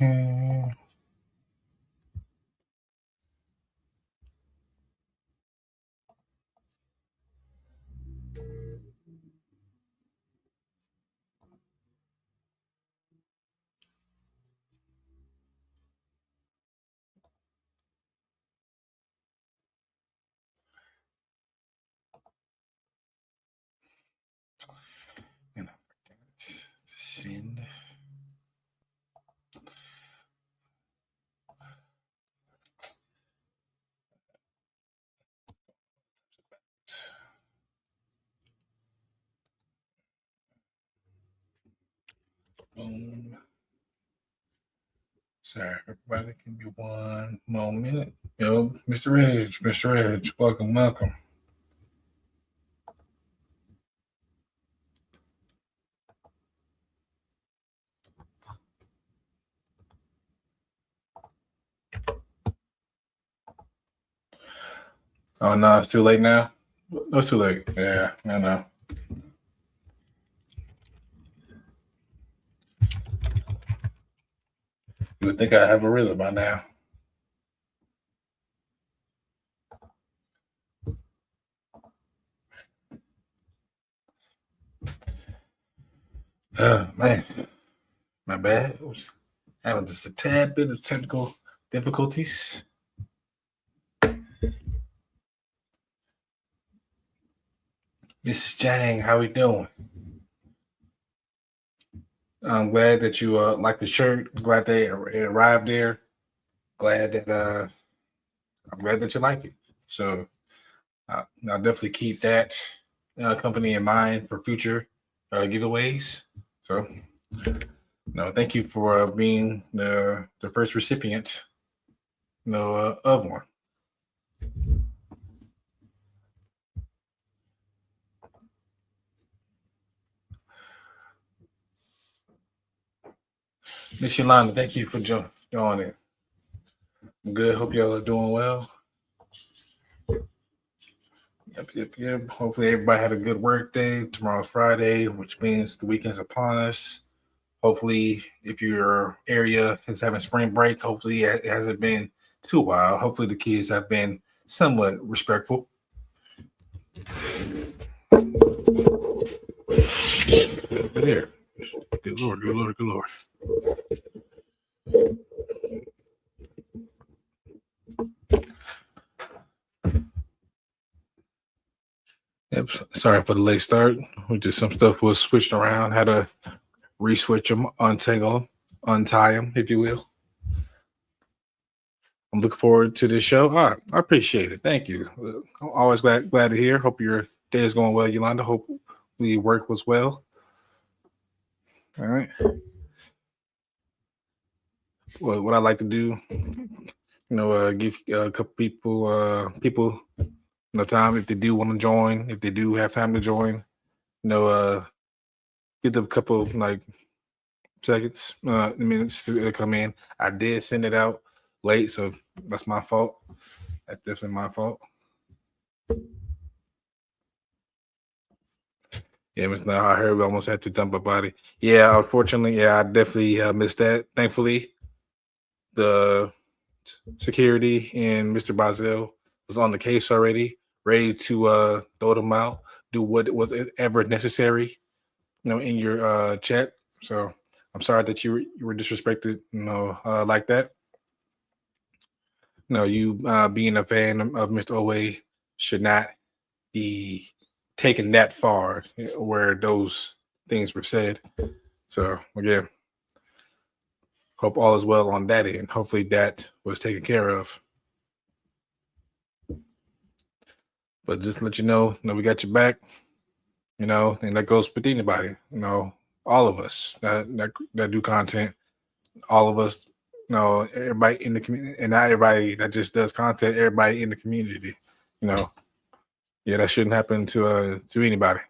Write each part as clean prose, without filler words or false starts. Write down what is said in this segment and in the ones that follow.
Okay. And I forgot to send. Boom. Sorry, everybody. Can be one more minute. Yo, Mr. Reg, welcome. Oh no, it's too late now. No, it's too late. Yeah, I know. You would think I have a rhythm by now. Man, my bad. I was having just a tad bit of technical difficulties. Mrs. Jang, how we doing? I'm glad that you like the shirt. Glad they it arrived there. Glad that I'm glad that you like it. So I'll definitely keep that company in mind for future giveaways. So no, thank you for being the first recipient, of one. Miss Yolanda, thank you for joining. I'm good. Hope y'all are doing well. Yep. Hopefully everybody had a good work day. Tomorrow's Friday, which means the weekend's upon us. Hopefully, if your area is having spring break, hopefully it hasn't been too wild. Hopefully the kids have been somewhat respectful. There. Good Lord. Yep. Sorry for the late start. Just some stuff was switched around. Had to re-switch them, untie them, if you will. I'm looking forward to this show. All right, I appreciate it. Thank you. I'm always glad to hear. Hope your day is going well, Yolanda. Hope the work was well. All right. Well, what I like to do, give a couple people time if they do want to join, if they do have time to join, give them a couple like seconds, minutes to come in. I did send it out late, so that's my fault. That's definitely my fault. Yeah, Miss Now I heard we almost had to dump a body. Yeah, unfortunately, yeah, I definitely missed that. Thankfully, the security and Mr. Bazel was on the case already, ready to throw them out, do what was ever necessary, in your chat. So I'm sorry that you were disrespected, like that. No, you being a fan of Mr. Owe should not be taken that far where those things were said. So again, hope all is well on that end. Hopefully that was taken care of. But just to let you know, we got your back, and that goes with anybody, all of us that do content, all of us, everybody in the community, and not everybody that just does content, everybody in the community, yeah, that shouldn't happen to anybody.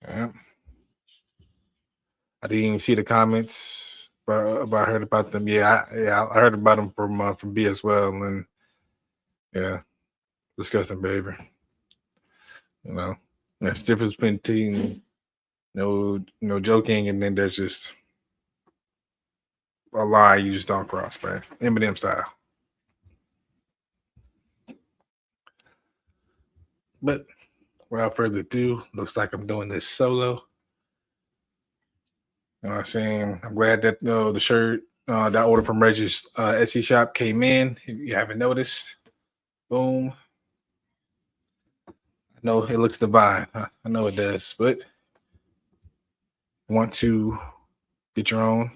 Yeah. I didn't even see the comments, but I heard about them. Yeah, I heard about them from B as well, and yeah, disgusting behavior. There's difference between no joking, and then there's just a line you just don't cross, man. Eminem style. But without further ado, looks like I'm doing this solo. You know what I'm saying? I'm glad that the shirt that order from Reg's Etsy shop came in. If you haven't noticed, boom. I know it looks divine. I know it does, but want to get your own,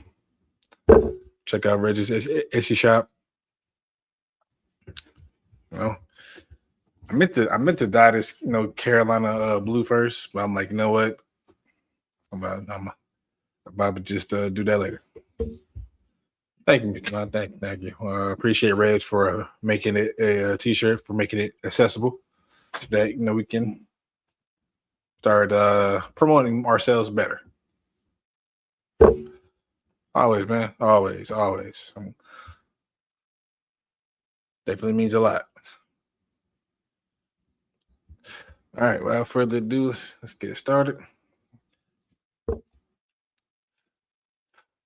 check out Reg's Etsy shop. You know, I meant to dye this, Carolina blue first, but I'm like, you know what? I'm about to just do that later. Thank you, John. Thank you. Appreciate Reg for making it a t-shirt, for making it accessible, so that we can start promoting ourselves better. Always, man. Always. Definitely means a lot. All right. Without further ado, let's get started.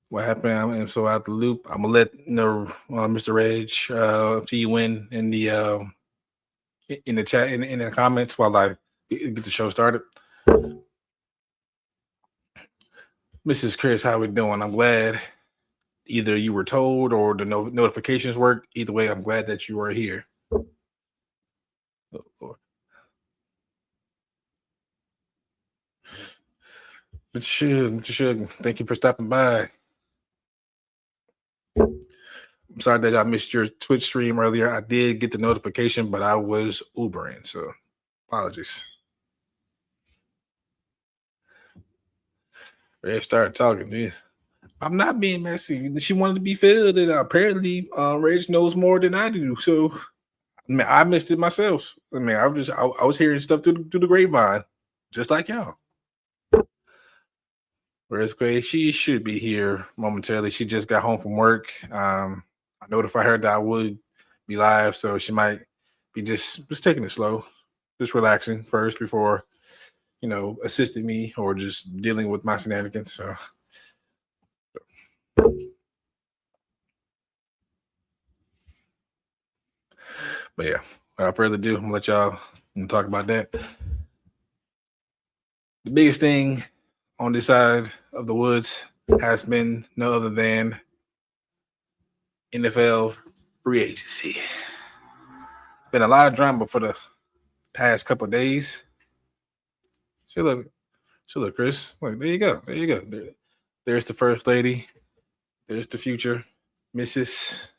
What happened? I'm so out the loop. I'm gonna let Mr. Reg see you in the chat in the comments while I get the show started. Mrs. Chris, how we doing? I'm glad either you were told or the notifications worked. Either way, I'm glad that you are here. Oh, Lord. But Suge, thank you for stopping by. I'm sorry that I missed your Twitch stream earlier. I did get the notification, but I was Ubering, so apologies. Red started talking. Geez. I'm not being messy. She wanted to be filled, and apparently, Reg knows more than I do. So, I missed it myself. I was hearing stuff through the grapevine, just like y'all. Whereas Gray, she should be here momentarily. She just got home from work. I notified her that I would be live, so she might be just taking it slow, just relaxing first before, assisting me or just dealing with my shenanigans. So, but yeah, without further ado, I'm gonna let y'all talk about that. The biggest thing on this side of the woods has been no other than NFL free agency. Been a lot of drama for the past couple of days. Look, Chris. Look, there you go. There's the first lady. There's the future Mrs.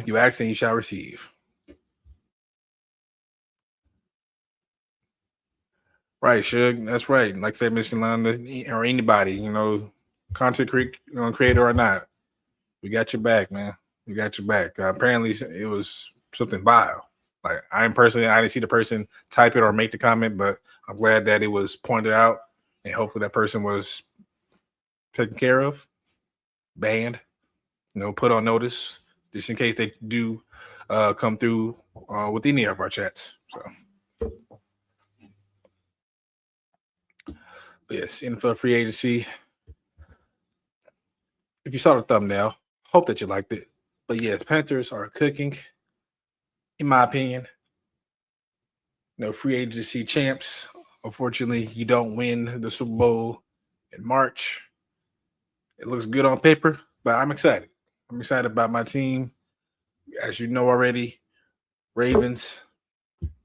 You ask and you shall receive. Right, Suge. That's right. Like I said, Miss Yolanda, or anybody, content creator or not, we got your back, man. We got your back. Apparently, it was something vile. Like I didn't see the person type it or make the comment, but I'm glad that it was pointed out, and hopefully that person was taken care of, banned, put on notice, just in case they do come through with any of our chats. So, but yes, NFL free agency. If you saw the thumbnail, hope that you liked it. But yes, Panthers are cooking, in my opinion. Free agency champs. Unfortunately, you don't win the Super Bowl in March. It looks good on paper, but I'm excited. I'm excited about my team. As you know already, Raiders,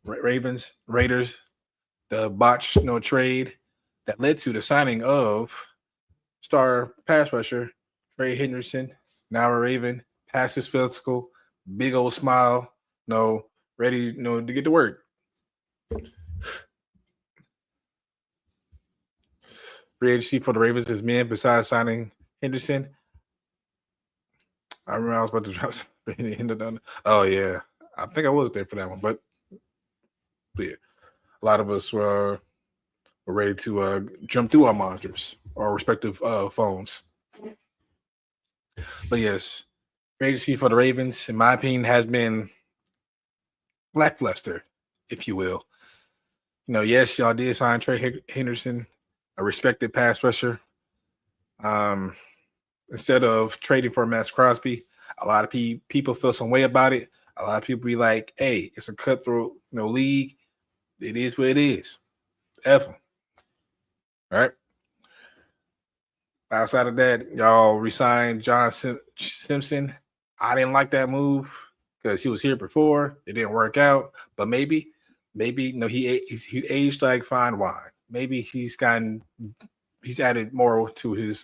the botched trade that led to the signing of star pass rusher Trey Hendrickson, now a Raven, passes physical, big old smile, ready, to get to work. Free agency for the Ravens is men besides signing Henderson. I remember I was about to drop. Oh yeah, I think I was there for that one, but yeah, a lot of us were ready to jump through our monitors, our respective phones. But yes, free agency for the Ravens, in my opinion, has been lackluster, if you will. Yes, y'all did sign Trey Henderson, a respected pass rusher. instead of trading for Maxx Crosby. A lot of people feel some way about it. A lot of people be like, "Hey, it's a cutthroat, league. It is what it is." F 'em. All right. Outside of that, y'all resigned John Simpson. I didn't like that move because he was here before. It didn't work out. But maybe he's aged like fine wine. Maybe he's added more to his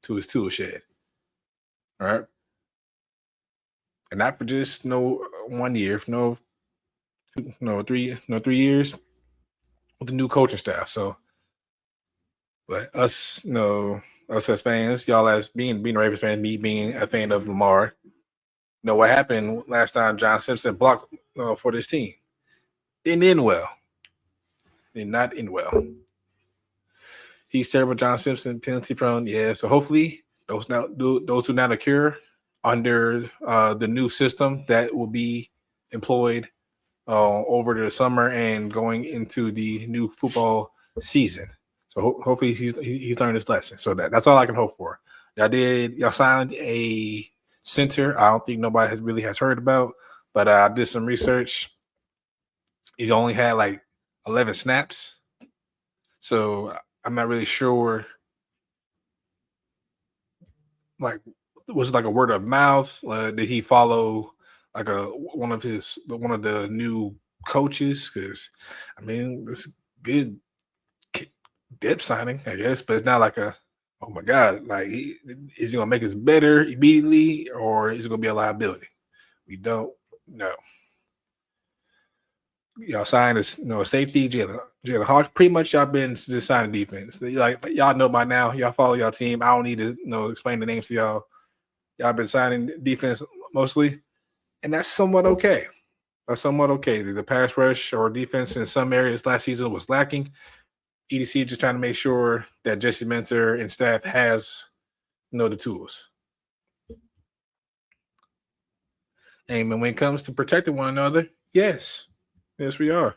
tool shed. All right. And not for just 1 year, no 3 years with the new coaching staff. So, but us as fans, y'all as being a Ravens fan, me being a fan of Lamar, know what happened last time John Simpson blocked for this team. Didn't end well. Did not end well. He's terrible, John Simpson, penalty prone. Yeah, so hopefully those who now occur under the new system that will be employed over the summer and going into the new football season. So hopefully he's learned his lesson. So that's all I can hope for. Y'all signed a center. I don't think nobody really has heard about, but I did some research. He's only had like 11 snaps. So I'm not really sure. Like, was it like a word of mouth? Did he follow like one of the new coaches? Because I mean, this good depth signing, I guess, but it's not like oh my god, like is he gonna make us better immediately, or is it gonna be a liability? We don't know. Y'all signed a safety, Jaelan Hawk. Pretty much y'all been just signing defense. Like y'all know by now. Y'all follow y'all team. I don't need to explain the names to y'all. Y'all been signing defense mostly, and that's somewhat okay. That's somewhat okay. The pass rush or defense in some areas last season was lacking. EDC just trying to make sure that Jesse Mentor and staff has the tools. And when it comes to protecting one another, yes, we are.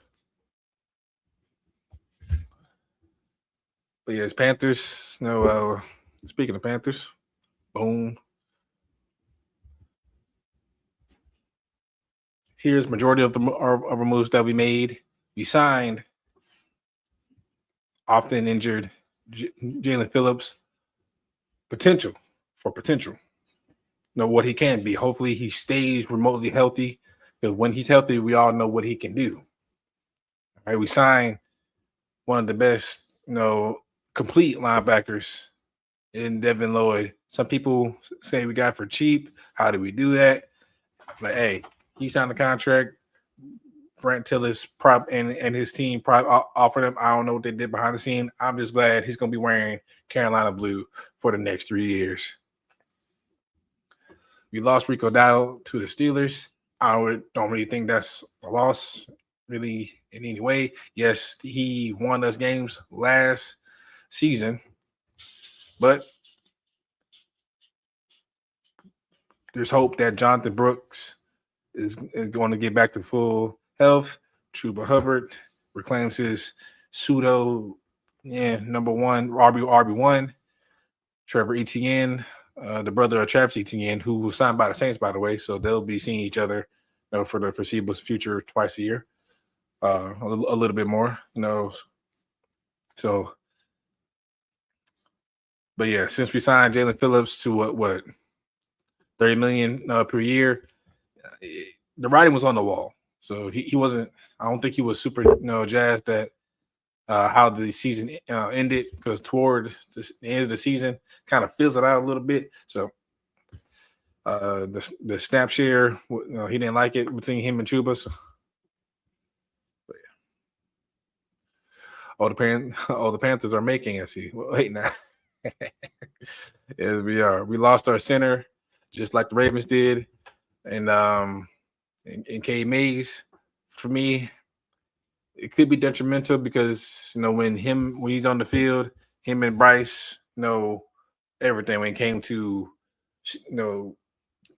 But yes, Panthers. Speaking of Panthers, boom. Here's majority of our moves that we made. We signed often injured Jaelan Phillips. Potential. Know what he can be. Hopefully he stays remotely healthy, because when he's healthy, we all know what he can do. All right, we signed one of the best, complete linebackers in Devin Lloyd. Some people say we got for cheap. How did we do that? Like, hey, he signed a contract. Brent Tillis and his team offered him. I don't know what they did behind the scene. I'm just glad he's going to be wearing Carolina blue for the next 3 years. We lost Rico Dowdle to the Steelers. I don't really think that's a loss, really, in any way. Yes, he won us games last season, but there's hope that Jonathan Brooks is going to get back to full health. Chuba Hubbard reclaims his pseudo number one RB1. Trevor Etienne, the brother of Travis Etienne, who was signed by the Saints, by the way, so they'll be seeing each other for the foreseeable future twice a year, a little bit more, So, but yeah, since we signed Jaelan Phillips to what $30 million per year, the writing was on the wall. So he wasn't. I don't think he was super jazzed at how the season ended, because toward the end of the season kind of fizzled out a little bit. So the snap share, he didn't like it between him and Chuba. So, but yeah. The Panthers are making. I see. Well, wait now. Yes, we are. We lost our center, just like the Ravens did, and in K Mays. For me, it could be detrimental because when he's on the field, him and Bryce know everything when it came to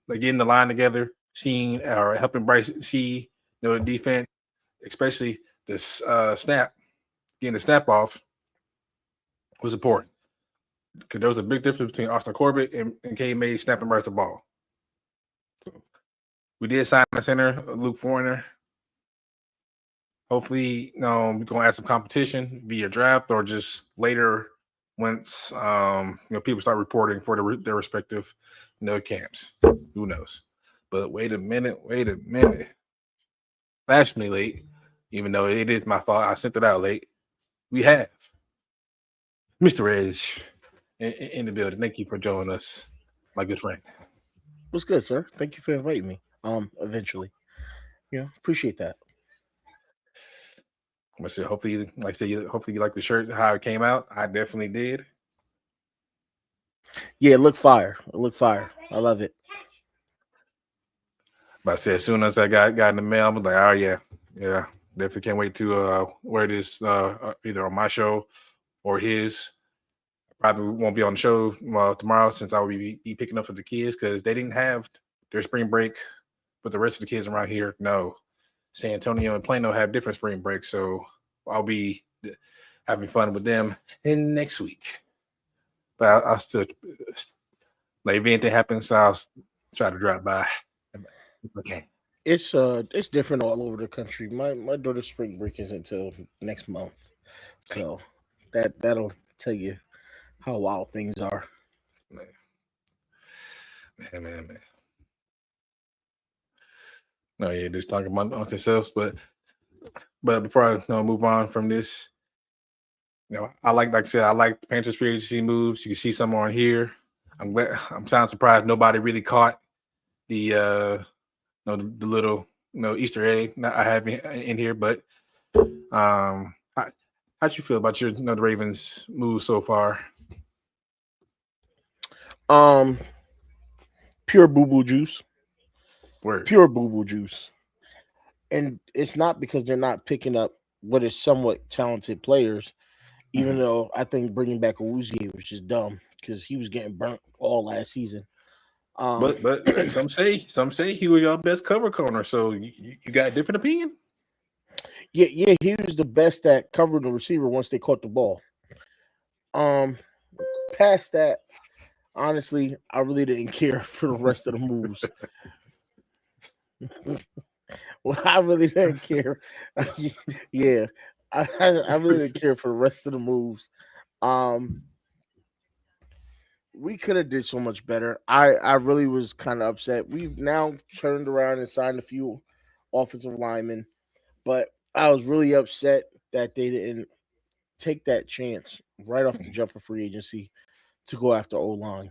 like getting the line together, seeing or helping Bryce see the defense, especially this snap, getting the snap off was important. because there was a big difference between Austin Corbett and K. May snapping right the ball. So we did sign a center, Luke Foreigner. Hopefully, we're gonna add some competition via draft or just later once people start reporting for their respective camps. Who knows? But wait a minute. Flash me late, even though it is my fault. I sent it out late. We have Mr. Edge in the building. Thank you for joining us, my good friend. What's good, sir? Thank you for inviting me. Eventually, appreciate that. Hopefully, hopefully you like the shirt, how it came out. I definitely did. Yeah, it looked fire. I love it. But I said as soon as I got in the mail, I was like, oh yeah, definitely can't wait to wear this either on my show or his. Probably won't be on the show tomorrow since I will be picking up for the kids because they didn't have their spring break with the rest of the kids around here. No, San Antonio and Plano have different spring breaks, so I'll be having fun with them in next week. But I'll still, like, if anything happens, I'll try to drop by. Okay. It's different all over the country. My daughter's spring break is until next month, so that'll tell you how wild things are. Man. No, yeah, just talking about themselves, but before I move on from this, I like I said, I like the Panthers free agency moves. You can see some on here. I'm kind of surprised nobody really caught the the little Easter egg I have in here. But how'd you feel about your the Ravens move so far? Pure boo boo juice. Word. Pure boo boo juice. And it's not because they're not picking up what is somewhat talented players, even though I think bringing back Awuzie was just dumb because he was getting burnt all last season. But some say he was your best cover corner. So you got a different opinion? Yeah, he was the best at covering the receiver once they caught the ball. Past that, honestly, I really didn't care for the rest of the moves. Well, I really didn't care. Yeah, I really didn't care for the rest of the moves. We could have did so much better. I really was kind of upset. We've now turned around and signed a few offensive linemen, but I was really upset that they didn't take that chance right off the jump of free agency to go after O-line.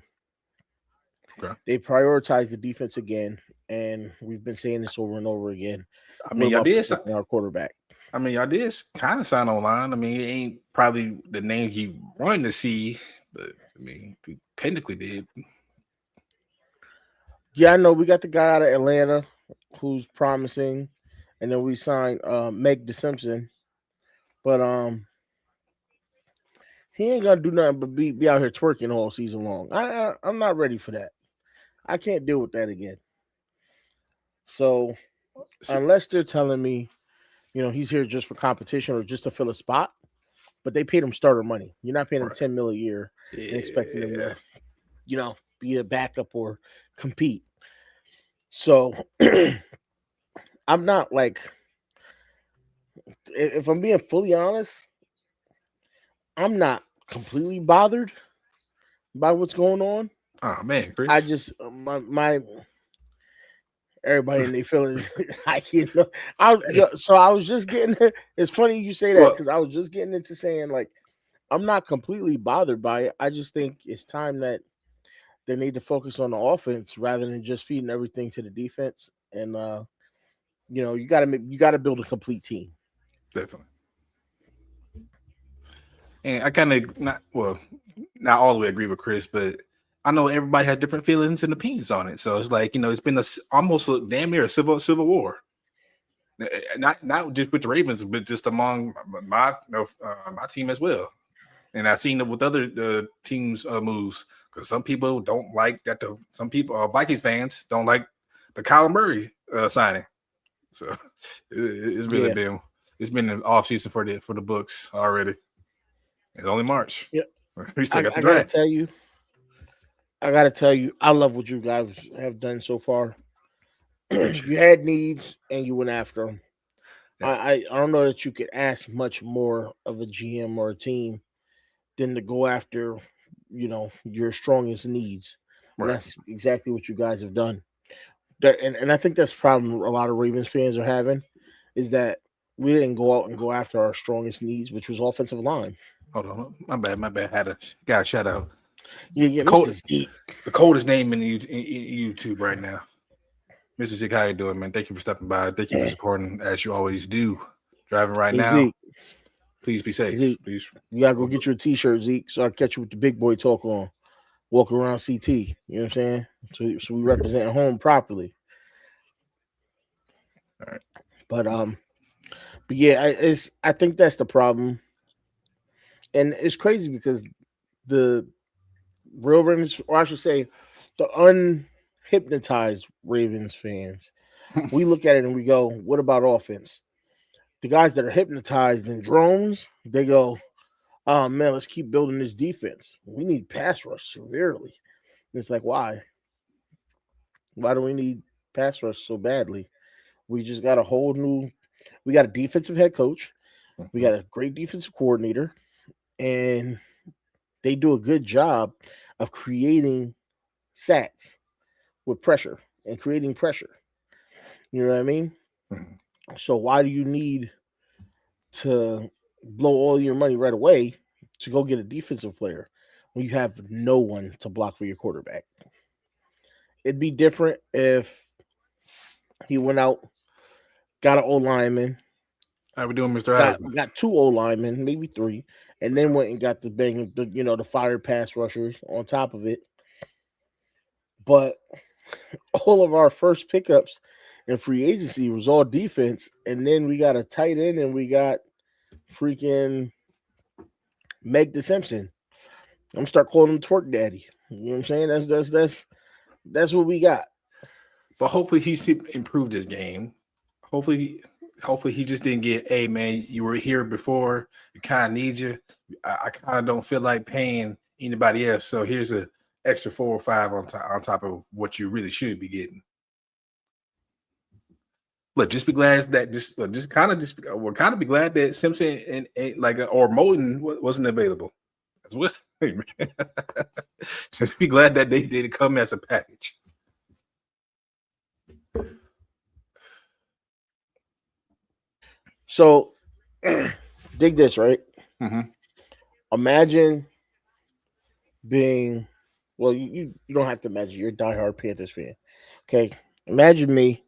Okay. They prioritized the defense again, and we've been saying this over and over again. I mean, y'all did our quarterback. I mean, y'all did kind of sign online. I mean, it ain't probably the name you wanted to see, but I mean, technically did. Yeah, I know. We got the guy out of Atlanta who's promising, and then we signed Meg DeSimpson, but he ain't gonna do nothing but be out here twerking all season long. I'm not ready for that. I can't deal with that again. So unless they're telling me, he's here just for competition or just to fill a spot, but they paid him starter money. You're not paying him $10 million a year and expecting him to, be a backup or compete. So I'm not like, if I'm being fully honest, I'm not completely bothered by what's going on. Oh man, Chris. I just my everybody in their feelings. So I was just getting. It's funny you say that because I was just getting into saying like I'm not completely bothered by it. I just think it's time that they need to focus on the offense rather than just feeding everything to the defense. And you got to build a complete team. Definitely. And I kind of not all the way agree with Chris, but I know everybody had different feelings and opinions on it. So it's like it's been almost damn near a civil war. Not just with the Ravens, but just among my team as well. And I've seen it with other teams' moves because some people don't like that. Some people, Vikings fans, don't like the Kyler Murray signing. So it's really been an off season for the books already. It's only March. Yeah, We still got the I gotta draft. tell you, I love what you guys have done so far. Appreciate You it. had needs and you went after them. Yeah. I don't know that you could ask much more of a GM or a team than to go after, your strongest needs. And Right. that's exactly what you guys have done. And I think that's the problem a lot of Ravens fans are having is that we didn't go out and go after our strongest needs, which was offensive line. Hold on. My bad. Got a shout out. Yeah, The Mr. cold, Zeke. the coldest name in YouTube right now. Mr. Zeke, how you doing, man? Thank you for stopping by. Thank you for supporting as you always do. Driving right Hey, now. Zeke. Please be safe. Zeke. Please. You gotta go get your t-shirt, Zeke, so I catch you with the big boy talk on. Walk around CT. You know what I'm saying? So we represent home properly. All right. But yeah, I think that's the problem. And it's crazy because the real Ravens, or I should say, the unhypnotized Ravens fans, we look at it and we go, what about offense? The guys that are hypnotized in drones, they go, oh man, let's keep building this defense. We need pass rush severely. And it's like, why? Why do we need pass rush so badly? We just got we got a defensive head coach. We got a great defensive coordinator, and they do a good job of creating sacks with pressure and creating pressure. You know what I mean? So why do you need to blow all your money right away to go get a defensive player when you have no one to block for your quarterback? It'd be different if he went out, got an O lineman, How we doing, Mr. Heisman? got two O linemen, maybe three, and then went and got the fire pass rushers on top of it. But all of our first pickups in free agency was all defense, and then we got a tight end and we got freaking Meg the Simpson. I'm gonna start calling him Twerk Daddy. You know what I'm saying? That's what we got. But hopefully he's improved his game. Hopefully he just didn't get, hey man, you were here before. We kind of need you. I kind of don't feel like paying anybody else. So here's a extra 4 or 5 on top of what you really should be getting. Look, just be glad that we're kind of be glad that Simpson and or Moten wasn't available as well. Just be glad that they didn't come as a package. So dig this, right? Mm-hmm. Imagine being you don't have to imagine, you're a diehard Panthers fan. Okay. Imagine me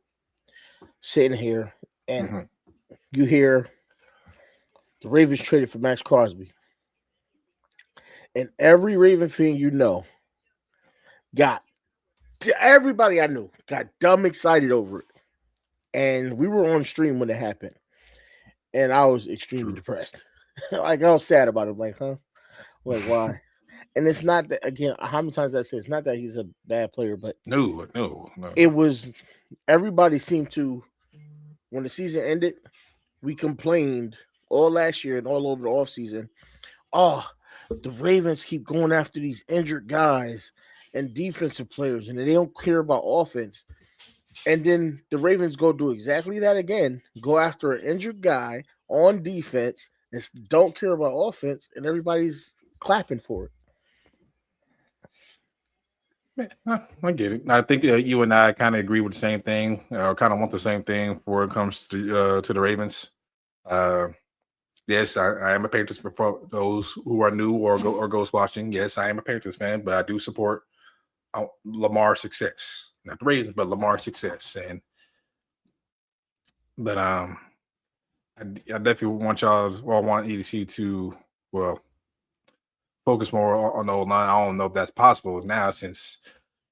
sitting here and you hear the Ravens traded for Maxx Crosby. And every Raven fan got everybody I knew got dumb excited over it. And we were on stream when it happened. And I was extremely depressed. Like I was sad about it. Like, huh? Like, why? And it's not that, again, how many times did I say it's not that he's a bad player, but No. it was everybody seemed to, when the season ended, we complained all last year and all over the offseason. Oh, the Ravens keep going after these injured guys and defensive players, and they don't care about offense. And then the Ravens go do exactly that again, go after an injured guy on defense and don't care about offense, and everybody's clapping for it. I get it. I think you and I kind of agree with the same thing, or kind of want the same thing before it comes to the Ravens. Yes, I am a Panthers fan. For those who are new or ghost watching, yes, I am a Panthers fan, but I do support Lamar's success, not the Ravens, but Lamar's success. I definitely want I want EDC to focus more on the old line. I don't know if that's possible now since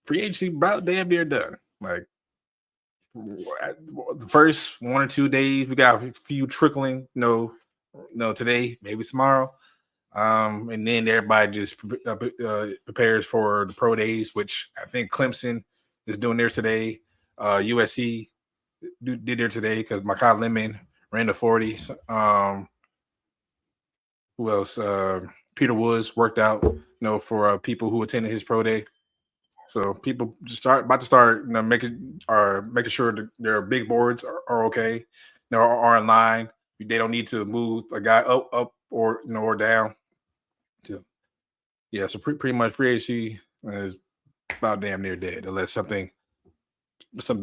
free agency about damn near done. Like the first 1 or 2 days, we got a few trickling. No, today, maybe tomorrow, and then everybody just prepares for the pro days, which I think Clemson is doing theirs today. USC did there today because Makai Lemon ran the 40. Who else? Peter Woods worked out, for people who attended his pro day. So people just about to start, making sure that their big boards are okay, are in line. They don't need to move a guy up or or down. So, yeah, so pretty much free agency is about damn near dead unless some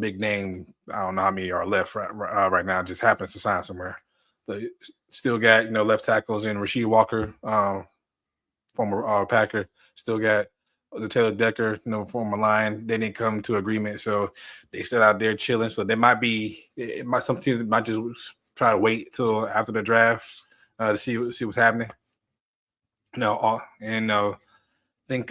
big name, I don't know how many are left right now, just happens to sign somewhere. But still got left tackles in Rasheed Walker, former Packer. Still got the Taylor Decker, former Lion. They didn't come to agreement, so they still out there chilling. So there might be some teams might just try to wait till after the draft to see what's happening. I think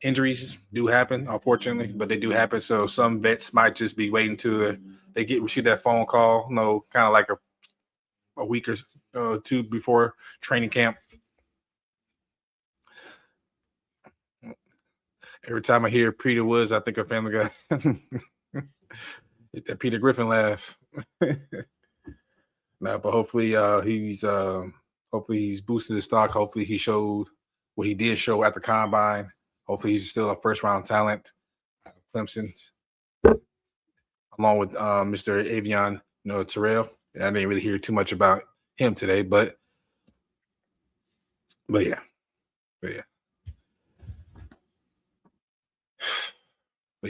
injuries do happen, unfortunately, but they do happen. So some vets might just be waiting till they receive that phone call, kind of like a week or two before training camp. Every time I hear Peter Woods, I think of Family Guy. That Peter Griffin laugh. But hopefully he's boosted his stock. Hopefully he showed what he did show at the combine. Hopefully he's still a first round talent. Clemson, along with Mr. Avion, Terrell. I didn't really hear too much about him today, but yeah. For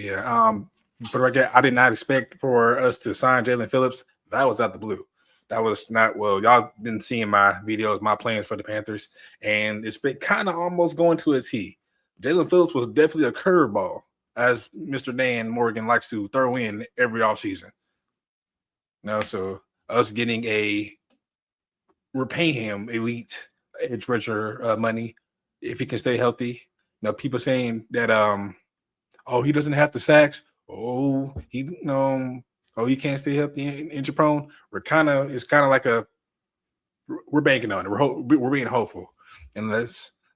the record, I did not expect for us to sign Jaelan Phillips. That was out the blue. That was not, y'all been seeing my videos, my plans for the Panthers, and it's been kind of almost going to a T. Jaelan Phillips was definitely a curveball, as Mr. Dan Morgan likes to throw in every offseason. So us we're paying him elite edge rusher money if he can stay healthy. People saying that he doesn't have the sacks. He can't stay healthy and injury prone. It's kind of like we're banking on it. We're being hopeful. And let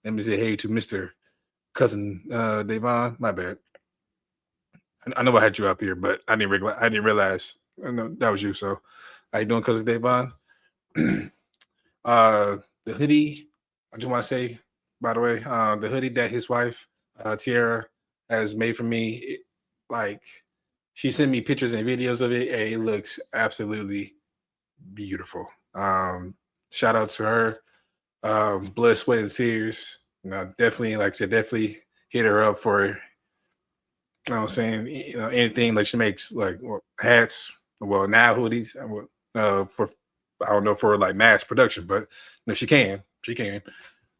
me say hey to Mr. Cousin Devin. My bad. I know I had you up here, but I didn't realize that was you. So how you doing, Cousin Devin? The hoodie, I just want to say, by the way, the hoodie that his wife Tiara has made for me, she sent me pictures and videos of it, and it looks absolutely beautiful. Shout out to her. Blood, sweat, and tears. Definitely hit her up for, I'm saying, anything. She makes hats, now hoodies, for, I don't know, for mass production, but she can.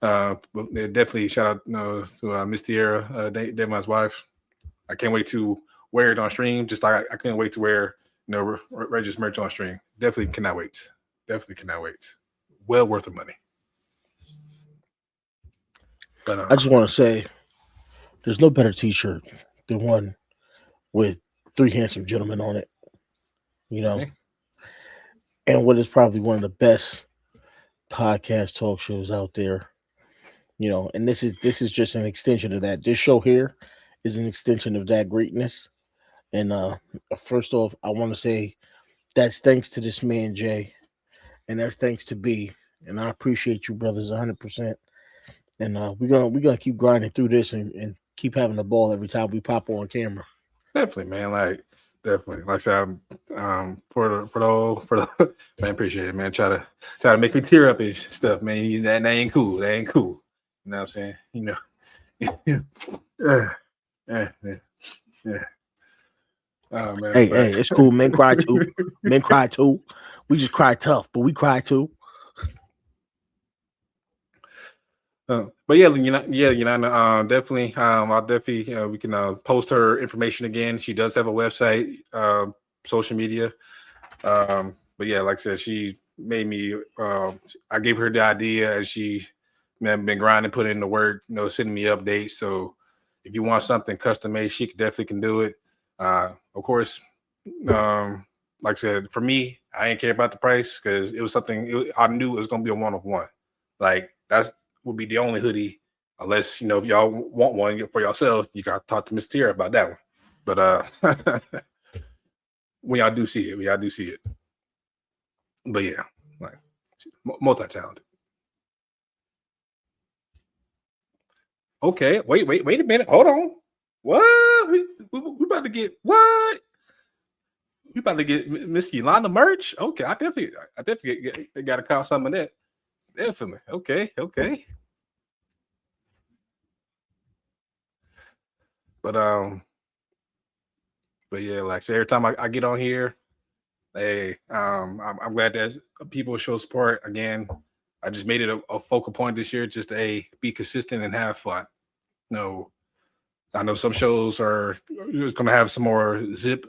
But definitely shout out to Miss Tierra, Devin's wife. I can't wait to wear it on stream. Just like I couldn't wait to wear Reggie's merch on stream. Definitely cannot wait. Well worth the money. But I just want to say, there's no better T-shirt than one with 3 handsome gentlemen on it. Okay. And what is probably one of the best podcast talk shows out there. And this is just an extension of that. This show here is an extension of that greatness. And first off, I want to say that's thanks to this man Jay, and that's thanks to B. And I appreciate you brothers 100%. And we're gonna keep grinding through this and keep having the ball every time we pop on camera. Definitely, man. Definitely. Like I said, for the man, appreciate it, man. Try to make me tear up and stuff, man. That ain't cool. That ain't cool. You know what I'm saying? Yeah. Oh man. Hey, it's cool. Men cry too. Men cry too. We just cry tough, but we cry too. But yeah, definitely. I'll definitely, we can post her information again. She does have a website, social media. But yeah, like I said, she made me. I gave her the idea, and she been grinding, putting in the work, sending me updates. So if you want something custom made, she definitely can do it. Of course, like I said, for me, I didn't care about the price because it was something I knew it was going to be a one-of-one. That's would be the only hoodie, unless if y'all want one for yourselves, you got to talk to Miss Tierra about that one. But when y'all do see it, But yeah, multi-talented. Okay, wait a minute. Hold on. What? We about to get what? We about to get Miss Yolanda merch? Okay, I definitely got to call some of that. Definitely. Okay. But yeah, like so every time I get on here, hey, I'm glad that people show support again. I just made it a focal point this year just to be consistent and have fun. No, I know some shows are going to have some more zip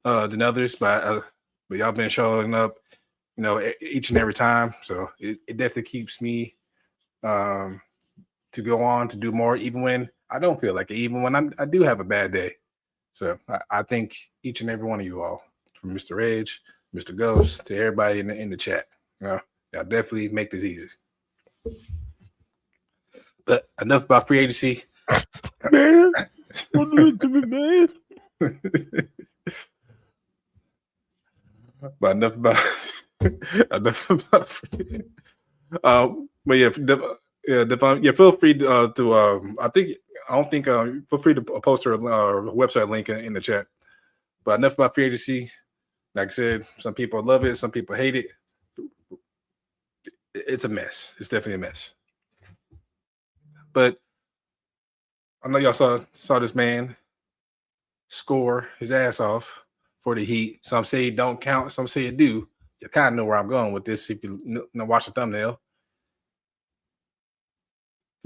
than others, but y'all been showing up, each and every time. So it definitely keeps me to go on to do more, even when I don't feel like it, even when I do have a bad day. So I thank each and every one of you all, from Mr. Edge, Mr. Ghost, to everybody in the chat. Y'all definitely make this easy. But enough about free agency. Man, don't do it to me, man. But enough about free. But yeah, Devin, feel free to feel free to post our website link in the chat. But enough about free agency. Like I said, some people love it, some people hate it. It's a mess. It's definitely a mess. But I know y'all saw this man score his ass off for the Heat. Some say it don't count, some say it do. You kind of know where I'm going with this if you watch the thumbnail.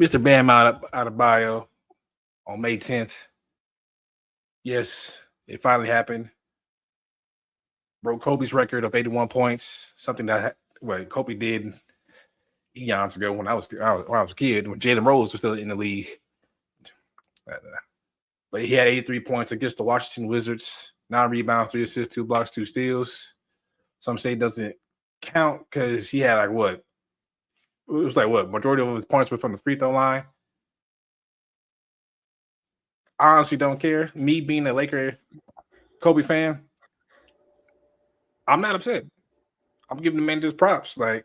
Mr. Bam Adebayo on May 10th. Yes, it finally happened. Broke Kobe's record of 81 points, something that Kobe did eons ago when I was a kid, when Jalen Rose was still in the league. But he had 83 points against the Washington Wizards, 9 rebounds, 3 assists, 2 blocks, 2 steals. Some say it doesn't count because he had majority of his points were from the free throw line. I honestly don't care. Me being a Laker Kobe fan, I'm not upset. I'm giving the man his props. Like,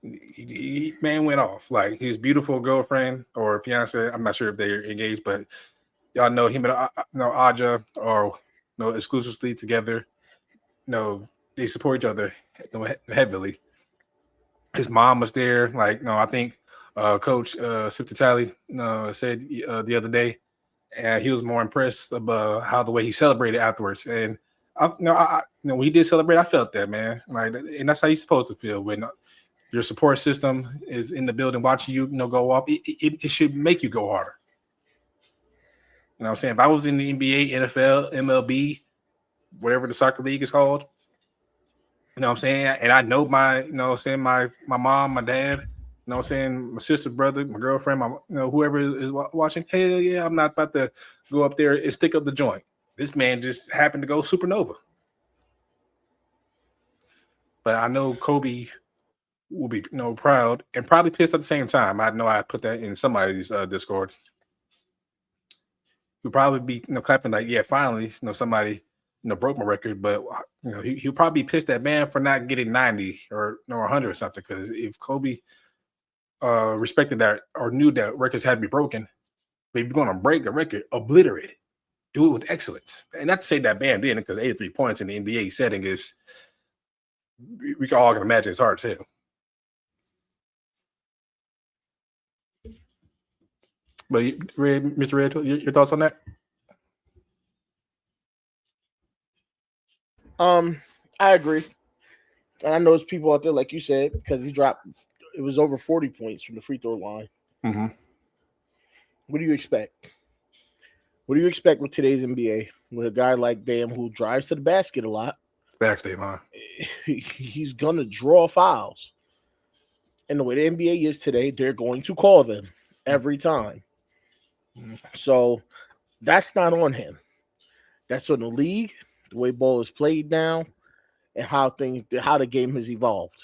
man went off. Like, his beautiful girlfriend or fiance, I'm not sure if they're engaged, but y'all know him and Aja are exclusively together. They support each other heavily. His mom was there. I think Coach Sip Tally said the other day, and he was more impressed about how the way he celebrated afterwards. And when he did celebrate, I felt that, man. And that's how you're supposed to feel when your support system is in the building watching you, go off. It should make you go harder. You know what I'm saying? If I was in the NBA, NFL, MLB, whatever the soccer league is called, you know what I'm saying? And I know my mom, my dad, you know what I'm saying, my sister, brother, my girlfriend, whoever is watching, hell yeah, I'm not about to go up there and stick up the joint. This man just happened to go supernova. But I know Kobe will be proud and probably pissed at the same time. I know I put that in somebody's Discord. He'll probably be clapping like, yeah, finally, somebody broke my record, but he'll probably be pissed at man for not getting 90 or 100 or something. Because if Kobe respected that or knew that records had to be broken, but if you're going to break a record, obliterate it, do it with excellence. And not to say that Bam didn't, because 83 points in the NBA setting is, we can all can imagine it's hard as hell. But Mr. Red, your thoughts on that? I agree. And I know there's people out there, like you said, because it was over 40 points from the free throw line. Mm-hmm. What do you expect? What do you expect with today's NBA? With a guy like Bam who drives to the basket a lot, backstage line, he's gonna draw fouls. And the way the NBA is today, they're going to call them every time. So that's not on him. That's on the league, the way ball is played now, and how the game has evolved.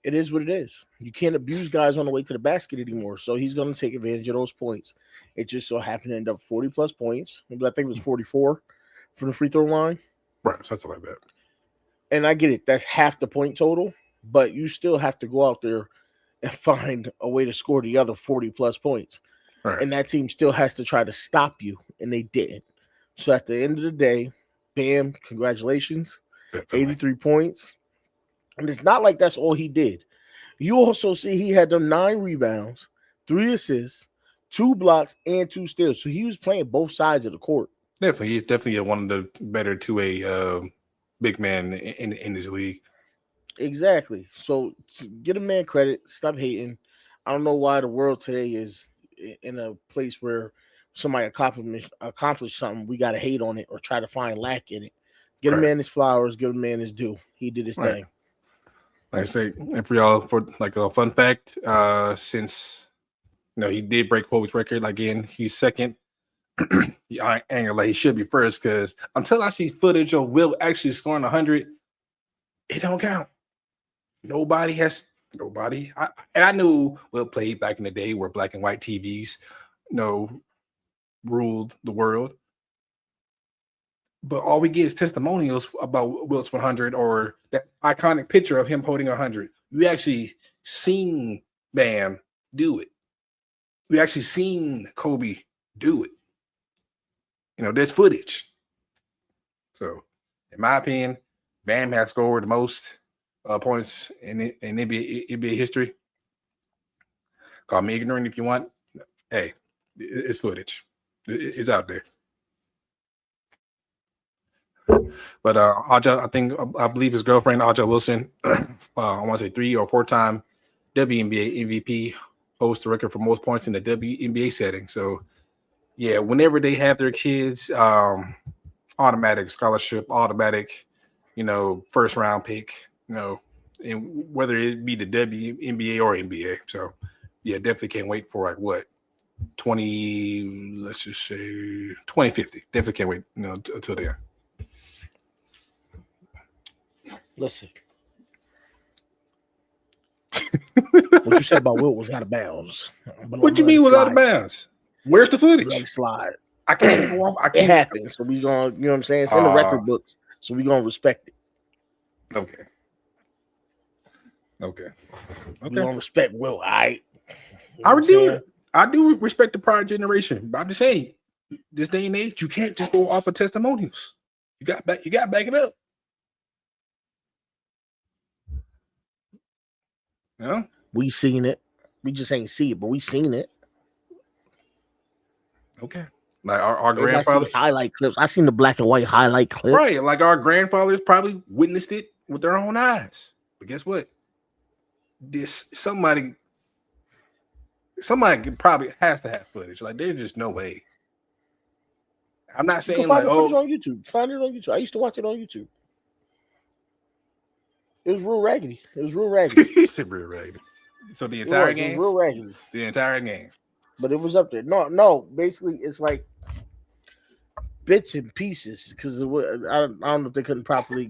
It is what it is. You can't abuse guys on the way to the basket anymore. So he's going to take advantage of those points. It just so happened to end up 40 plus points. I think it was 44 from the free throw line. Right, something like that. And I get it. That's half the point total, but you still have to go out there and find a way to score the other 40 plus points. Right. and that team still has to try to stop you, and they didn't. So at the end of the day, Bam, congratulations, Definitely. 83 points. And it's not like that's all he did. You also see he had them 9 rebounds, 3 assists, 2 blocks, and 2 steals. So he was playing both sides of the court. Definitely, he's definitely one of the better two-way big man in this league. Exactly. So get a man credit. Stop hating. I don't know why the world today is in a place where somebody accomplished something. We got to hate on it or try to find lack in it. Get a Right. man his flowers. Give a man his due. He did his Right. thing. Like I say, and for y'all, for like a fun fact, since he did break Kobe's record again, he's second. I ain't gonna lie, he should be first because until I see footage of Will actually scoring 100, it don't count. Nobody. I knew Will played back in the day where black and white TVs, ruled the world. But all we get is testimonials about Will's 100 or that iconic picture of him holding 100. We actually seen Bam do it. We actually seen Kobe do it. There's footage. So, in my opinion, Bam has scored the most points in NBA history. Call me ignorant if you want. Hey, it's footage. It's out there. But I believe his girlfriend, Aja Wilson, I want to say 3 or 4-time WNBA MVP, holds the record for most points in the WNBA setting. So, yeah, whenever they have their kids, automatic scholarship, automatic, first round pick, and whether it be the WNBA or NBA. So, yeah, definitely can't wait for 2050. Definitely can't wait, until then. Listen. What you said about Wilt was out of bounds. What you mean was out of bounds? Where's the footage? Let it slide. I can't go off. It happened. So we gonna, you know what I'm saying? It's in the record books. So we gonna respect it. Okay. We gonna respect Wilt. I do respect the prior generation, but I'm just saying, this day and age, you can't just go off of testimonials. You got back it up. Yeah. We seen it. We just ain't see it, but we seen it. Okay. Like our grandfather highlight clips. I seen the black and white highlight clips. Right. Like our grandfathers probably witnessed it with their own eyes. But guess what? Somebody probably has to have footage. Like there's just no way. I'm not saying find it on YouTube. Find it on YouTube. I used to watch it on YouTube. It was real raggedy. It's real raggedy. So the entire game? It was real raggedy. The entire game. But it was up there. No. Basically, it's like bits and pieces because I don't know if they couldn't properly,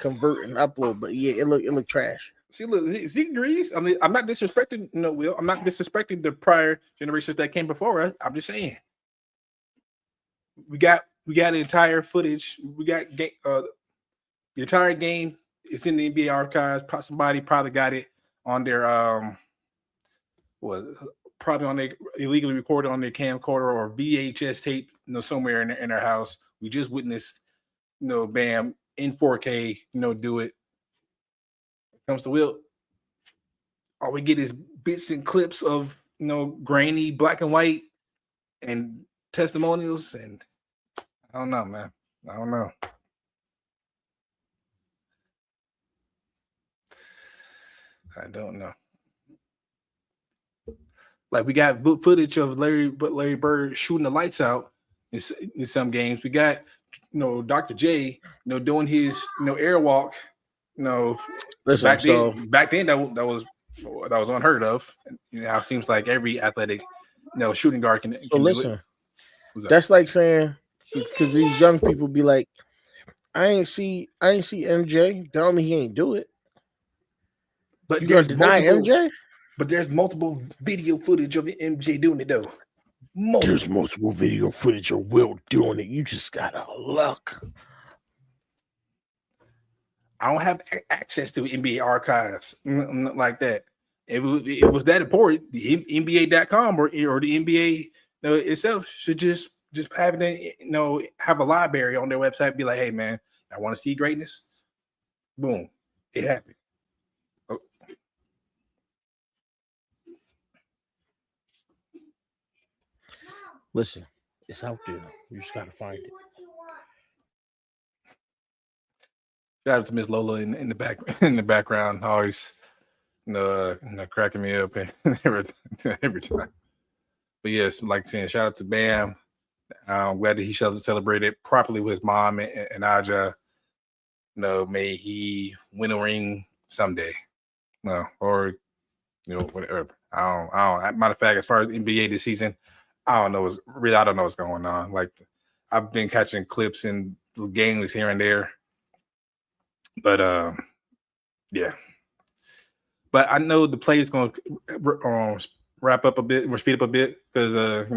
convert and upload. But yeah, it looked trash. See, look, he agrees. I mean, I'm not disrespecting, Will. I'm not disrespecting the prior generations that came before us. I'm just saying, we got the entire footage. We got the entire game. It's in the NBA archives. Somebody probably got it on their probably on their illegally recorded on their camcorder or VHS tape, somewhere in their house. We just witnessed, Bam in 4K, do it. Comes to Will, all we get is bits and clips of grainy black and white and testimonials, and I don't know, man. I don't know. Like we got footage of Larry Bird shooting the lights out in some games. We got Dr. J doing his airwalk. Listen, back then that was unheard of. It seems like every athletic shooting guard can listen, do it. That's like saying, because these young people be like, I ain't see MJ. Tell me he ain't do it. But you gonna deny MJ? But there's multiple video footage of MJ doing it though. There's multiple video footage of Will doing it. You just gotta look. I don't have access to NBA archives like that. if it was that important, the NBA.com or the NBA itself should just have it, have a library on their website. Be like, hey man, I want to see greatness. Boom, it happened. Oh. Listen, it's out there. You just gotta find it. Shout out to Miss Lola in the background, always cracking me up every time. But yes, like saying, shout out to Bam. I'm glad that he celebrated properly with his mom and Aja. May he win a ring someday. No, or whatever. I don't. Matter of fact, as far as NBA this season, I don't know what's going on. Like, I've been catching clips and games here and there, but yeah. But I know the play is going to wrap up a bit, or speed up a bit, because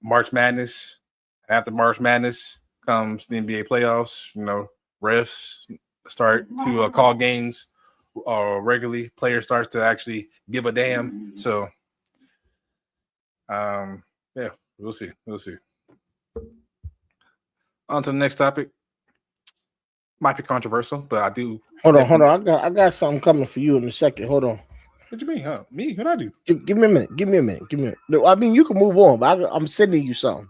March Madness. After March Madness comes the NBA playoffs. Refs start to call games regularly. Players start to actually give a damn. So, yeah, we'll see. On to the next topic. Might be controversial, but I do. Hold on. I got something coming for you in a second. Hold on. What you mean, huh? Me? What I do? Give me a minute. I mean, you can move on, but I'm sending you something.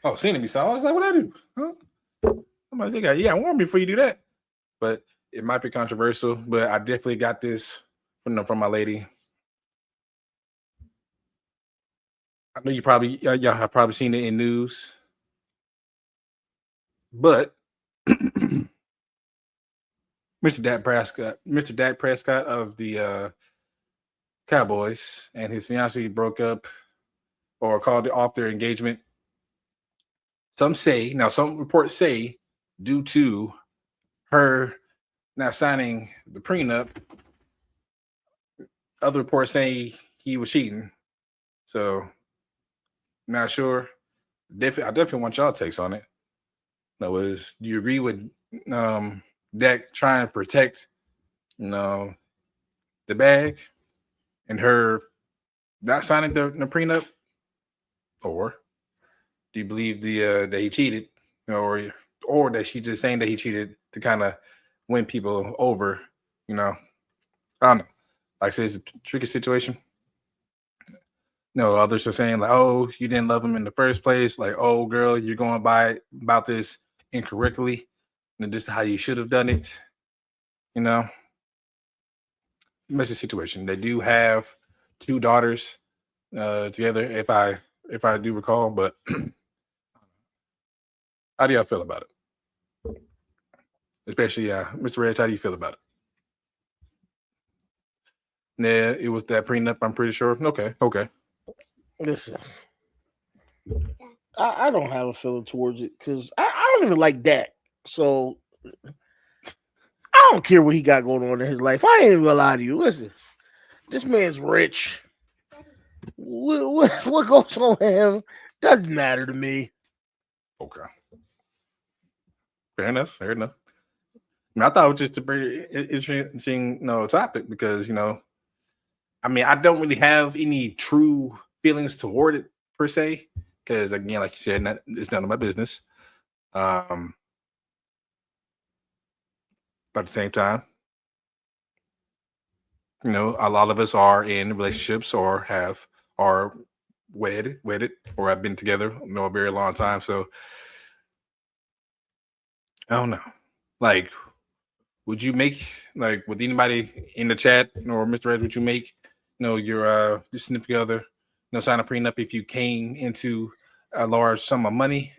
Oh, sending me something. I was like, what I do? Huh? Somebody said, yeah, warn me before you do that. But it might be controversial, but I definitely got this from my lady. I know y'all have probably seen it in news, but Mr. Dak Prescott of the Cowboys and his fiancée broke up or called off their engagement. Some reports say due to her not signing the prenup. Other reports say he was cheating. So, not sure. I definitely want y'all takes on it. Do you agree with Dak trying to protect, the bag and her not signing the prenup, or do you believe that he cheated, or that she's just saying that he cheated to kind of win people over? I don't know. Like I said, it's a tricky situation. Others are saying like, "Oh, you didn't love him in the first place." Like, "Oh, girl, you're going about this incorrectly. And this is how you should have done it." Messy situation. They do have 2 daughters together, if I do recall. But how do y'all feel about it? Especially, Mr. Reg, how do you feel about it? Yeah, it was that prenup, I'm pretty sure. Okay. Listen, I don't have a feeling towards it because I don't even like Dak. So I don't care what he got going on in his life. I ain't even gonna lie to you. Listen, this man's rich. What goes on with him doesn't matter to me. Okay. Fair enough. I mean, I thought it was just a very interesting topic because, I mean, I don't really have any true feelings toward it per se because, again, like you said, it's none of my business. But at the same time, a lot of us are in relationships or are wedded or have been together a very long time. So I don't know. Like, would you make, like, with anybody in the chat or Mr. Red, would you make your significant other sign a prenup if you came into a large sum of money?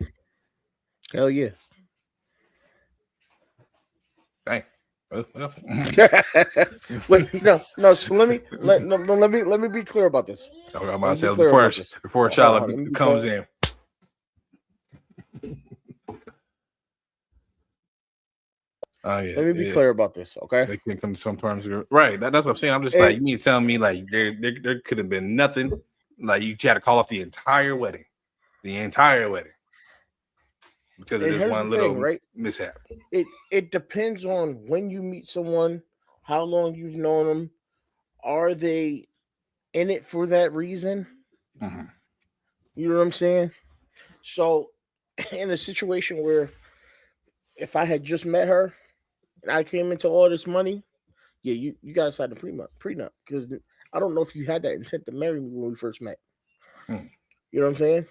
Hell yeah. Dang. Wait, no. So let me be clear about this. I'm about to say before Charlotte comes in. Yeah, let me be clear about this, okay? They can come to some terms, right? That's what I'm saying. I'm just like, you need to tell me like there could have been nothing. Like you had to call off the entire wedding, because of this one little mishap. It depends on when you meet someone, how long you've known them. Are they in it for that reason. Mhm. You know what I'm saying? So, in a situation where if I had just met her and I came into all this money, yeah, you guys had the prenup because I don't know if you had that intent to marry me when we first met. Mm. You know what I'm saying?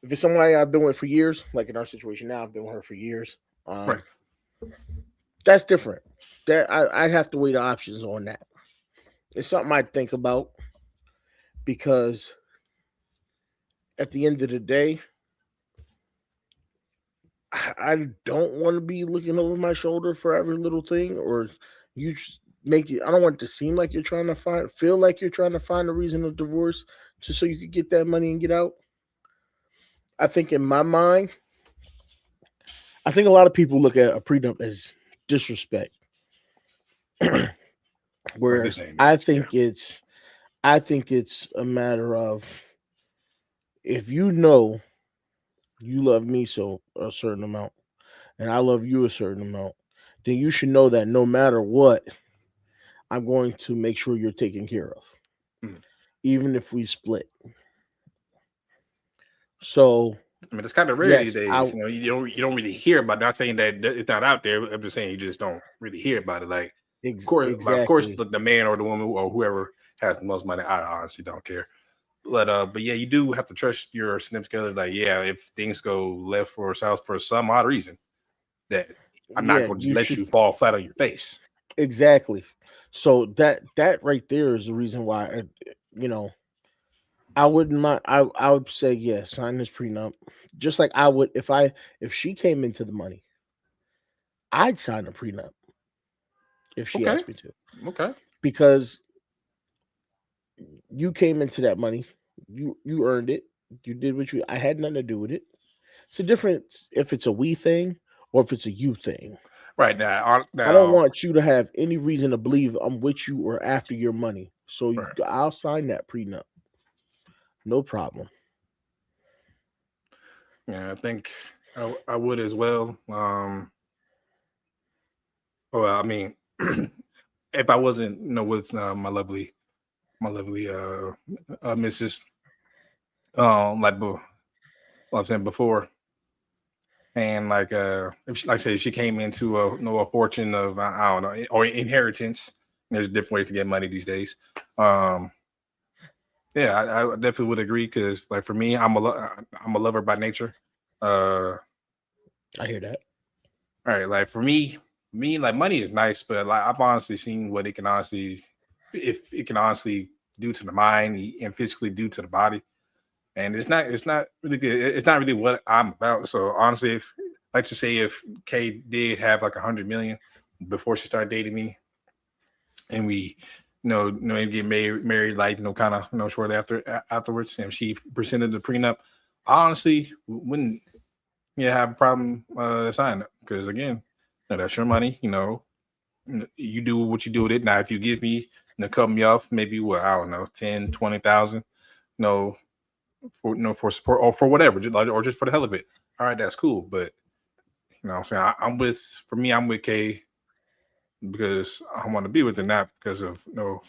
If it's somebody I've been with for years, like in our situation now, I've been with her for years. Right. That's different. That I'd have to weigh the options on that. It's something I'd think about because at the end of the day, I don't want to be looking over my shoulder for every little thing, or you just make it. I don't want it to seem like you're trying to feel like you're trying to find a reason of divorce just so you could get that money and get out. I think in my mind, I think a lot of people look at a prenup as disrespect, Right. Right. This whereas ain't it. Yeah. I think it's a matter of if you know you love me so a certain amount and I love you a certain amount, then you should know that no matter what, I'm going to make sure you're taken care of, Mm. even if we split. So I mean, it's kind of rare these yes, days. You don't really hear about. Not saying that it's not out there. I'm just saying you just don't really hear about it. Like, of course, exactly. the man or the woman or whoever has the most money, I honestly don't care. But yeah, you do have to trust your significant other. Like, yeah, if things go left or south for some odd reason, that I'm not Yeah, going to just you let should you fall flat on your face. exactly. So that right there is the reason why you know I wouldn't mind. I would say yes, sign this prenup, just like I would if she came into the money, I'd sign a prenup if she Okay, asked me to, okay, because you came into that money, you earned it, you did what you. I had nothing to do with it. It's a difference if it's a we thing or if it's a you thing. right now, I don't now, want you to have any reason to believe I'm with you or after your money. So right. I'll sign that prenup, no problem. Yeah, I think I would as well. Well, I mean, if I wasn't, with my lovely missus, like I'm saying before, and like if she, like I say, if she came into a fortune of I don't know, or inheritance. There's different ways to get money these days. Um, yeah, I definitely would agree because like for me, I'm a lover by nature. I hear that. All right, like for me, like money is nice, but like I've honestly seen what it can honestly, if it can honestly do to the mind and physically do to the body, and it's not really good. It's not really what I'm about. So honestly, if like to say if Kay did have like 100 million before she started dating me, and we, and get married like kind of shortly afterwards, and she presented the prenup, I honestly wouldn't have a problem signing it because again, that's your money. You do what you do with it. Now, if you give me, cut me off, maybe what I don't know, 10, 20,000, no, for support or for whatever, or just for the hell of it. All right, that's cool. But what I'm saying, for me, I'm with Kay because I want to be with her, not because of no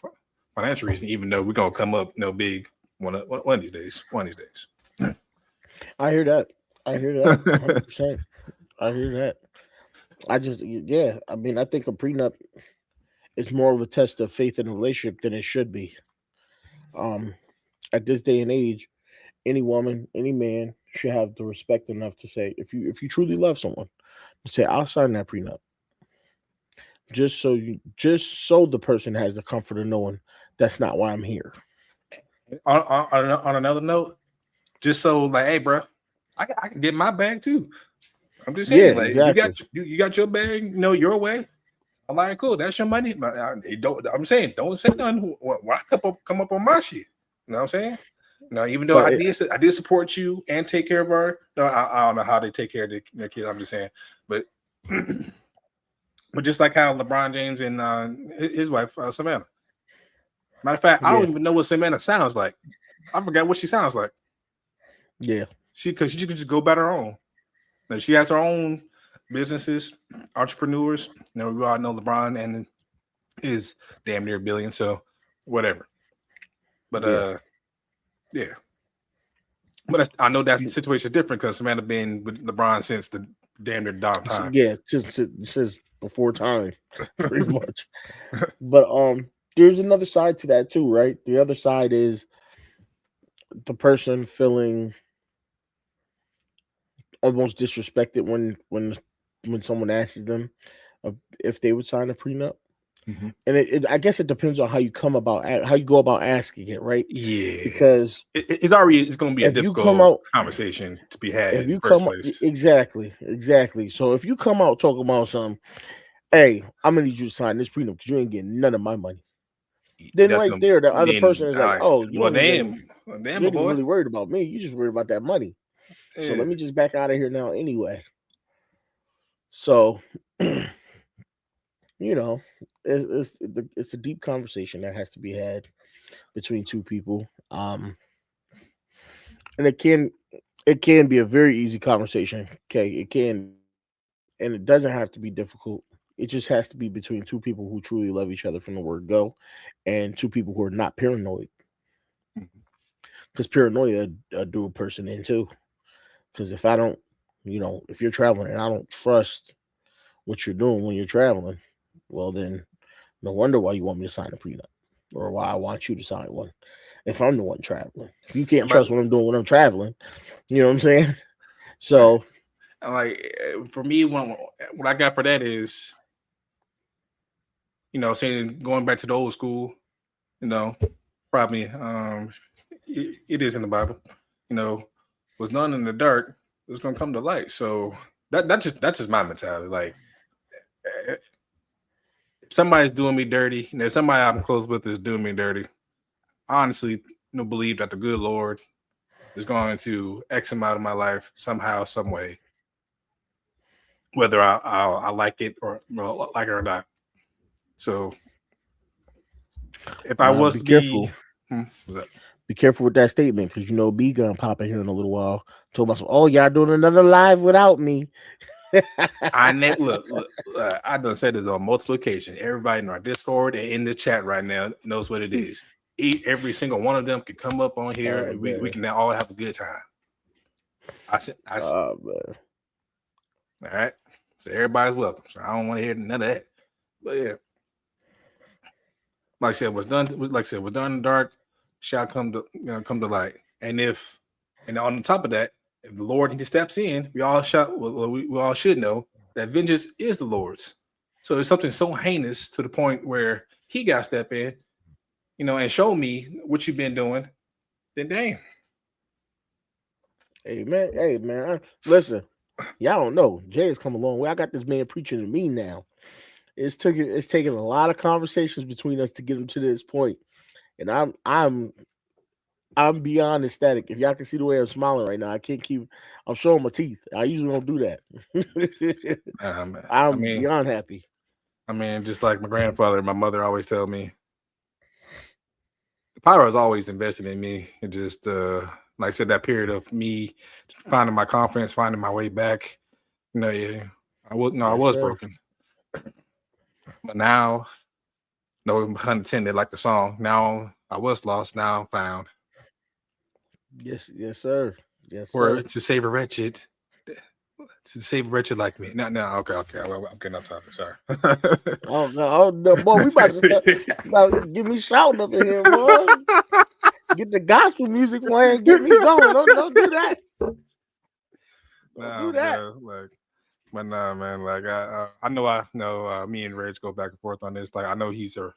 financial reason. Even though we're gonna come up no big one of these days. One of these days. I hear that. I hear that 100%. I hear that. I just yeah. I mean, I think a prenup is more of a test of faith in a relationship than it should be. Um, at this day and age, any woman, any man should have the respect enough to say, if you truly love someone, to say, I'll sign that prenup, just so the person has the comfort of knowing that's not why I'm here. On another note, just so like, hey, bro, I can get my bag too. I'm just Yeah, saying, like, you exactly. got your bag, your way. I'm like, cool, that's your money. But I'm saying, don't say nothing. Why come up on my shit? You know what I'm saying? No, even though But I did support you and take care of her. No, I don't know how they take care of their kids. I'm just saying, but but just like how LeBron James and his wife Savannah. Matter of fact, I yeah, don't even know what Savannah sounds like. I forgot what she sounds like. yeah, Because she could just go about her own. Like, she has her own businesses, entrepreneurs. We all know LeBron and is damn near a billion. So whatever. But yeah. But I know that situation is different because Samantha been with LeBron since the damn near dawn time. Yeah, since before time, pretty much. But there's another side to that too, right? The other side is the person feeling almost disrespected when someone asks them if they would sign a prenup. Mm-hmm. And I guess it depends on how you go about asking it, right? Yeah, because it's going to be a difficult conversation to be had in the first place. Exactly. So if you come out talking about something, hey, I'm gonna need you to sign this prenup because you ain't getting none of my money. Then the other person is like, "Oh, you're really worried about me. You just worried about that money. Yeah. So let me just back out of here now anyway." So, it's a deep conversation that has to be had between two people, and it can be a very easy conversation. Okay, it can, and it doesn't have to be difficult. It just has to be between two people who truly love each other from the word go, and two people who are not paranoid. Because paranoia do a person in too. Because if I don't, if you're traveling and I don't trust what you're doing when you're traveling, well then, no wonder why you want me to sign a prenup, or why I want you to sign one. If I'm the one traveling, if you can't trust what I'm doing when I'm traveling, you know what I'm saying? So, like for me, what I got for that is, saying going back to the old school, probably it is in the Bible, was none in the dark, it's gonna come to light. So that's just my mentality. Like if somebody's doing me dirty, if somebody I'm close with is doing me dirty, I honestly believe that the good Lord is going to X them out of my life somehow, some way, whether I like it or like it or not. So if I was to careful. Be careful with that statement, because B gonna pop in here in a little while. Talk about oh, y'all doing another live without me. Look, I done said this on multiple occasions. Everybody in our Discord and in the chat right now knows what it is. Every single one of them can come up on here, and we can all have a good time. All right. So everybody's welcome. So I don't want to hear none of that. But yeah, like I said, what's done in the dark shall come to light. And on the top of that, if the Lord he steps in, we all should know that vengeance is the Lord's. So it's something so heinous to the point where he got to step in, and show me what you've been doing. Then damn. Hey man, listen, y'all don't know. Jay has come a long way. I got this man preaching to me now. It's taken a lot of conversations between us to get him to this point, and I'm beyond ecstatic. If y'all can see the way I'm smiling right now, I can't keep. I'm showing my teeth. I usually don't do that. I'm beyond happy. I mean, just like my grandfather and my mother always tell me, the power is always invested in me. And just like I said, that period of me finding my confidence, finding my way back. I was broken. But now, no pun intended, like the song. Now I was lost, now I'm found. Yes, sir. Yes, or sir. To save a wretched like me. No, okay. I'm getting off topic. Sorry. oh no, boy, we about to get me shouting up in here, boy. Get the gospel music playing, get me going. Don't do that. Do that. But nah, man. Like I know me and Reg go back and forth on this. Like I know he's a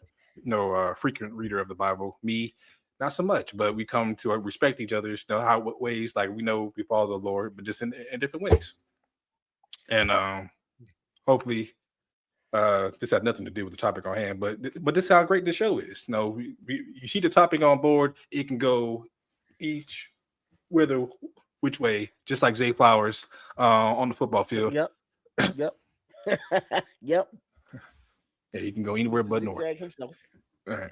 frequent reader of the Bible. Me, not so much. But we come to respect each other. What ways like we know we follow the Lord, but just in different ways. And hopefully, this had nothing to do with the topic on hand. But this is how great the show is. You see the topic on board, it can go which way, just like Zay Flowers on the football field. Yep. Yep. Yeah, he can go anywhere but north. Himself. All right.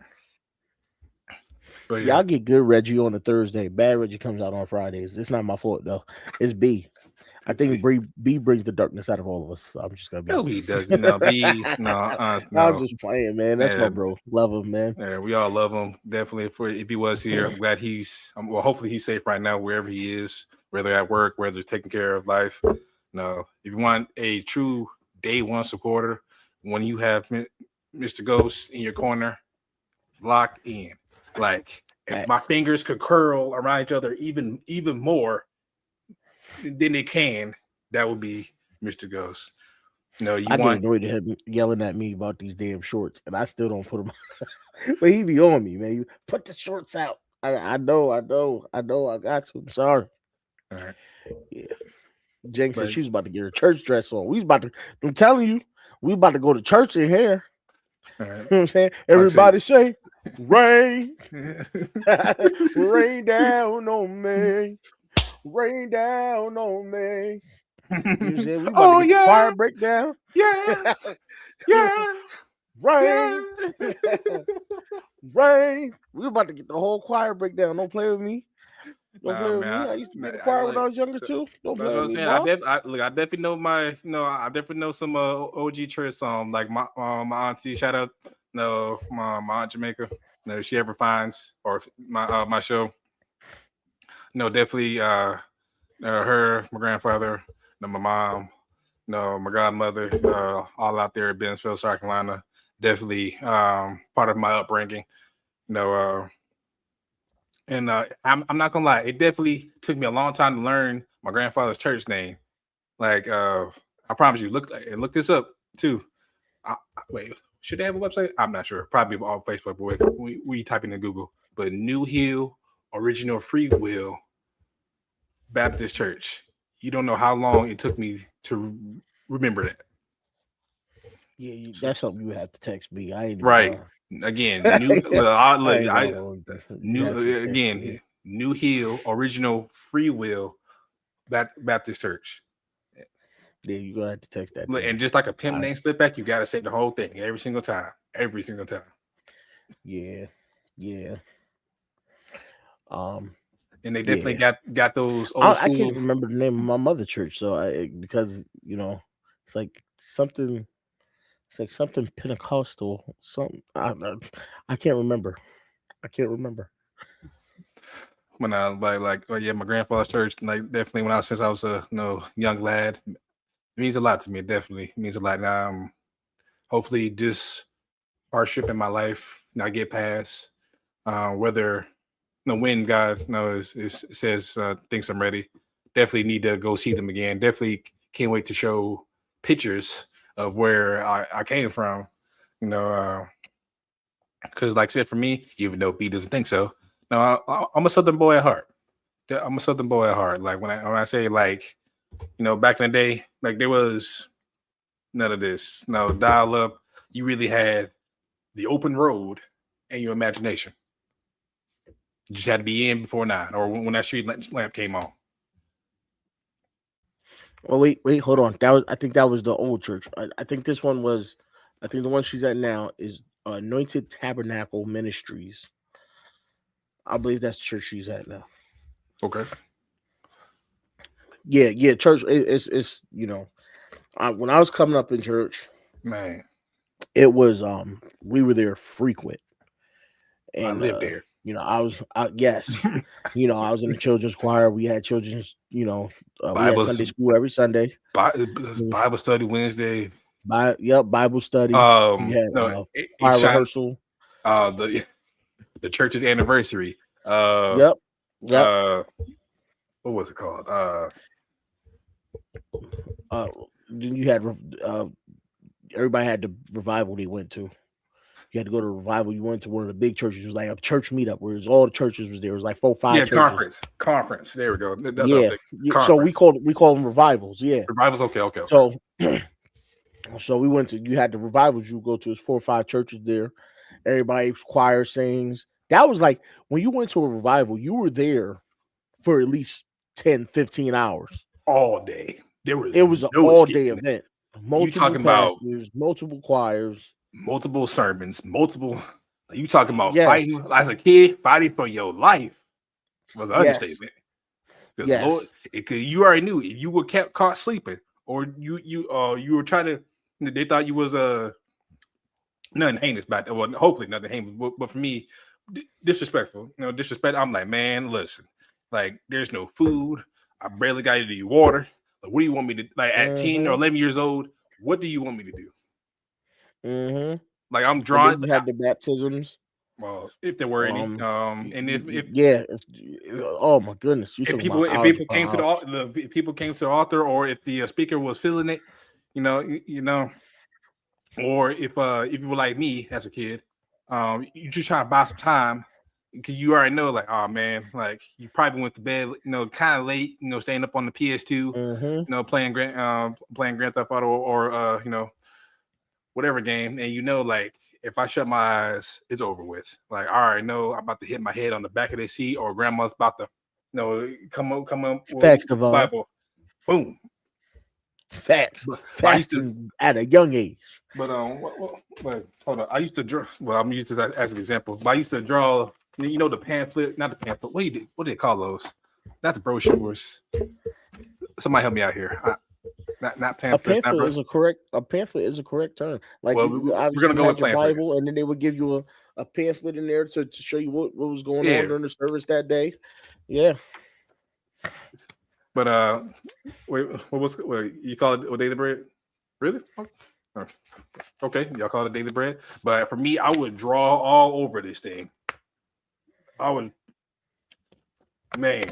But y'all get good Reggie on a Thursday. Bad Reggie comes out on Fridays. It's not my fault though. It's B. I think B brings the darkness out of all of us. So I'm just gonna be. No, he does. No, B. No, no. I'm just playing, man. That's my Yeah. bro. Love him, man. Yeah, we all love him. Definitely. If he was here, I'm glad he's. Well, hopefully he's safe right now wherever he is, whether at work, whether taking care of life. No, if you want a true day one supporter, when you have Mr. Ghost in your corner, locked in, like if my fingers could curl around each other even more than they can, that would be Mr. Ghost. No, I get annoyed at him yelling at me about these damn shorts, and I still don't put them. But he be on me, man. You put the shorts out. I know. I got to. I'm sorry. All right. Yeah. Jenks said she was about to get her church dress on. We was about to. I'm telling you, we about to go to church in here. All right. You know what I'm saying? Everybody say, rain, rain down on me, rain down on me. You know what I'm saying? We about to get the choir breakdown. Yeah. Rain. Rain. We about to get the whole choir breakdown. Don't play with me. Don't play with me. I used to be in the choir when I was younger too. Don't play with me. I definitely know I definitely know some OG church songs like my auntie. Shout out, my aunt Jamaica. No, if she ever finds or my show. No, definitely her, my grandfather, my mom, my godmother, all out there at Bentonville, South Carolina. Definitely part of my upbringing. And I'm not gonna lie, it definitely took me a long time to learn my grandfather's church name. Like I promise you, look this up too. Wait, should they have a website? I'm not sure. Probably on Facebook, but we type in Google. But New Hill Original Free Will Baptist Church. You don't know how long it took me to remember that. Yeah, that's something you would have to text me. I ain't right. Again, New Hill Original Free Will Baptist Church. Yeah, you're gonna have to text that. And just like a pimp name slip back, you gotta say the whole thing every single time. Yeah. And they definitely got those old school. I can't remember the name of my mother church, so because it's like something. It's like something Pentecostal. Something I can't remember. When I my grandfather's church, like definitely since I was a young lad, it means a lot to me. It definitely means a lot. Now, hopefully, this hardship in my life, I get past. Whether when God says thinks I'm ready, definitely need to go see them again. Definitely can't wait to show pictures of where I came from. Because like I said, for me, even though B doesn't think so, no, I'm a Southern boy at heart. Like when I say back in the day, like there was none of this. No dial up. You really had the open road and your imagination. You just had to be in before 9 or when that street lamp came on. Oh wait, hold on. I think that was the old church. I think this one was. I think the one she's at now is Anointed Tabernacle Ministries. I believe that's the church she's at now. Okay. Yeah. Church. It's when I was coming up in church, man, it was we were there frequent. And I lived there. I was yes. I was in the children's choir. We had children's. We had Sunday school every Sunday. Bible study Wednesday. Bible study. We had choir rehearsal. The church's anniversary. Yep. What was it called? You had everybody had the revival they went to. You had to go to a revival. You went to one of the big churches. It was like a church meetup where all the churches was there. It was like 4, 5 churches. Conference. There we go. That's so we call them revivals. Yeah, revivals. Okay. So we went to. You had the revivals. You go to 4 or 5 churches there. Everybody choir sings. That was like when you went to a revival. You were there for at least 10, 15 hours all day. It was an all-day event. Multiple pastors, multiple choirs. Multiple sermons, you talking about fighting as a kid, fighting for your life was an understatement. Because Yes. Lord, because you already knew if you were kept caught sleeping, or you were trying to, they thought you was nothing heinous about that. Well, hopefully nothing heinous, but for me, disrespectful. Disrespect. I'm like, man, listen, like there's no food. I barely got any water. Like, what do you want me to like at 10 or 11 years old? What do you want me to do? Mm-hmm. Like I'm And drawing. then you had the baptisms. Well, if there were any, and if oh my goodness, you if talking people about if people came to algebra. the people came to the author, or if the speaker was feeling it, or if you were like me as a kid, you just trying to buy some time because you already know, like, oh man, like you probably went to bed, kind of late, staying up on the PS2, playing Grand Theft Auto or whatever game, and like if I shut my eyes, it's over with. Like I already know I'm about to hit my head on the back of the seat, or grandma's about to, come up with Facts, the Devon. Bible, boom. Facts. But Fasting at a young age. But hold on. I used to draw. Well, I'm used to that as an example. But I used to draw. The pamphlet, not the pamphlet. What do they call those? Not the brochures. Somebody help me out here. Not pamphlet. A pamphlet is a correct term. Like, well, we're gonna go with your pamphlet. Bible, and then they would give you a pamphlet in there to show you what was going on during the service that day. Yeah. But wait, you call it daily bread? Really? Okay, y'all call it daily bread. But for me, I would draw all over this thing. I would be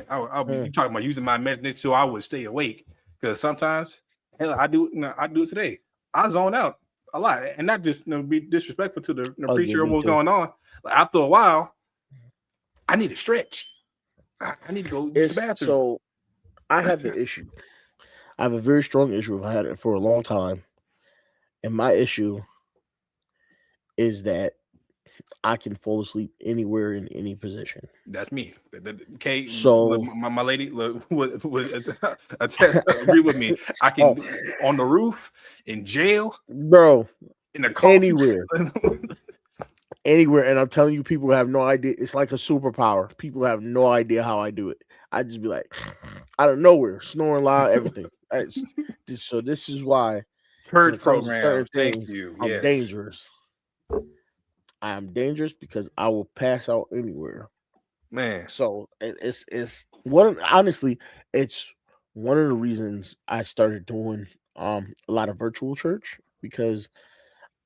talking about using my imagination so I would stay awake. Because sometimes, hell, I do it today. I zone out a lot, and not just be disrespectful to the preacher and what's going on. Like, after a while, I need to stretch. I need to go use the bathroom. So I have the issue. I have a very strong issue. I've had it for a long time. And my issue is that I can fall asleep anywhere in any position. That's me. Okay. So my lady would agree with me. I can on the roof, in jail, bro, in a coffee anywhere. Anywhere, and I'm telling you, people have no idea. It's like a superpower. People have no idea how I do it. I just be like, out of nowhere, snoring loud, everything. So this is why church program. Thank you. I'm dangerous. I am dangerous because I will pass out anywhere, man. So it's honestly, it's one of the reasons I started doing a lot of virtual church, because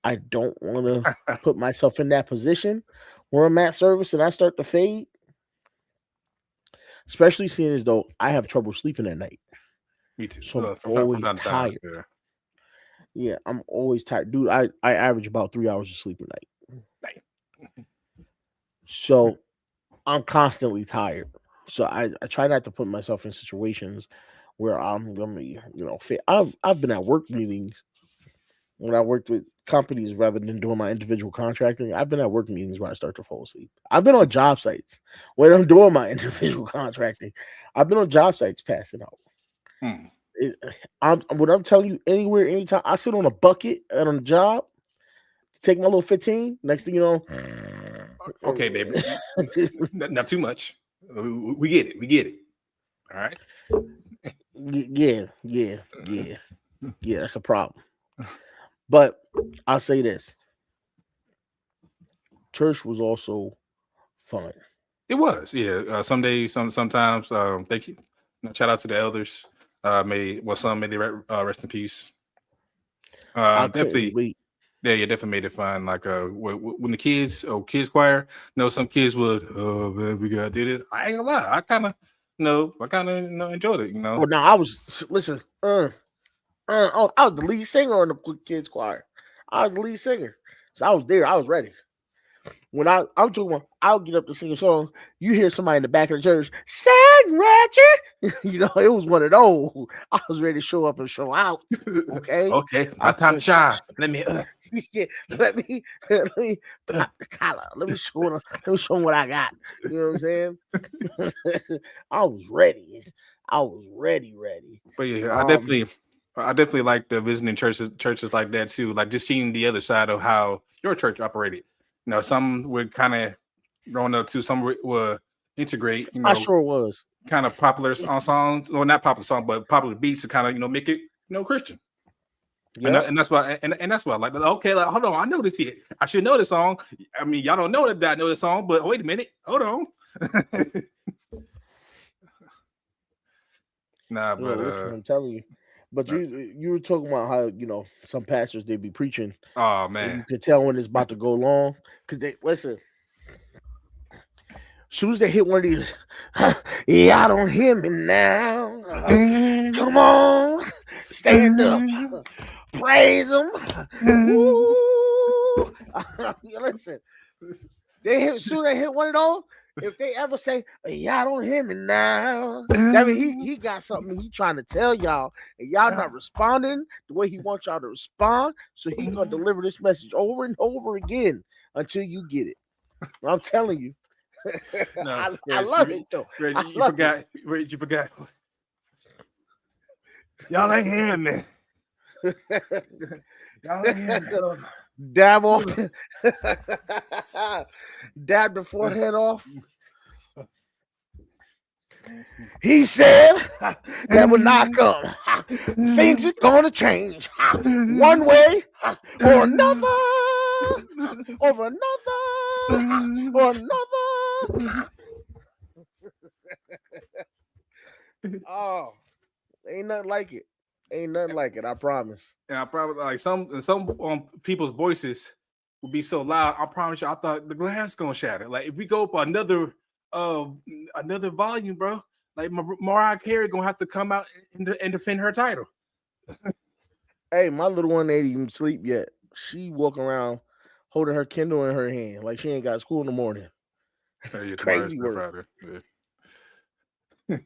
I don't want to put myself in that position where I'm at service and I start to fade. Especially seeing as though I have trouble sleeping at night. Me too. So I'm always tired. Yeah, I'm always tired. Dude, I average about 3 hours of sleep a night. So I'm constantly tired. So I try not to put myself in situations where I'm going to be, fit. I've been at work meetings when I worked with companies rather than doing my individual contracting. I've been at work meetings where I start to fall asleep. I've been on job sites when I'm doing my individual contracting. I've been on job sites passing out. When I'm telling you, anywhere, anytime, I sit on a bucket and on a job, take my little 15. Next thing you know, okay, baby, not too much. We get it. All right. Yeah. That's a problem. But I'll say this: church was also fun. It was, yeah. Some days, sometimes. Thank you. Shout out to the elders. May they rest in peace. Definitely. Wait. Yeah, definitely made it fun. Like when the kids choir, some kids would, oh man, we gotta do this. I ain't gonna lie, I kind of enjoyed it. Well, now I was I was the lead singer in the kids choir. I was the lead singer, so I was there. I was ready. When I'm talking, I'll get up to sing a song. You hear somebody in the back of the church, "Sing, Ratchet." It was one of those. I was ready to show up and show out. Okay. Okay. My time to shine. Let me. Let me pop the collar. Let me show them what I got. You know what I'm saying? I was ready. But yeah, I definitely like the visiting churches like that too. Like just seeing the other side of how your church operated. Some would kind of growing up too. Some would integrate. I sure was. kind of popular songs, or not popular song, but popular beats to kind of make it Christian. Yep. And that's why and that's why like, okay, like, hold on, I know this beat. I should know this song. I mean, y'all don't know that I know this song, but wait a minute, hold on. Nah, but listen, I'm telling you. But you were talking about how some pastors they be preaching. Oh man, you could tell when it's about to go long because they listen. As soon as they hit one of these, y'all don't hear me now. Come on, stand up, praise them. Listen, as soon as they hit one of those, if they ever say y'all don't hear me now, that mean he got something he trying to tell y'all, and y'all not responding the way he wants y'all to respond. So he gonna deliver this message over and over again until you get it. I'm telling you. No, I love it though. You forgot. Y'all ain't hearing me. Y'all ain't hearing me. Dab off. Dab the forehead off. He said that will not come. Things are gonna change one way or another. Over another or another. Oh, ain't nothing like it. Ain't nothing like it. I promise. And I probably like some people's voices will be so loud. I promise you, I thought the glass gonna shatter. Like if we go up another volume, bro, like Mariah Carey gonna have to come out and defend her title. Hey, my little one ain't even sleep yet. She walking around holding her Kindle in her hand like she ain't got school in the morning. Hey, crazy work. Yeah.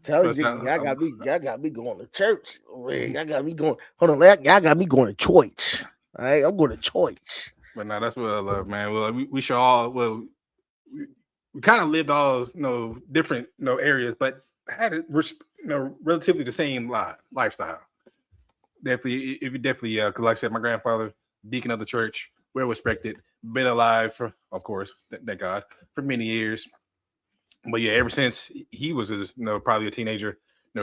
Tell you, y'all got me going to church. Y'all got me going. Hold on, y'all got me going to church. All right, I'm going to church. But now that's what I love, man. Well, we should all we kind of lived all different areas, but had it relatively the same lifestyle. Definitely, if you definitely, because like I said, my grandfather, deacon of the church, well respected, been alive for, of course, thank God, for many years. But yeah, ever since he was probably a teenager,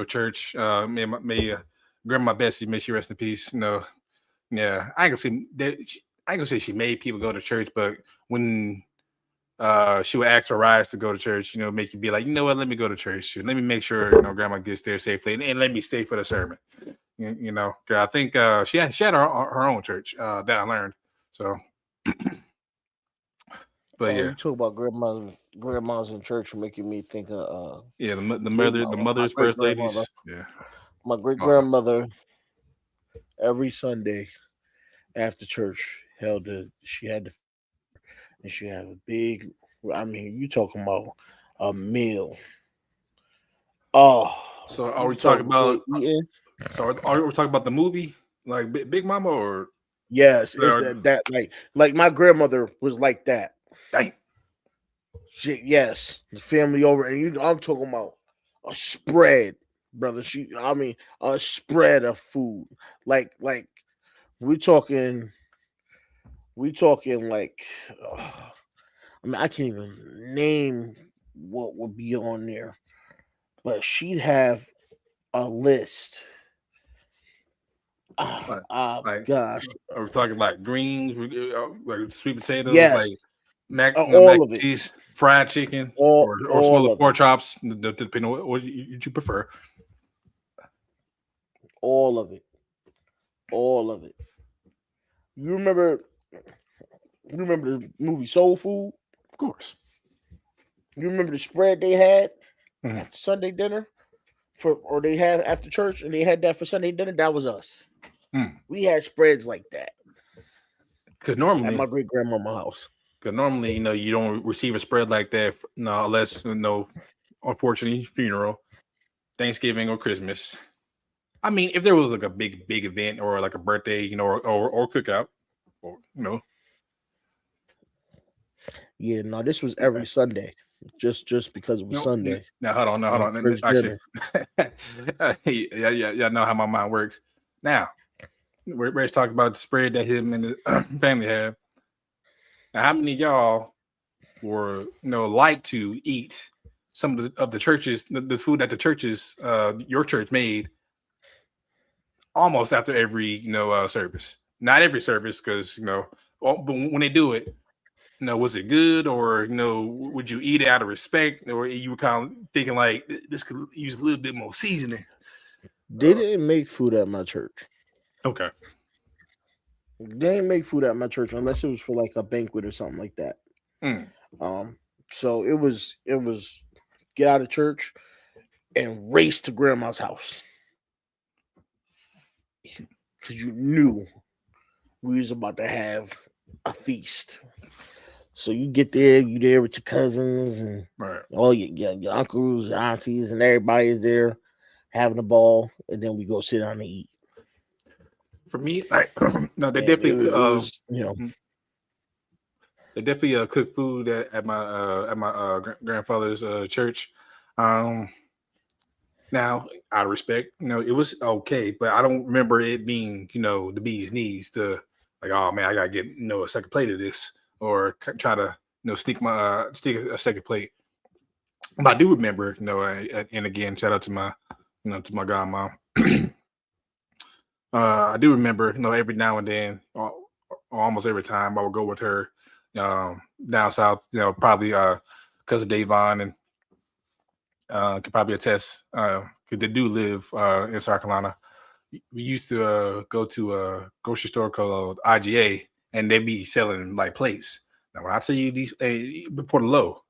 church. May Grandma Bessie, may she rest in peace. Yeah, I ain't gonna say she made people go to church, but when she would ask for rides to go to church, make you be like, you know what, let me go to church. Let me make sure Grandma gets there safely, and let me stay for the sermon. I think she had her own church that I learned. So, but yeah, you talk about grandmas in church, making me think of the mother's first ladies. Yeah, my great grandmother every Sunday after church she had a big. I mean, you talking about a meal? Oh, so are we talking about? So are we talking about the movie, like Big Mama, or? Yes, it's that like my grandmother was like that. Dang. Yes, the family over, and I'm talking about a spread, brother. A spread of food. Like we talking like. I can't even name what would be on there, but she'd have a list. Gosh. Are we talking like greens, like sweet potatoes, yes. like mac all of it, cheese, fried chicken, or smaller pork chops, depending on what you prefer. All of it. You remember the movie Soul Food? Of course. You remember the spread they had after Sunday dinner, or they had after church, and they had that for Sunday dinner? That was us. We had spreads like that. Because normally at my great grandmama's house. Because normally, you don't receive a spread like that, unless unfortunately, funeral, Thanksgiving, or Christmas. I mean, if there was like a big event or like a birthday, or cookout, or Yeah, no, this was every Sunday, just because it was Sunday. Now hold on. Actually, yeah, know how my mind works. Now, we're talking about the spread that him and the family have. Now, how many of y'all or like to eat some of the churches, the food that the churches, your church made almost after every service. Not every service, because but when they do it, was it good, or would you eat it out of respect, or you were kind of thinking like this could use a little bit more seasoning? They didn't make food at my church. Okay. They didn't make food at my church unless it was for like a banquet or something like that. So it was get out of church and race to grandma's house, because you knew we was about to have a feast. So you get there, you there with your cousins and all your uncles, your aunties, and everybody is there having a ball, and then we go sit down and eat. For me, like no, they definitely they definitely cook food at my grandfather's church. Now, out of respect, it was okay, but I don't remember it being the bee's knees to like, oh man, I gotta get a second plate of this, or try to sneak a second plate. But I do remember, and again, shout out to my to my godmom. I do remember, every now and then, or almost every time, I would go with her down south. Probably cousin Devin, and could probably attest, because they do live in South Carolina. We used to go to a grocery store called IGA, and they be selling like plates. Now, when I tell you these before the low,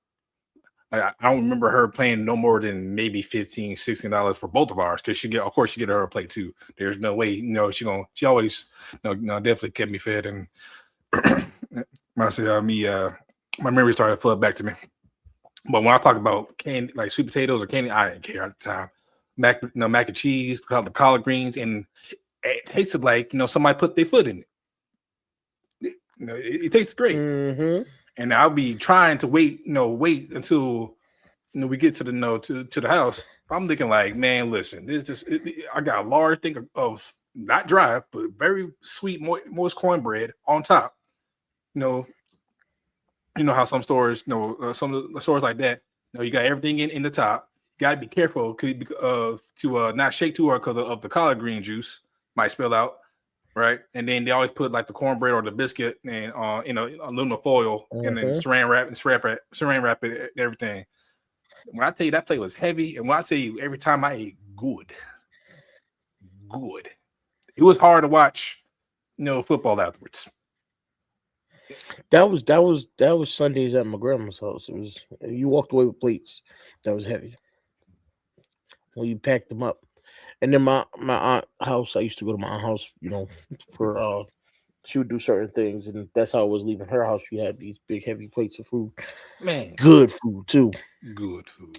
I don't remember her paying no more than maybe $15, $16 for both of ours, because she get her a plate too. There's no way, she always definitely kept me fed. And my memory started to flood back to me. But when I talk about candy, like sweet potatoes or candy, I didn't care at the time. Mac and cheese, the collard greens, and it tasted like somebody put their foot in it. It tastes great. Mm-hmm. And I'll be trying to wait until we get to the to the house. I'm thinking like, man, listen, I got a large thing of not dry but very sweet moist cornbread on top. How some stores, some of the stores like that, you got everything in the top. You got to be careful to not shake too hard because of the collard green juice might spill out. Right, and then they always put like the cornbread or the biscuit and aluminum foil, and then saran wrap it and everything. When I tell you that plate was heavy, and when I tell you every time I ate good, it was hard to watch, football afterwards. That was Sundays at my grandma's house. It was, you walked away with plates that was heavy. Well, you packed them up. And then my aunt house, I used to go to my aunt house, for she would do certain things, and that's how I was leaving her house. She had these big heavy plates of food. Man, good food too. Good food.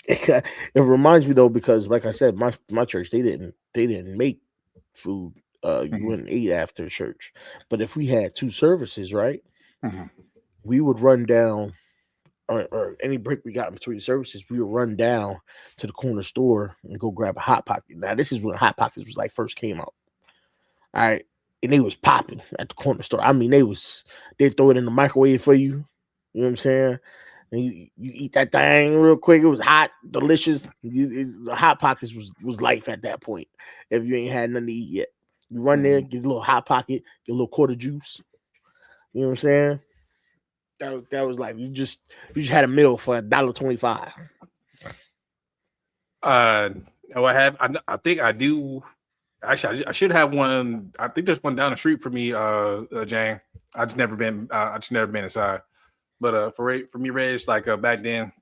It reminds me though, because like I said, my church, they didn't make food. You wouldn't eat after church. But if we had two services, right, we would run down, or any break we got in between services, we would run down to the corner store and go grab a Hot Pocket. Now, this is when Hot Pockets was like first came out. All right. And they was popping at the corner store. I mean, they throw it in the microwave for you. You know what I'm saying? And you eat that thing real quick. It was hot, delicious. The Hot Pockets was life at that point. If you ain't had nothing to eat yet, you run there, get a little Hot Pocket, get a little quarter juice. You know what I'm saying? That was like you just had a meal for $1.25. I think I do. Actually, I should have one. I think there's one down the street for me, Jang. I just never been inside. But for me, Reg, like back then,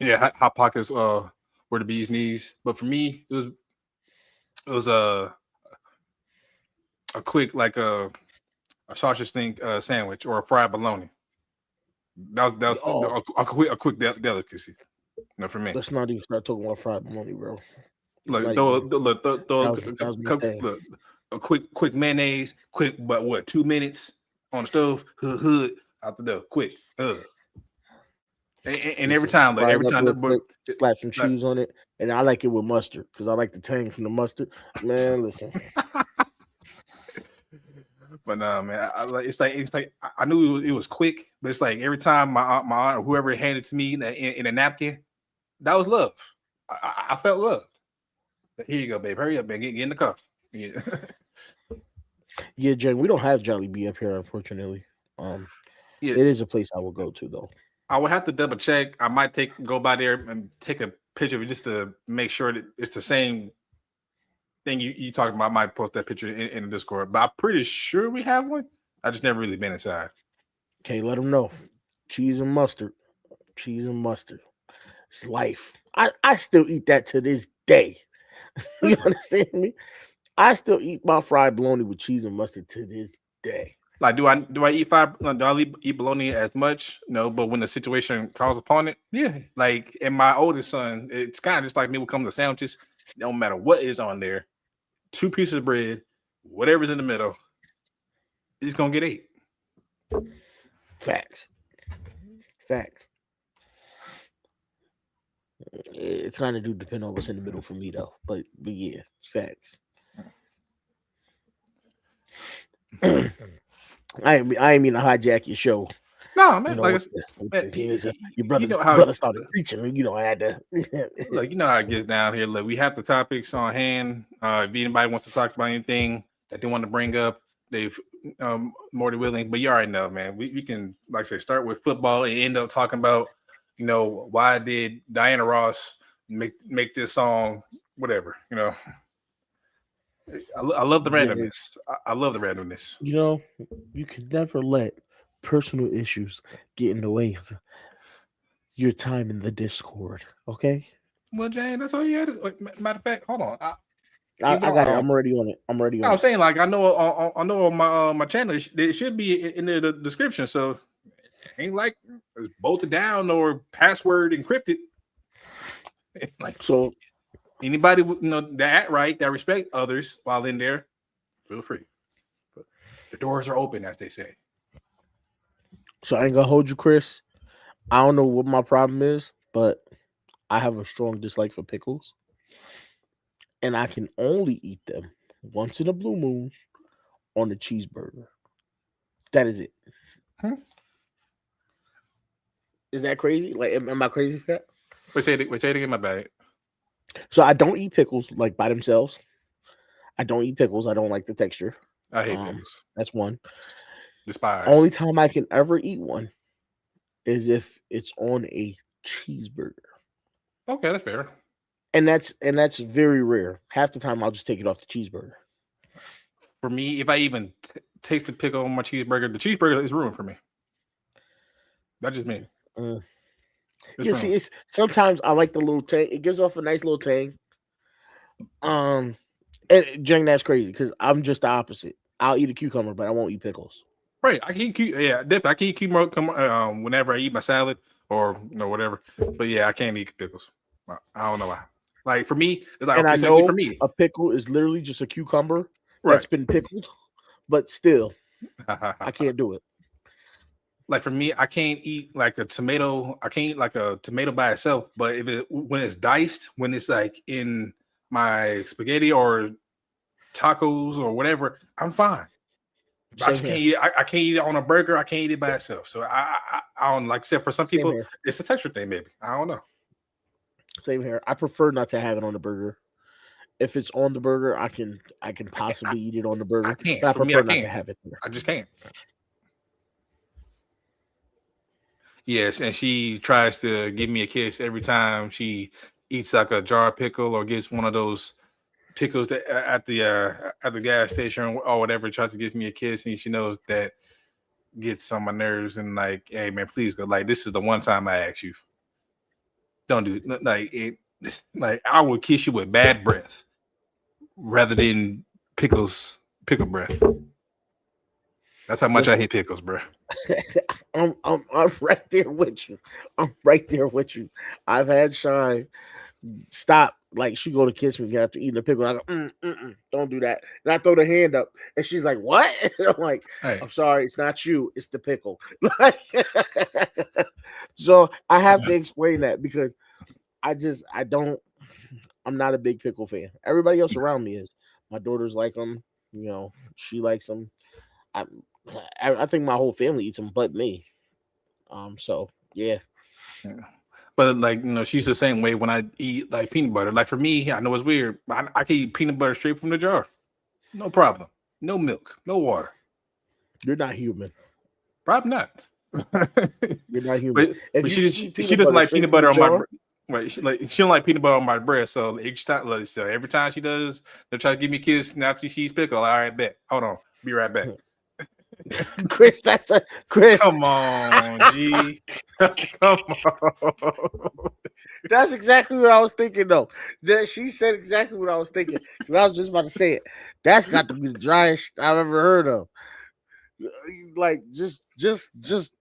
yeah, Hot Pockets were the bee's knees. But for me, it was a quick, like a sausage sandwich or a fried bologna. That was a quick delicacy. For me. Let's not even start talking about fried bologna, bro. Look, a quick mayonnaise, quick, but what, 2 minutes on the stove, hood out the door, quick. And every time, slap some cheese on it, and I like it with mustard because I like the tang from the mustard. Man, listen. But no, man, it's like I knew it was quick, but it's like every time my aunt or whoever handed it to me in a napkin, that was love. I felt loved. Like, here you go, babe. Hurry up, man. Get in the car. Yeah. Yeah, Jen, we don't have Jolly Bee up here, unfortunately. Yeah. It is a place I will go to though. I would have to double check. I might go by there and take a picture of it just to make sure that it's the same thing you talking about. I might post that picture in the Discord, but I'm pretty sure we have one. I just never really been inside. Okay, let them know. Cheese and mustard. Cheese and mustard. It's life. I still eat that to this day. You understand me? I still eat my fried bologna with cheese and mustard to this day. Like, do I eat eat bologna as much? No, but when the situation calls upon it, yeah. Like, and my oldest son, it's kind of just like me when it comes to sandwiches. No matter what is on there, 2 pieces of bread, whatever's in the middle, it's gonna get ate. Facts. It kind of do depend on what's in the middle for me though, but yeah, facts. I ain't mean to hijack your show. No, man. Like your brother started preaching. You know, I had to. Look, you know how it gets down here. Look, we have the topics on hand. If anybody wants to talk about anything that they want to bring up, they've more than willing. But you already know, man. We can, like I say, start with football and end up talking about, you know, why did Diana Ross make this song, whatever, you know. I love the randomness. I love the randomness. You know, you can never let personal issues get in the way of your time in the Discord. Okay. Well, Jane, that's all you had. Matter of fact, hold on. I got it. I'm already on it. I was saying, like, I know on my channel it should be in the description, so it ain't like it's bolted down or password encrypted. Like, so anybody that respect others while in there, feel free. The doors are open, as they say. So I ain't gonna hold you, Chris. I don't know what my problem is, but I have a strong dislike for pickles. And I can only eat them once in a blue moon on a cheeseburger. That is it. Huh? Is that crazy? Like, am I crazy for that? Wait, say it again, my bad. So I don't eat pickles like by themselves. I don't eat pickles. I don't like the texture. I hate pickles. That's one. Despise. Only time I can ever eat one is if it's on a cheeseburger. Okay, that's fair. And that's very rare. Half the time I'll just take it off the cheeseburger. For me, if I even taste the pickle on my cheeseburger, the cheeseburger is ruined for me. That's just me. See, it's sometimes I like the little tang. It gives off a nice little tang. And Jang, that's crazy because I'm just the opposite. I'll eat a cucumber, but I won't eat pickles. Right, I can eat definitely. I can eat cucumber whenever I eat my salad or whatever. But yeah, I can't eat pickles. I don't know why. Like, for me, it's like, and okay, I so know for me, a pickle is literally just a cucumber that's been pickled, but still, I can't do it. Like, for me, I can't eat like a tomato. I can't eat like a tomato by itself. But when it's diced, when it's like in my spaghetti or tacos or whatever, I'm fine. I just can't eat it. I can't eat it on a burger. I can't eat it by itself. So I don't like. Except for some people, it's a texture thing. Maybe I don't know. Same here. I prefer not to have it on the burger. If it's on the burger, I can possibly eat it on the burger. I can't. But I prefer not to have it there. I just can't. Yes, and she tries to give me a kiss every time she eats like a jar of pickle or gets one of those pickles that at the gas station or whatever. Tries to give me a kiss, and she knows that gets on my nerves. And like, hey man, please go. Like, this is the one time I ask you. Don't do it. Like it. Like, I would kiss you with bad breath rather than pickle breath. That's how much I hate pickles, bro. I'm right there with you. I've had Shine stop. Like, she go to kiss me after eating a pickle. I go, don't do that. And I throw the hand up, and she's like, "What?" And I'm like, hey. I'm sorry, it's not you, it's the pickle. So I have to explain that because I'm not a big pickle fan. Everybody else around me is. My daughter's like them. You know, she likes them. I think my whole family eats them, but me. So yeah. But like she's the same way when I eat like peanut butter. Like for me, I know it's weird. I can eat peanut butter straight from the jar, no problem. No milk, no water. You're not human. Probably not. You're not human. But she doesn't like peanut butter on my. Right, she don't like peanut butter on my bread. So every time she does, they'll try to give me a kiss. Now she's pickle. All right, bet. Hold on, be right back. Chris, Chris. Come on, G. Come on. That's exactly what I was thinking, though. She said exactly what I was thinking. I was just about to say it. That's got to be the driest I've ever heard of. Like just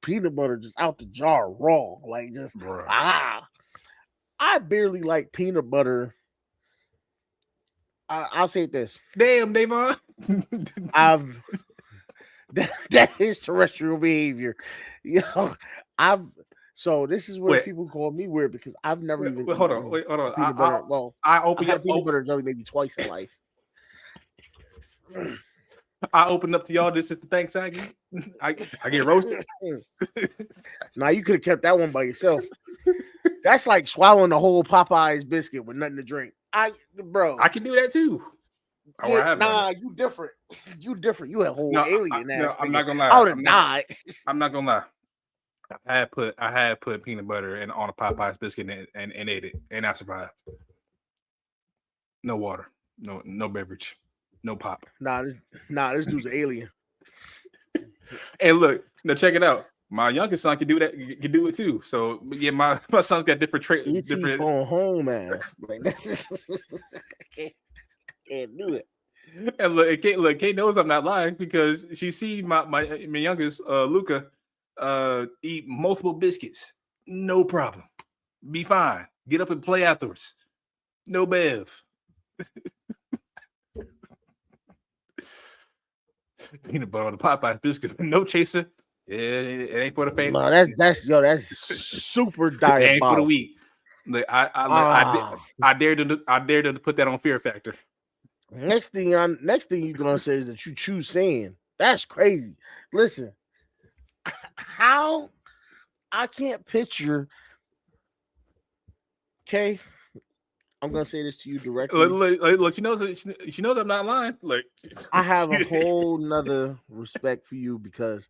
peanut butter just out the jar raw. Like just I barely like peanut butter. I'll say this. Damn, Devon. That is terrestrial behavior. So this is where people call me weird because I've never even hold on. Peanut butter. I had peanut butter and jelly maybe twice in life. I opened up to y'all. This is the thanks I get. I get roasted. Now you could have kept that one by yourself. That's like swallowing the whole Popeyes biscuit with nothing to drink. I can do that too. You different. You different. You a whole alien ass. No, I'm not gonna lie. I would have died. I'm not gonna lie. I had put peanut butter on a Popeyes biscuit and ate it, and I survived. No water, no beverage, no pop. Nah, this dude's an alien. And look, now check it out. My youngest son can do that. Can do it too. So yeah, my son's got different traits. Different on home ass. Like can't do it. And look, Kate knows I'm not lying because she see my youngest Luca eat multiple biscuits, no problem, be fine, get up and play afterwards, no bev. Peanut butter on the Popeye biscuit, no chaser. Yeah, it ain't for the faint. No, that's super diabolical. It ain't for the weak. Like I dare them to put that on Fear Factor. Next thing you're gonna say is that you choose sand. That's crazy. Listen, how I can't picture. Okay, I'm gonna say this to you directly. Look, she knows I'm not lying. Like I have a whole nother respect for you because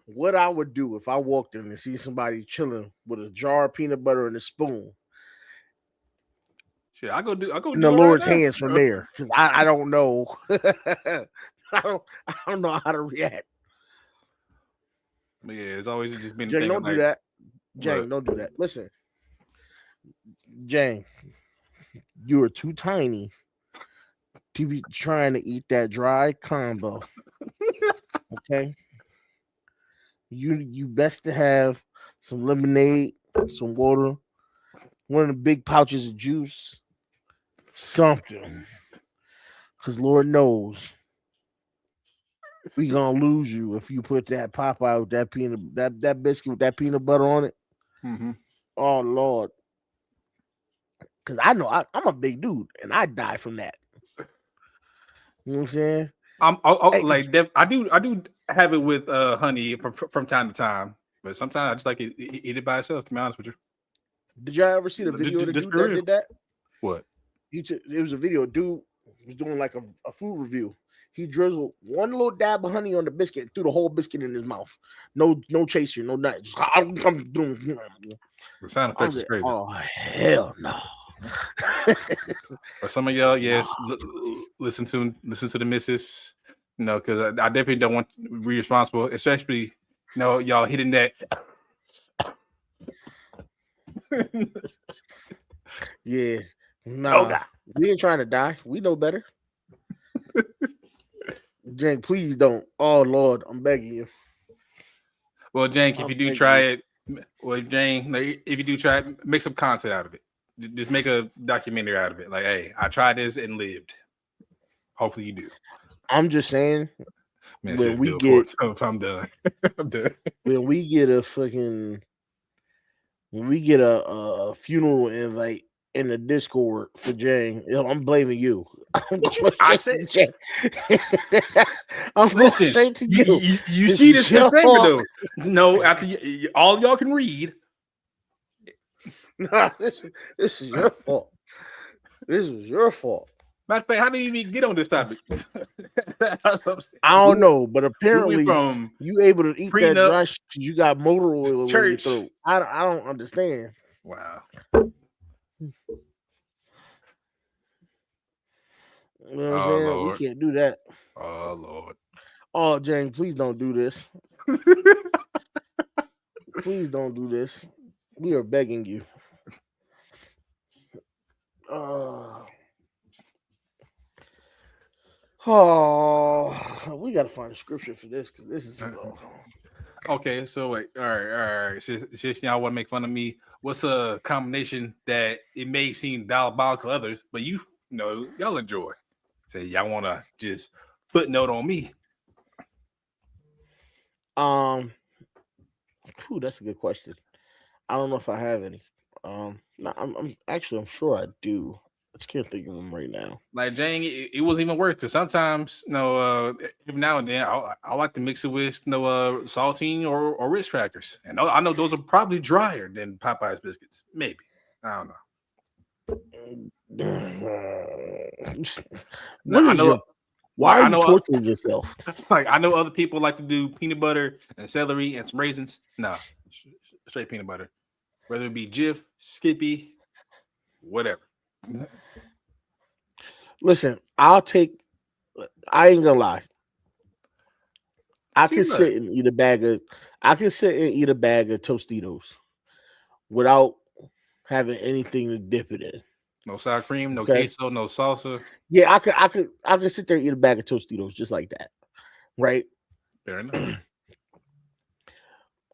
what I would do if I walked in and see somebody chilling with a jar of peanut butter and a spoon. Shit, I go do in the Lord's hands from there because I don't know. I don't know how to react. But yeah, it's always just been. Jane, don't do that. Jane, don't do that. Listen, Jane, you are too tiny to be trying to eat that dry combo. Okay, you best to have some lemonade, some water, one of the big pouches of juice. Something, because Lord knows we gonna lose you if you put that Popeye with that that biscuit with that peanut butter on it. Mm-hmm. Oh Lord, because I know I'm a big dude and I die from that. You know what I'm saying? I do have it with honey from time to time, but sometimes I just like eat it by itself. To be honest with you, did y'all ever see the video of the dude that did that? What? It was a video. Dude was doing like a food review. He drizzled one little dab of honey on the biscuit and threw the whole biscuit in his mouth. No chaser, no nothing. The sound effects is crazy. Oh hell no! For some of y'all, yes, listen to the missus. Because I definitely don't want to be responsible, especially y'all hitting that. Yeah. Nah, we ain't trying to die. We know better. Jane, please don't. Oh Lord, I'm begging you. Well, Jane, if you do try it, make some content out of it. Just make a documentary out of it. Like, hey, I tried this and lived. Hopefully you do. I'm just saying. Man, when we get, I'm done. I'm done. When we get a funeral invite in the Discord for Jane, I'm blaming you. I'm going I straight said, to Jay. I'm going listen, straight to you. you This see is this your disclaimer fault. though. No, after all y'all can read. Nah, this is your fault. This is your fault. Matter of fact, how did you even get on this topic? I don't know, but We apparently from you able to eat that prenup dry because you got motor oil in your church. throat. I don't understand. Wow. You know what I'm Oh saying? Lord. We can't do that. Oh Lord. Oh, James, please don't do this. Please don't do this. We are begging you. We got to find a scripture for this because this is. Okay, so wait, all right. Since y'all want to make fun of me, what's a combination that it may seem diabolical to others, but you know y'all enjoy? Say y'all want to just footnote on me. That's a good question. I don't know if I have any. No, I'm sure I do. I just can't think of them right now. Like Jane, it wasn't even worth it. Sometimes, every now and then, I like to mix it with saltine or Ritz crackers, and I know those are probably drier than Popeye's biscuits. Maybe I don't know. Why are you torturing yourself? Like I know other people like to do peanut butter and celery and some raisins. No, straight peanut butter, whether it be Jif, Skippy, whatever. Listen, I ain't gonna lie. I can sit and eat a bag of Tostitos without having anything to dip it in. No sour cream, no queso, no salsa. Yeah, I could sit there and eat a bag of Tostitos just like that. Right? Fair enough.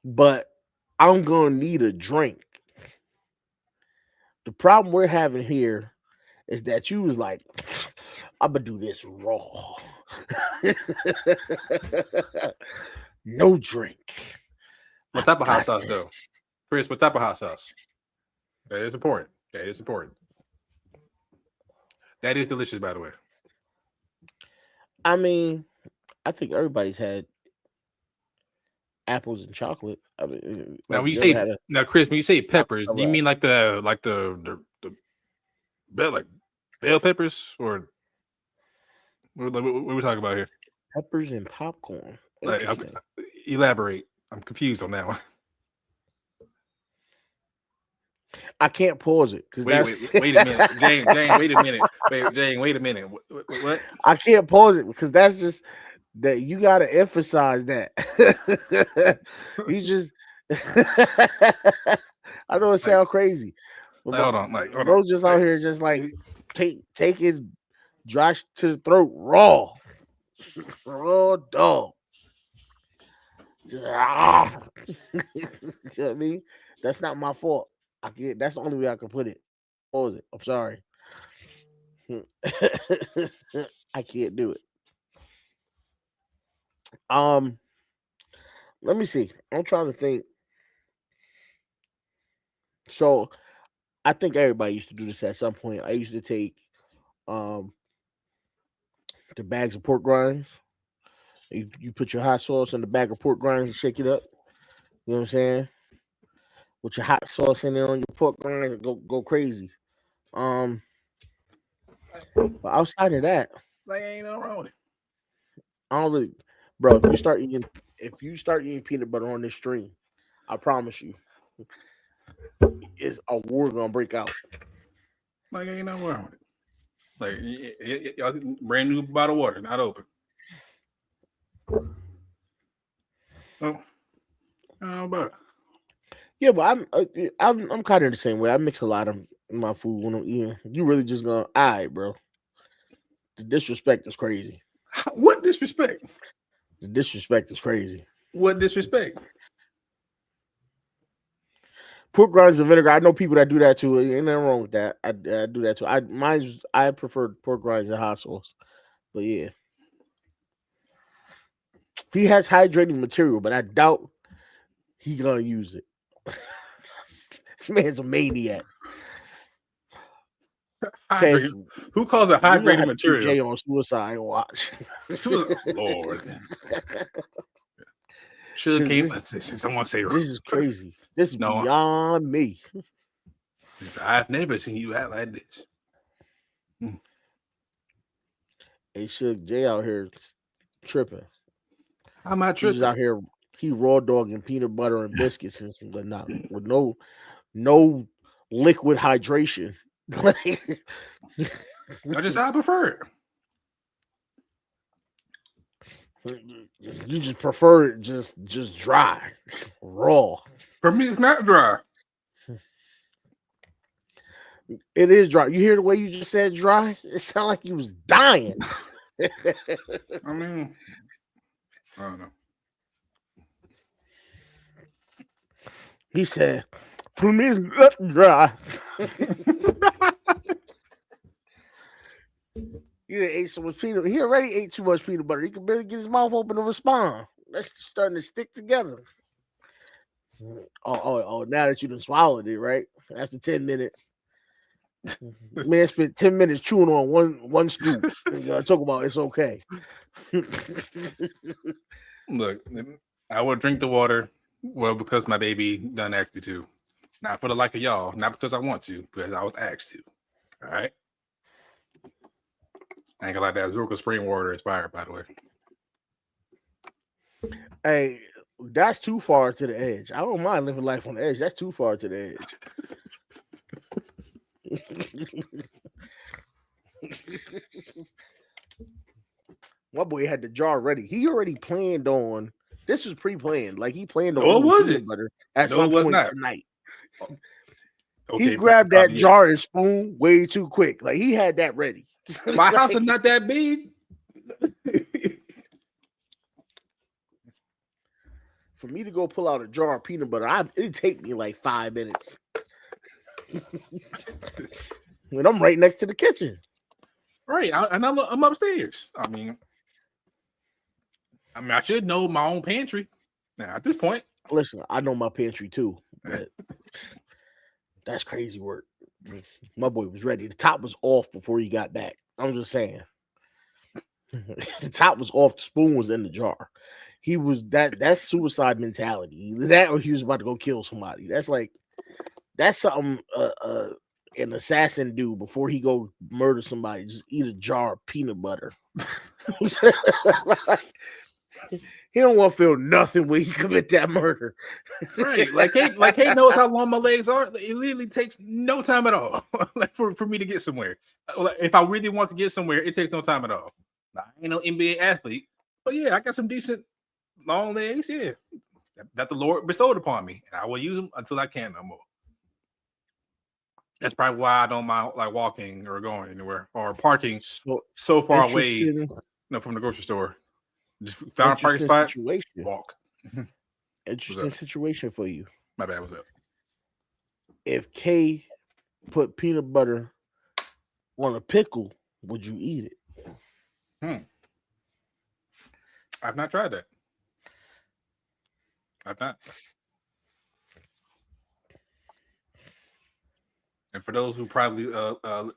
But I'm gonna need a drink. The problem we're having here is that you was like, I'm gonna do this raw. No drink. What type of hot sauce though? Chris, what type of hot sauce? That is important. That is delicious, by the way. I mean, I think everybody's had apples and chocolate. I mean, now when you say Chris, when you say peppers, do you mean like the bell peppers, or what we're talking about here? Peppers and popcorn. Elaborate. I'm confused on that one. I can't pause it because wait a minute, Jane. Wait a minute, Jane. Wait a minute. What? I can't pause it because that's just that you got to emphasize that. You just. I know it sounds crazy. But hold on. Bro, just out here, just like taking dry to the throat raw dog. You know what I mean? That's not my fault. That's the only way I can put it. Pause it. I'm sorry. I can't do it. Let me see. I'm trying to think. So I think everybody used to do this at some point. I used to take the bags of pork rinds. You put your hot sauce in the bag of pork rinds and shake it up. You know what I'm saying? With your hot sauce in there on your pork rinds, go crazy. But outside of that, ain't nothing wrong with it. I don't really, bro. If you start eating peanut butter on this stream, I promise you, it's a war gonna break out. Ain't nothing wrong with it. Brand new bottle of water, not open. Oh, but yeah, but I'm kind of the same way. I mix a lot of my food when I'm eating. You really just gonna, all right, bro. The disrespect is crazy. What disrespect? The disrespect is crazy. What disrespect? Pork rinds and vinegar. I know people that do that too. Ain't nothing wrong with that. I do that too. I prefer pork rinds and hot sauce. But yeah. He has hydrating material, but I doubt he gonna use it. This man's a maniac. Okay, Who calls it high grade material? Jay on Suicide Watch. Lord. Should came. Someone say this is crazy. This is beyond me. I've never seen you act like this. Hey, Suge, Jay out here tripping. How am I tripping? He's out here. He raw dogging peanut butter and biscuits and whatnot with no liquid hydration. I prefer it. You just prefer it just dry, raw. For me, it's not dry. It is dry. You hear the way you just said dry? It sounded like you was dying. I mean, I don't know. He said, for me, it's not dry. He ate so much peanut. He already ate too much peanut butter. He could barely get his mouth open to respond. That's starting to stick together. Oh! Now that you done swallowed it, right? After 10 minutes, man spent 10 minutes chewing on one scoop. Talk about it's okay. Look, I will drink the water. Well, because my baby done asked me to. Not for the like of y'all. Not because I want to, because I was asked to. All right. I ain't gonna like that Zorka spring water expired, by the way. Hey, that's too far to the edge. I don't mind living life on the edge. That's too far to the edge. My boy had the jar ready. He already planned on. This was pre-planned. Like he planned on peanut butter at some point tonight. Okay, he grabbed that jar and spoon way too quick. Like he had that ready. My house is not that big. For me to go pull out a jar of peanut butter, it'd take me like 5 minutes. When I'm right next to the kitchen. Right, and I'm upstairs. I mean, I should know my own pantry. Now at this point, listen, I know my pantry too, but that's crazy work. My boy was ready. The top was off before he got back. I'm just saying. The top was off. The spoon was in the jar. He was that's suicide mentality. Either that or he was about to go kill somebody. That's something an assassin do before he go murder somebody. Just eat a jar of peanut butter. He don't want to feel nothing when he commit that murder. Right. Like he knows how long my legs are. It literally takes no time at all. Like for me to get somewhere. Like if I really want to get somewhere, it takes no time at all. Now, I ain't no NBA athlete, but yeah, I got some decent long legs, yeah. That the Lord bestowed upon me. And I will use them until I can't no more. That's probably why I don't mind like walking or going anywhere or parking so far away from the grocery store. Just found a parking spot. Walk. Interesting situation for you. My bad. What's up? If K put peanut butter on a pickle, would you eat it? I've not tried that. I've not. And for those who probably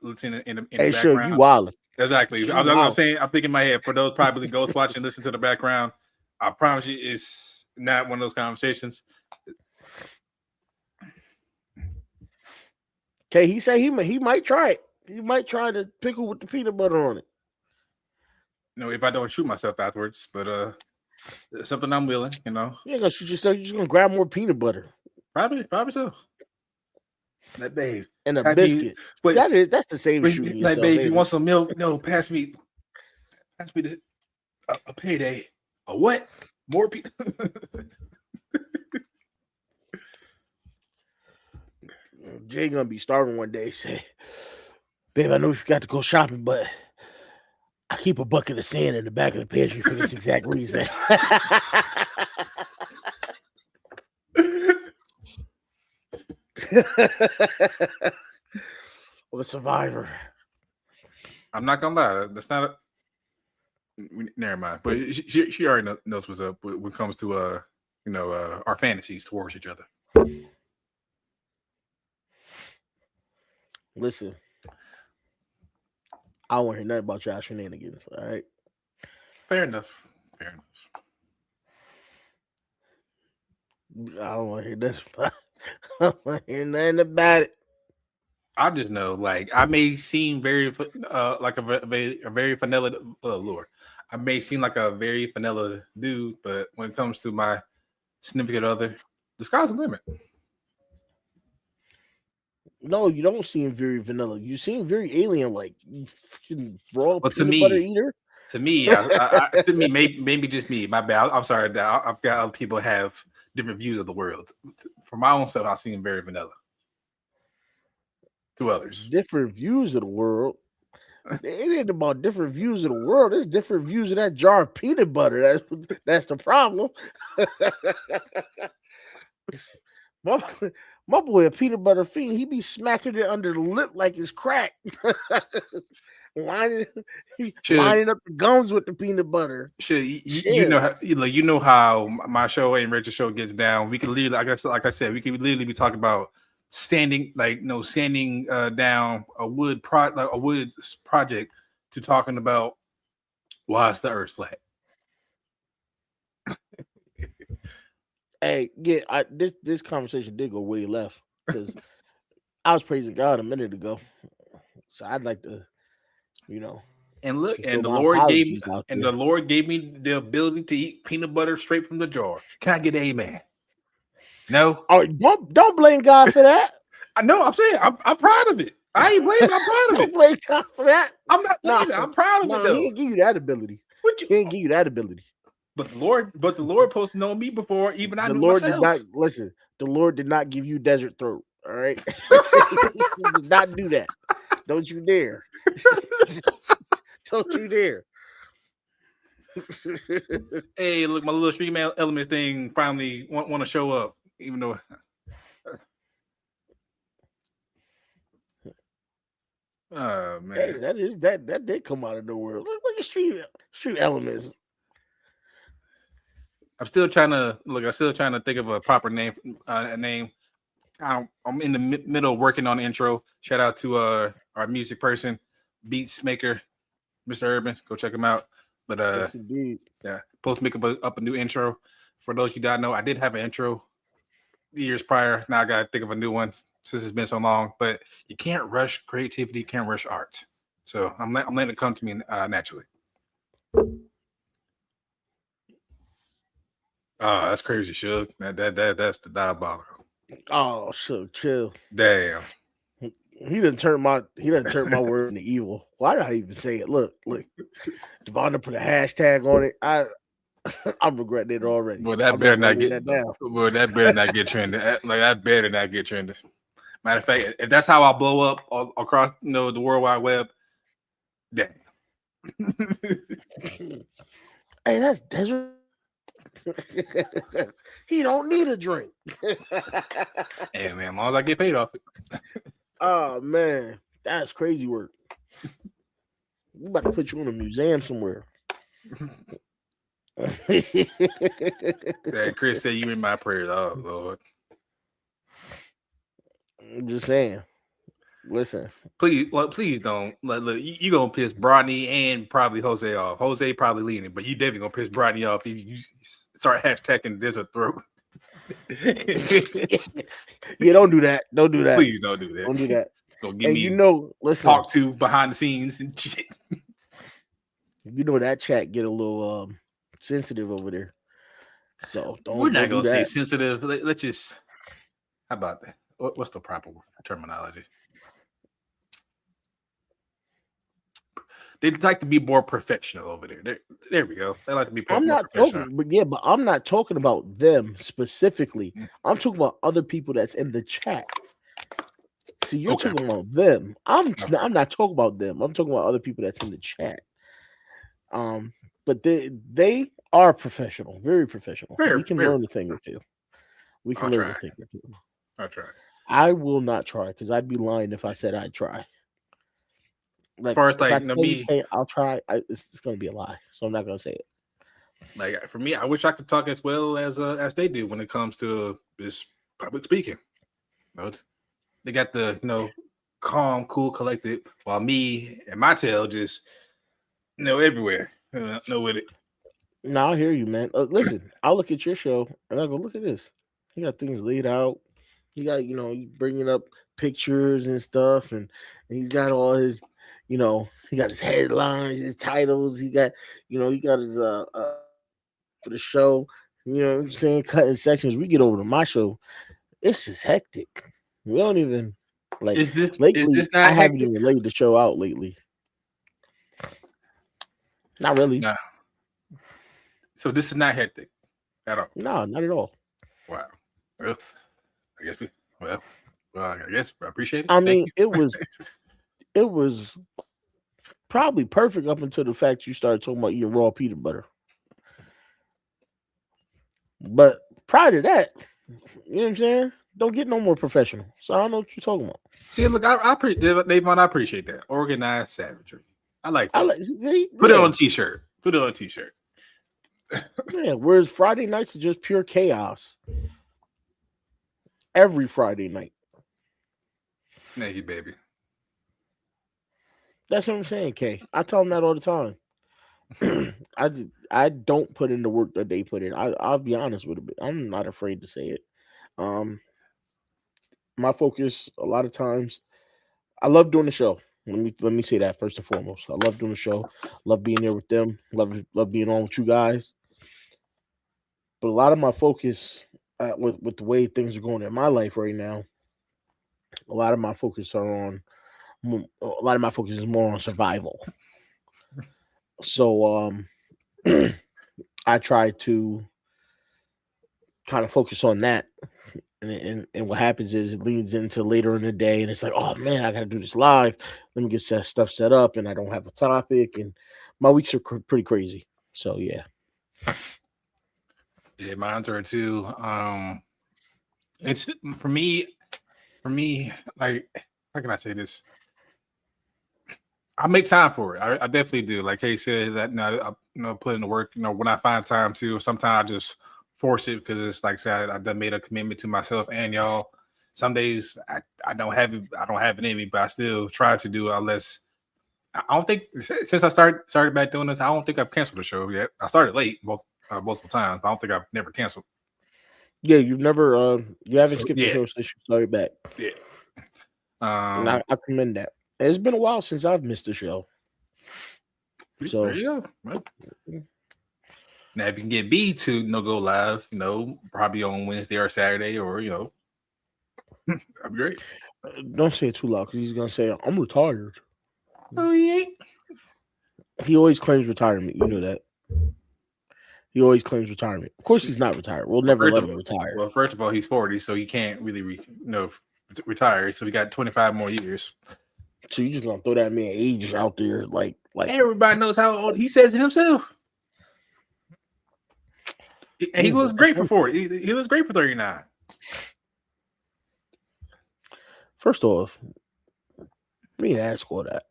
listen in the background, sure, you wildin'. Exactly. I'm saying, I'm thinking in my head, for those probably ghost watching, listen to the background, I promise you it's not one of those conversations. Okay, he said he might try it. He might try the pickle with the peanut butter on it. No, if I don't shoot myself afterwards, but it's something I'm willing, you know. You ain't gonna shoot yourself, you're just gonna grab more peanut butter. Probably so. That babe. And a biscuit. That's the same as shooting yourself. Like, babe, you want some milk? No, pass me a payday. A what? More peanut. Jay gonna be starving one day. Say, babe, I know you got to go shopping, but I keep a bucket of sand in the back of the pantry for this exact reason. Of a survivor. I'm not gonna lie. That's not never mind. But she already knows what's up when it comes to our fantasies towards each other. Listen, I don't want to hear nothing about y'all shenanigans. All right. Fair enough. Fair enough. I don't want to hear nothing about. I don't want to hear nothing about it. I just know, like, I may seem very like a very vanilla lure. I may seem like a very vanilla dude, but when it comes to my significant other, the sky's the limit. No, you don't seem very vanilla. You seem very alien-like. You fucking raw But to peanut butter me, eater. to me, maybe just me. My bad. I'm sorry that I've got other people have different views of the world. For my own self, I seem very vanilla to others. Different views of the world. It ain't about different views of the world. There's different views of that jar of peanut butter. That's the problem. my boy, a peanut butter fiend, he be smacking it under the lip like it's crack. lining up the gums with the peanut butter. You know how my show and Rachel's show gets down. We can literally, like I said, we could literally be talking about sanding down a wood project to talking about why is the earth flat. Hey, yeah, this conversation did go way left because I was praising God a minute ago, so I'd like to, And look, and the Lord gave me the ability to eat peanut butter straight from the jar. Can I get an amen? No. Oh, don't blame God for that. I know. I'm saying I'm proud of it. I ain't blaming. I'm proud of it. Don't blame God for that. I'm not blaming it. I'm proud of it though. He didn't give you that ability. He didn't give you that ability. But the Lord supposed to know me before even I knew myself. The Lord did not give you desert throat. All right, He did not do that. Don't you dare. Don't you dare. Hey, look, my little stream element thing finally want to show up, even though. Oh man, hey, that did come out of nowhere. Look at street elements. I'm still trying to think of a proper name. I'm in the middle of working on the intro. Shout out to our music person, beats maker, Mr. Urban. Go check him out. But yes, indeed. Yeah, supposed to make up a new intro. For those you don't know, I did have an intro years prior. Now I gotta think of a new one since it's been so long. But you can't rush creativity, you can't rush art. So I'm letting it come to me naturally. Oh, that's crazy, Shug. That's the diabolical. Oh, Shug, chill. Damn. He done turned my word into evil. Why did I even say it? Look. Devon put a hashtag on it. I'm regretting it already. Well, that better not get trending. Like that better not get trending. Matter of fact, if that's how I blow up across the World Wide Web, damn. Hey, that's desert. He don't need a drink. Hey man, as long as I get paid off it. Oh man, that's crazy work. We about to put you in a museum somewhere. Chris said you in my prayers. Oh Lord. I'm just saying. Listen. Please don't look. You gonna piss Bronny and probably Jose off. Jose probably leaning, but you definitely gonna piss Bronny off if you start hashtagging desert throat. Yeah, don't do that. Don't do that. Please don't do that. Don't do that. Go give me listen, talk to behind the scenes and shit. That chat get a little sensitive over there. So we're not gonna say sensitive. Let's just how about that? What's the proper terminology? They like to be more professional over there. There we go. They like to be more professional. But I'm not talking about them specifically. I'm talking about other people that's in the chat. See, you're talking about them. I'm not talking about them. I'm talking about other people that's in the chat. But they are professional, very professional. We can learn a thing or two. I'll try. I will not try because I'd be lying if I said I'd try. As far as I'll try. It's going to be a lie, so I'm not going to say it. Like for me, I wish I could talk as well as they do when it comes to this public speaking. They got the calm, cool, collected, while me and my tail just everywhere. No with it. No, I hear you, man. Listen, I'll look at your show and I'll go, look at this. You got things laid out. You got, you bringing up pictures and stuff, and he's got all his, he got his headlines, his titles. He got, he got his for the show. You know what I'm saying? Cutting sections. We get over to my show. It's just hectic. We don't even like. Is this I not haven't hectic? even laid the show out lately. Not really. Nah. So this is not hectic at all. No, not at all. Wow. Well, I guess I guess I appreciate it. I mean, it was probably perfect up until the fact you started talking about eating raw peanut butter. But prior to that, you know what I'm saying? Don't get no more professional. So I don't know what you're talking about. See, look, Davon, I appreciate that. Organized savagery. I like that. Put it on a t-shirt. Put it on a t-shirt. Yeah, whereas Friday nights are just pure chaos. Every Friday night. Thank you, baby. That's what I'm saying, Kay. I tell them that all the time. I don't put in the work that they put in. I'll be honest with it. I'm not afraid to say it. My focus a lot of times, I love doing the show. Let me say that first and foremost. I love doing the show. Love being there with them. Love being on with you guys. But a lot of my focus with the way things are going in my life right now, a lot of my focus is more on survival. So I try to kind of focus on that. And what happens is it leads into later in the day, and it's like, oh man, I got to do this live. Let me get stuff set up, and I don't have a topic, and my weeks are pretty crazy. So yeah. Yeah, mine are too. It's for me. Like, how can I say this? I make time for it. I definitely do. Like Kay said, that I put in the work. When I find time to. Sometimes I just force it because it's like I done made a commitment to myself and y'all. Some days I don't have it. I don't have it in me, but I still try to do it. Unless I don't think since I started back doing this, I don't think I've canceled the show yet. I started late multiple times, but I don't think I've never canceled. Yeah, you've never you haven't skipped the show since you started back. Yeah. And I commend that. It's been a while since I've missed a show. So there you go. Well, now if you can get B to go live, probably on Wednesday or Saturday, or that'd be great. Don't say it too loud because he's gonna say I'm retired. Oh, he ain't. He always claims retirement. You know that. He always claims retirement. Of course, he's not retired. We'll never let him retire. Well, first of all, he's 40, so he can't really retire. So he got 25 more years. So you just gonna throw that man age out there like everybody knows how old he says it himself. And he looks great for 40. He looks great for 39. First off, me and ask all that.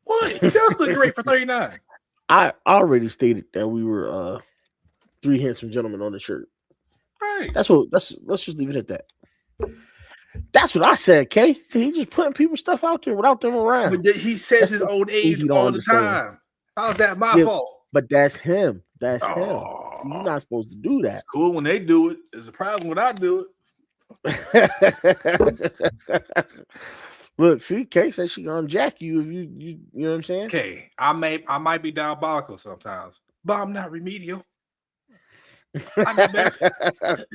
What? He does look great for 39. I already stated that we were three handsome gentlemen on the shirt. Right. Let's just leave it at that. That's what I said, Kay. He's just putting people's stuff out there without them around. But he says his old age all the time. How's that my fault? But that's him. That's him. So you're not supposed to do that. It's cool when they do it. It's a problem when I do it. Look, see, Kay says she gonna jack you if you know what I'm saying? Okay, I might be diabolical sometimes, but I'm not remedial. I know better.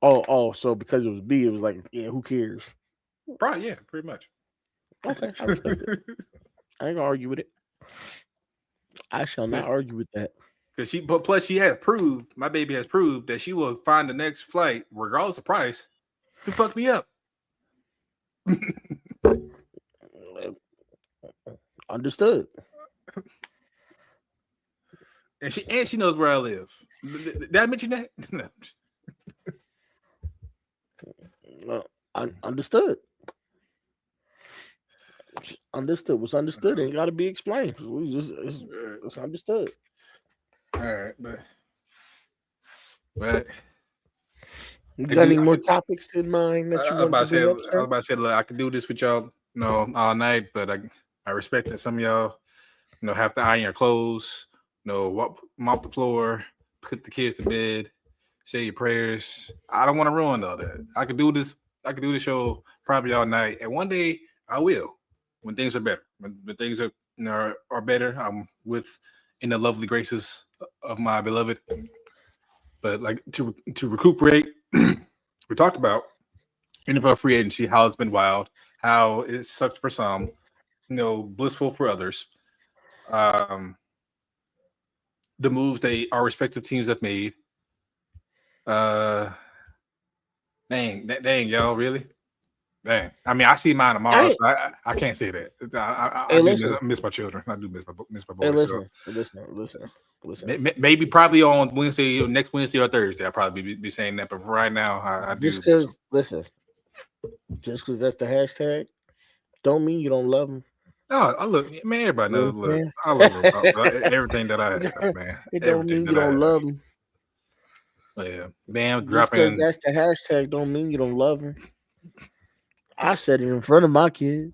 Oh, so because it was B, it was like, yeah, who cares? Probably, yeah, pretty much. Okay, I respect it. I ain't gonna argue with it. I shall not argue with that. But plus she has proved, my baby has proved that she will find the next flight, regardless of price, to fuck me up. Understood. And she knows where I live. Did I mention that? No. Understood. Understood. What's understood ain't got to be explained. It's understood. All right, but You got any more topics in mind that you want to bring up, I was sir? about to say, look, I can do this with y'all, all night, but I respect that some of y'all, have to iron your clothes, mop the floor, put the kids to bed, say your prayers. I don't want to ruin all that. I could do this. I could do the show probably all night, and one day I will, when things are better. When things are better, I'm in the lovely graces of my beloved. But like to recuperate, we talked about NFL free agency, how it's been wild, how it sucks for some, blissful for others. The moves our respective teams have made. Dang, y'all, really? Dang. I mean, I see mine tomorrow, so I can't say that. I do miss my children. I do miss my boys. Listen. Maybe probably on next Wednesday or Thursday, I'll probably be saying that. But for right now, I do. Just because that's the hashtag, don't mean you don't love them. No, I look, man. Everybody knows. Look, I love everything that I have, man. It don't mean you don't love them. Yeah, man. Just because that's the hashtag, don't mean you don't love them. I said it in front of my kids.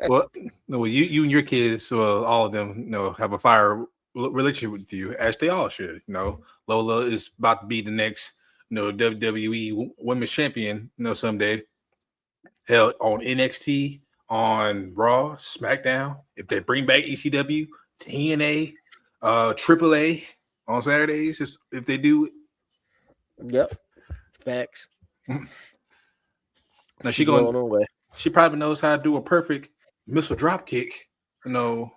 Well, you and your kids, all of them, have a fire relationship with you, as they all should. Lola is about to be the next, WWE Women's Champion, someday. Hell, on NXT, on Raw, SmackDown. If they bring back ECW, TNA, AAA on Saturdays, if they do it. Yep, facts. Now she probably knows how to do a perfect missile drop kick, and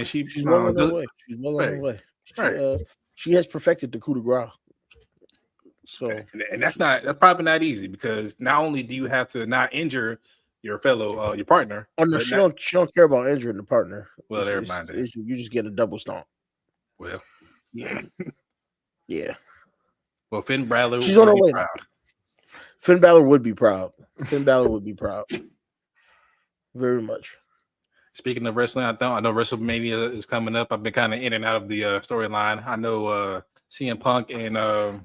she's well on her way. She's well on her way. She has perfected the coup de grace. So, and that's probably not easy, because not only do you have to not injure your fellow your partner. Oh no, she don't care about injuring the partner. Well, never mind that. You just get a double stomp. Well, yeah. Well, Finn Balor, she's on her way. Proud. Finn Balor would be proud. Very much. Speaking of wrestling, I know WrestleMania is coming up. I've been kind of in and out of the storyline. I know CM Punk and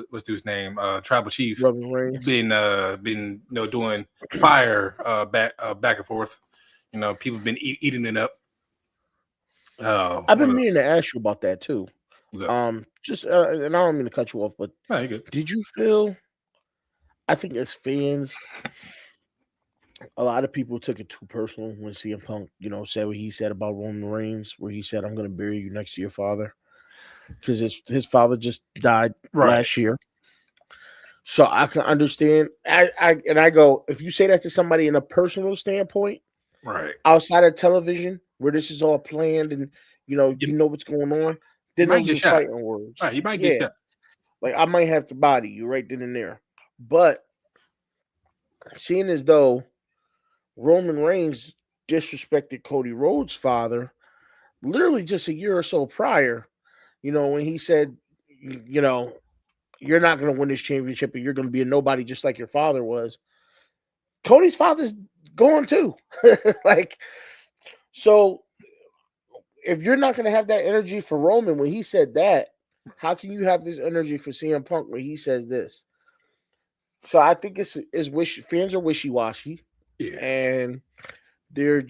what's his name, Tribal Chief, been doing fire back and forth. People have been eating it up. I've been meaning to ask you about that too. And I don't mean to cut you off, but did you feel? I think as fans, a lot of people took it too personal when CM Punk, said what he said about Roman Reigns, where he said, "I'm going to bury you next to your father," because his father just died last year. So I can understand. I go, if you say that to somebody in a personal standpoint, outside of television, where this is all planned and you know what's going on, then those are fighting words. Right, you might get shot. Like I might have to body you right then and there. But seeing as though Roman Reigns disrespected Cody Rhodes' father literally just a year or so prior, when he said, you're not going to win this championship and you're going to be a nobody just like your father was. Cody's father's going too. So if you're not going to have that energy for Roman when he said that, how can you have this energy for CM Punk when he says this? So I think fans are wishy-washy, and they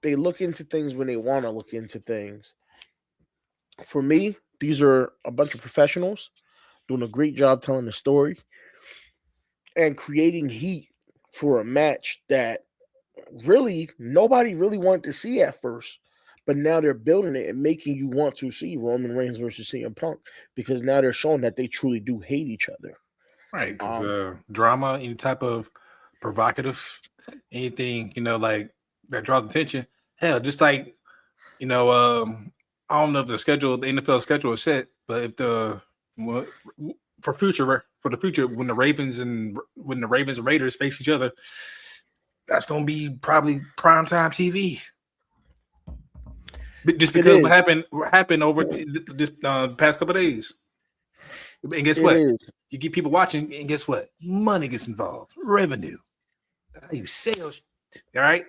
look into things when they want to look into things. For me, these are a bunch of professionals doing a great job telling the story and creating heat for a match that really nobody really wanted to see at first, but now they're building it and making you want to see Roman Reigns versus CM Punk, because now they're showing that they truly do hate each other. Right, because drama, any type of provocative, anything, like that draws attention. Hell, just like, I don't know if the NFL schedule is set, but if for the future, when the Ravens and Raiders face each other, that's going to be probably primetime TV. But just because what happened over this past couple of days. And guess what? You get people watching, and guess what? Money gets involved. Revenue. That's how you sell. All right?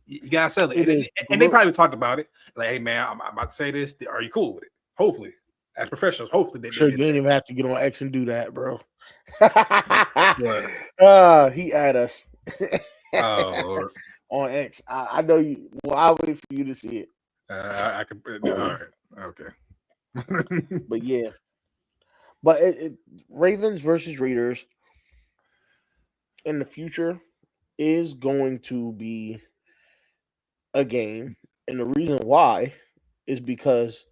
You got to sell it. And they probably talked about it. Like, hey, man, I'm about to say this. Are you cool with it? Hopefully. as professionals. Hopefully, they Sure, you did ain't that. even have to get on X and do that, bro. What? He at us Oh Lord. on X. I know you. Well, I'll wait for you to see it. I could. All right. Okay. But yeah, but Ravens versus Raiders in the future is going to be a game, and the reason why is because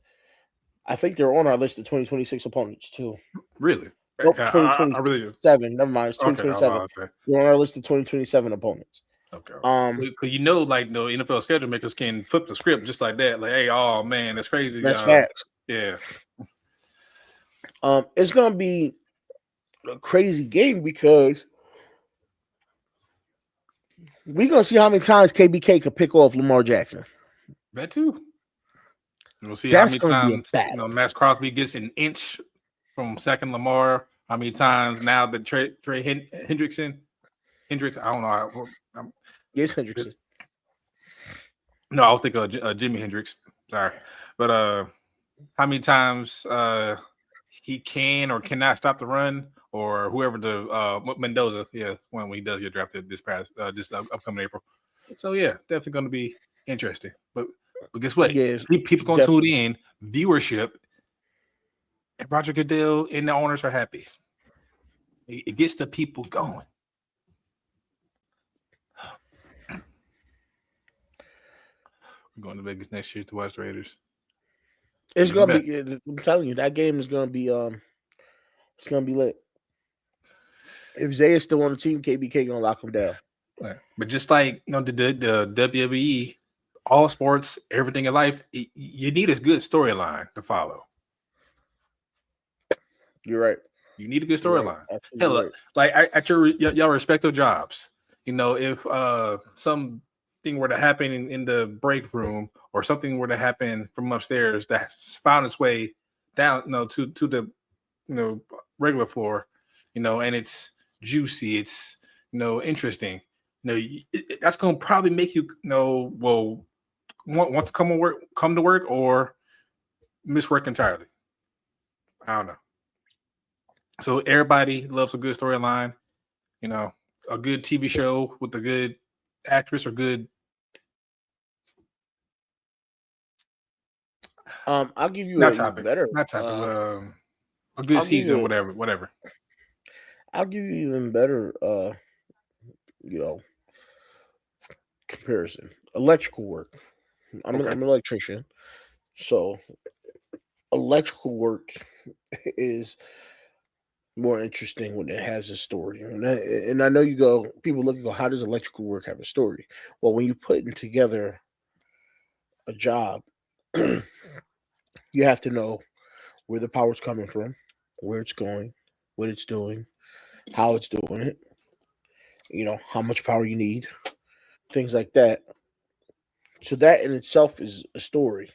I think they're on our list of 2026 opponents too. Really? Nope, I really do. 2027. Never mind, it's Okay. Oh, 2027. wow, okay. We're on our list of 2027 opponents. Okay. Um, Because like the NFL schedule makers can flip the script just like that. Like, hey, oh man, that's crazy. that's facts. Yeah. It's gonna be a crazy game because we're gonna see how many times KBK could pick off Lamar Jackson. That too. We'll see That's how gonna many be a times battle. Maxx Crosby gets an inch from second Lamar. How many times now that Trey Hendrickson, I don't know. Yes, Hendrickson. No, I was thinking of Jimi Hendrix. Sorry, but how many times he can or cannot stop the run, or whoever the Mendoza, when he does get drafted this upcoming April. So yeah, definitely going to be interesting. But guess what? Yes, People going to tune in, viewership, and Roger Goodell and the owners are happy. It gets the people going. We're going to Vegas next year to watch the Raiders. It's gonna be. I'm telling you, that game is gonna be. It's gonna be lit. If Zay is still on the team, KBK gonna lock him down. Right. But just like the WWE, all sports, everything in life, you need a good storyline to follow. You're right. You need a good storyline. Right. Hell, right. Like at your respective jobs, if something were to happen in the break room or something were to happen from upstairs that's found its way down, to the regular floor, and it's juicy, it's interesting. That's gonna probably make you want to come to work or miss work entirely. I don't know. So everybody loves a good storyline, a good TV show with a good actress or good. I'll give you Not a topic. better. Not topic. A good season, whatever. I'll give you even better. Comparison. Electrical work. I'm an electrician, so electrical work is more interesting when it has a story. And I know people look and go, how does electrical work have a story? Well, when you're putting together a job, you have to know where the power's coming from, where it's going, what it's doing, how it's doing it, how much power you need, things like that. So that in itself is a story.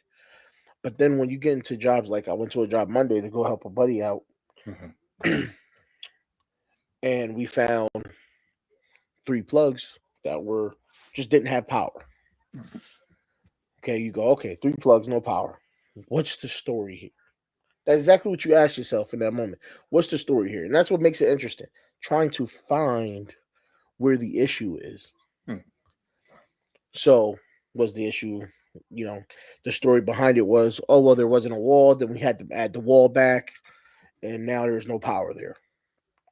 But then when you get into jobs, like I went to a job Monday to go help a buddy out, and we found 3 plugs that just didn't have power. Okay, you go, okay, 3 plugs, no power. What's the story here? That's exactly what you ask yourself in that moment. What's the story here? And that's what makes it interesting. Trying to find where the issue is. So, was the issue, the story behind it was, oh, well, there wasn't a wall. Then we had to add the wall back. And now there's no power there.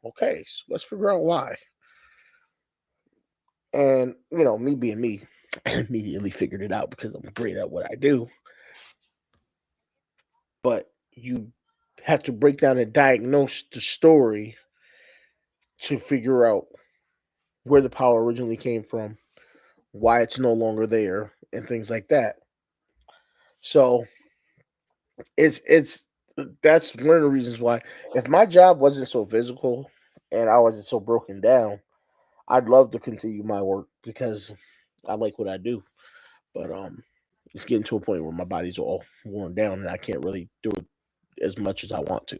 Okay, so let's figure out why. And, me being me, I immediately figured it out because I'm great at what I do. But you have to break down and diagnose the story to figure out where the power originally came from, why it's no longer there, and things like that. So that's one of the reasons why, if my job wasn't so physical and I wasn't so broken down, I'd love to continue my work because I like what I do. But it's getting to a point where my body's all worn down and I can't really do it as much as I want to.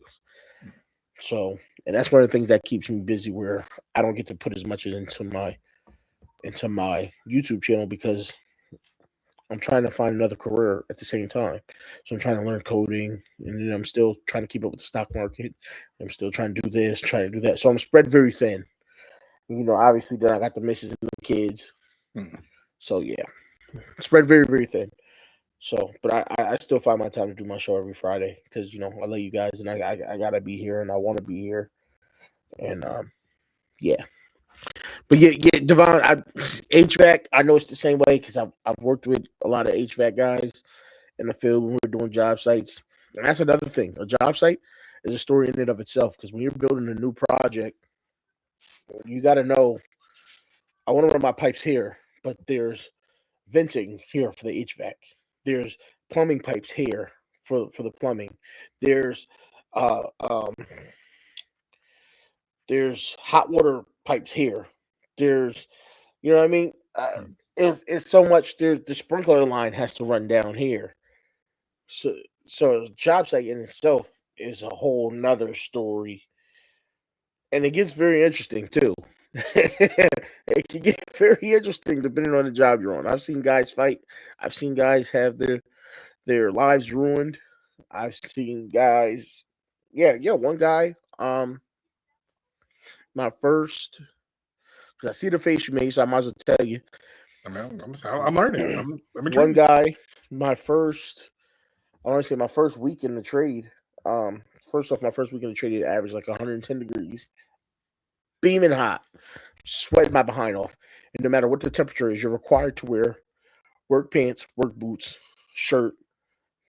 So, and that's one of the things that keeps me busy, where I don't get to put as much into my YouTube channel because I'm trying to find another career at the same time. So I'm trying to learn coding, and then I'm still trying to keep up with the stock market. I'm still trying to do this, trying to do that. So I'm spread very thin. Obviously, then I got the missus and the kids. So yeah, spread very, very thin. So, but I still find my time to do my show every Friday because I love you guys and I gotta be here and I want to be here, and yeah. But yeah, Devon, HVAC. I know it's the same way because I've worked with a lot of HVAC guys in the field when we're doing job sites, and that's another thing. A job site is a story in and of itself because when you're building a new project, you got to know. I want to run my pipes here, but there's venting here for the HVAC. There's plumbing pipes here for the plumbing. There's uh um there's hot water pipes here. There's you know what I mean? If it's so much the sprinkler line has to run down here. So job site in itself is a whole nother story. And it gets very interesting too. It can get very interesting depending on the job you're on. I've seen guys fight. I've seen guys have their lives ruined. I've seen guys, yeah, one guy. My first, because I see the face you made, so I might as well tell you. I mean, I'm learning. I'm one guy. My first, I want to say my first week in the trade. First off, my first week in the trade, it averaged like 110 degrees, beaming hot, sweating my behind off. And no matter what the temperature is, you're required to wear work pants, work boots, shirt,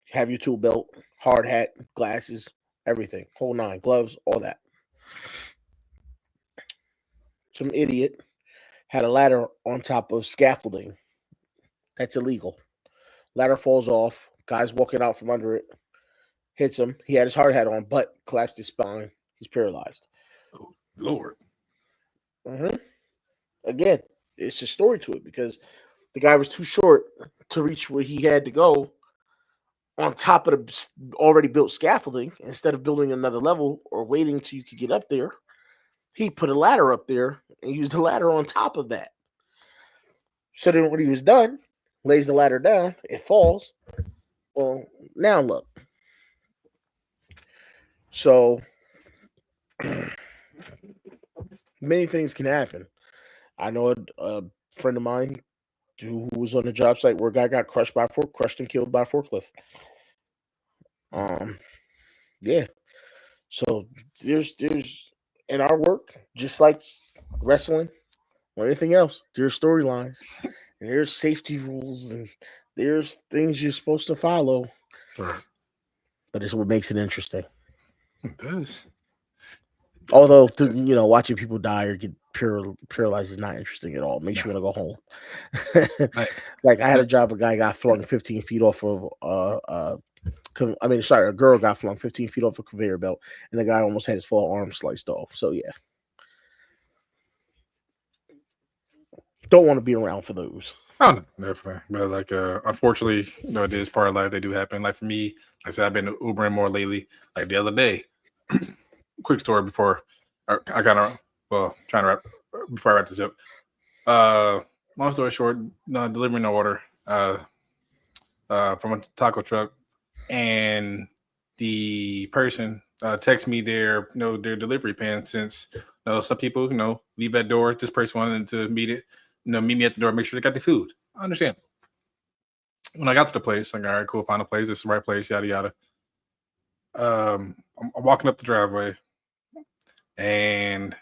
have your tool belt, hard hat, glasses, everything, whole nine, gloves, all that. Some idiot had a ladder on top of scaffolding. That's illegal. Ladder falls off. Guy's walking out from under it. Hits him. He had his hard hat on, but collapsed his spine. He's paralyzed. Oh, Lord. Again, it's a story to it because the guy was too short to reach where he had to go on top of the already built scaffolding. Instead of building another level or waiting till you could get up there, he put a ladder up there and used the ladder on top of that. So then when he was done, lays the ladder down, it falls. Well, now look. So many things can happen. I know a friend of mine who was on a job site where a guy got crushed and killed by a forklift. Yeah. So there's in our work, just like wrestling or anything else, there's storylines and there's safety rules and there's things you're supposed to follow. Right. But it's what makes it interesting. It does. Although, watching people die or get paralyzed is not interesting at all. It makes you want to go home. Like I had a job, a guy got flung 15 feet off of a girl got flung 15 feet off a conveyor belt, and the guy almost had his full arm sliced off. So yeah, don't want to be around for those. Oh no, definitely. But unfortunately, it is part of life. They do happen. Like for me, like I said, I've been Ubering more lately. Like the other day, quick story before I kind of trying to wrap before I wrap this up. Long story short, delivering an order from a taco truck, and the person texted me their delivery pin since some people leave at door. This person wanted to meet me at the door, make sure they got the food. I understand. When I got to the place, I'm like, all right, cool, find a place. This is the right place, yada yada. I'm walking up the driveway, and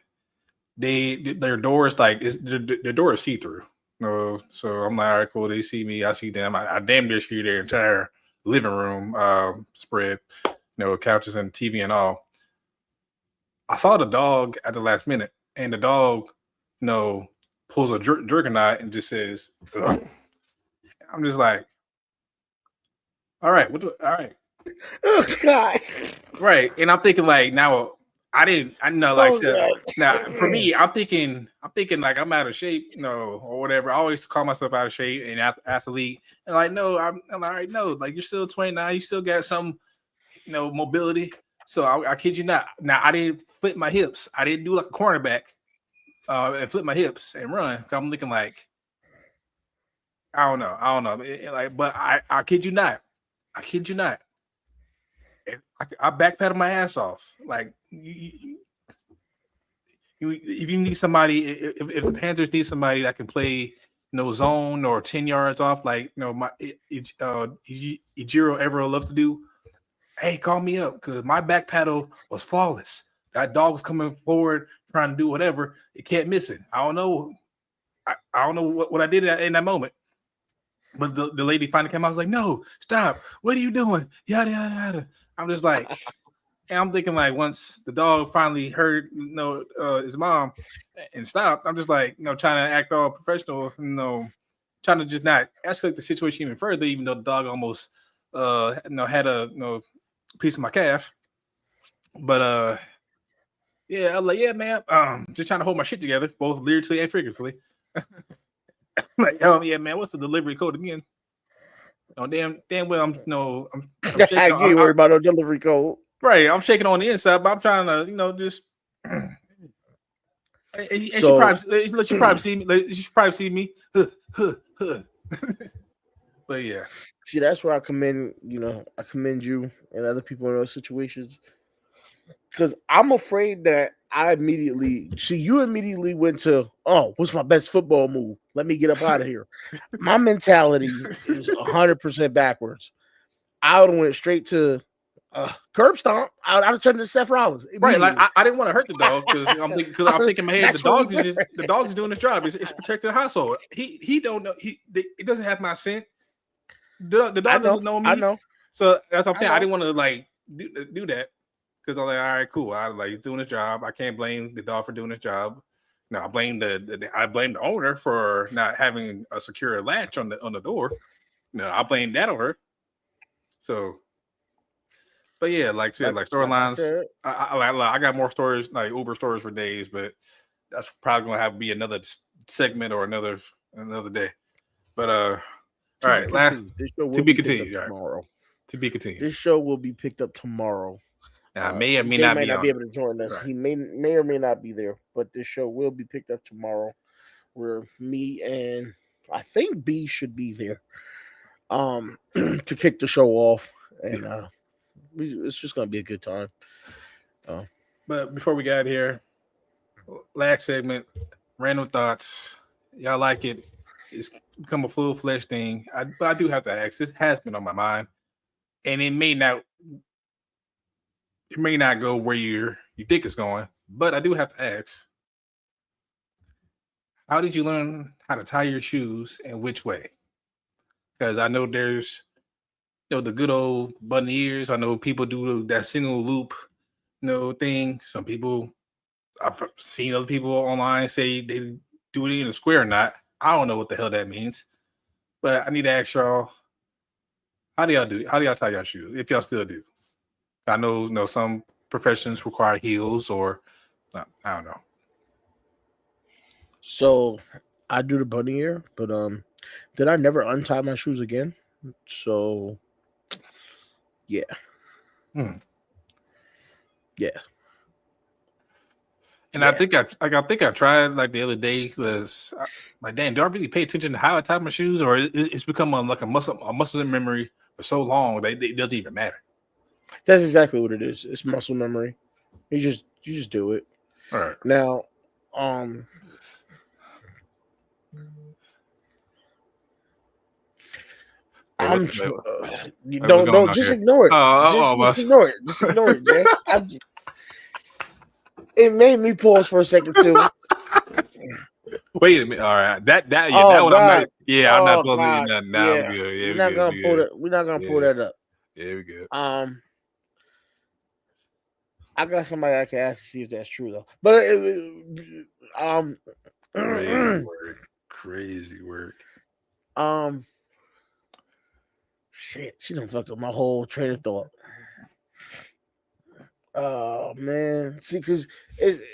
their door is like their door is see through. So I'm like, all right, cool. They see me, I see them. I damn near see their entire living room spread, couches and TV and all. I saw the dog at the last minute, and the dog, pulls a jerking eye and just says, ugh. I'm just like, all right, all right. Oh God. Right. And I'm thinking like now I know like now for me, I'm thinking like I'm out of shape, or whatever. I always call myself out of shape and athlete. And like, no, I'm all right, no, like you're still 29, you still got some mobility. So I kid you not. Now I didn't flip my hips. I didn't do like a cornerback and flip my hips and run. I'm looking like, I don't know. Like, but I kid you not. I kid you not. I backpedal my ass off. Like, if you need somebody, if the Panthers need somebody that can play zone or 10 yards off, like my Ijiro ever love to do, hey, call me up because my back paddle was flawless. That dog was coming forward trying to do whatever. It can't miss it. I don't know. I don't know what I did in that moment. But the lady finally came out. I was like, no, stop. What are you doing? Yada, yada, yada. I'm just like, and I'm thinking like once the dog finally heard, his mom and stopped, I'm just like, trying to act all professional, trying to just not escalate the situation even further, even though the dog almost, had a, piece of my calf. But yeah, I'm like, yeah, man, just trying to hold my shit together, both lyrically and figuratively. Like, oh yeah, man, what's the delivery code again? Oh, damn well, I'm shaking. I ain't worried about no delivery code. Right, I'm shaking on the inside, but I'm trying to, just. And she probably see me. She probably see me. But yeah, see, that's where I commend you and other people in those situations, because I'm afraid that you immediately went to, oh, what's my best football move? Let me get up out of here. My mentality is 100% backwards. I would have went straight to curb stomp. I'd have turned to Seth Rollins. Right, like I didn't want to hurt the dog because I'm thinking in my head the dog is doing his job. It's protecting the household. He don't know he doesn't have my scent. The dog doesn't know me. I know. So that's what I'm saying. I didn't want to like do that because I'm like, all right, cool. I like he's doing his job. I can't blame the dog for doing his job. No, I blame the owner for not having a secure latch on the door. No, I blame that on her. So. But yeah, like I said, like storylines. I got more stories, like Uber stories for days, but that's probably gonna have to be another segment or another day. But all right, to be continued. Tomorrow. To be continued. This show will be picked up tomorrow. May or may not be able to join us. Right. He may or may not be there, but this show will be picked up tomorrow, where me and I think B should be there, to kick the show off, and it's just gonna be a good time. But before we got here, last segment, random thoughts. Y'all like it? It's become a full-fledged thing. But I do have to ask. This has been on my mind, and it may not go where you think it's going. But I do have to ask: how did you learn how to tie your shoes, and which way? Because I know there's the good old bunny ears. I know people do that single loop, thing. Some people, I've seen other people online say they do it in a square knot. I don't know what the hell that means, but I need to ask y'all, how do y'all tie your shoes if y'all still do? I know, some professions require heels or I don't know. So I do the bunny ear, but did I never untie my shoes again? So yeah. Yeah. And I think I tried like the other day because like, damn, do I really pay attention to how I tie my shoes, or it's become like a muscle memory for so long that it doesn't even matter? That's exactly what it is. It's muscle memory. You just do it. All right. Now, don't just ignore it. Just ignore it. Just ignore it, man. It made me pause for a second too. Wait a minute. All right. That one I'm not. Yeah, I'm not pulling it. Now I'm good. Yeah, we're not gonna pull that. We're not gonna pull that up. Yeah, we good. I got somebody I can ask to see if that's true though. But crazy work. Shit, she done fucked up my whole train of thought. Oh man, see, because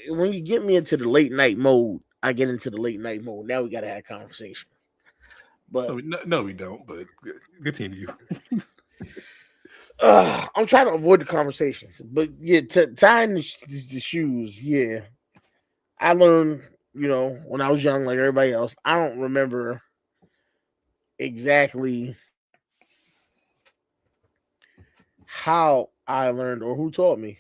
when you get me into the late night mode, I get into the late night mode. Now we gotta have conversation. But no, we don't. But continue. I'm trying to avoid the conversations, but yeah, tying the shoes. Yeah, I learned, when I was young, like everybody else. I don't remember exactly how I learned or who taught me,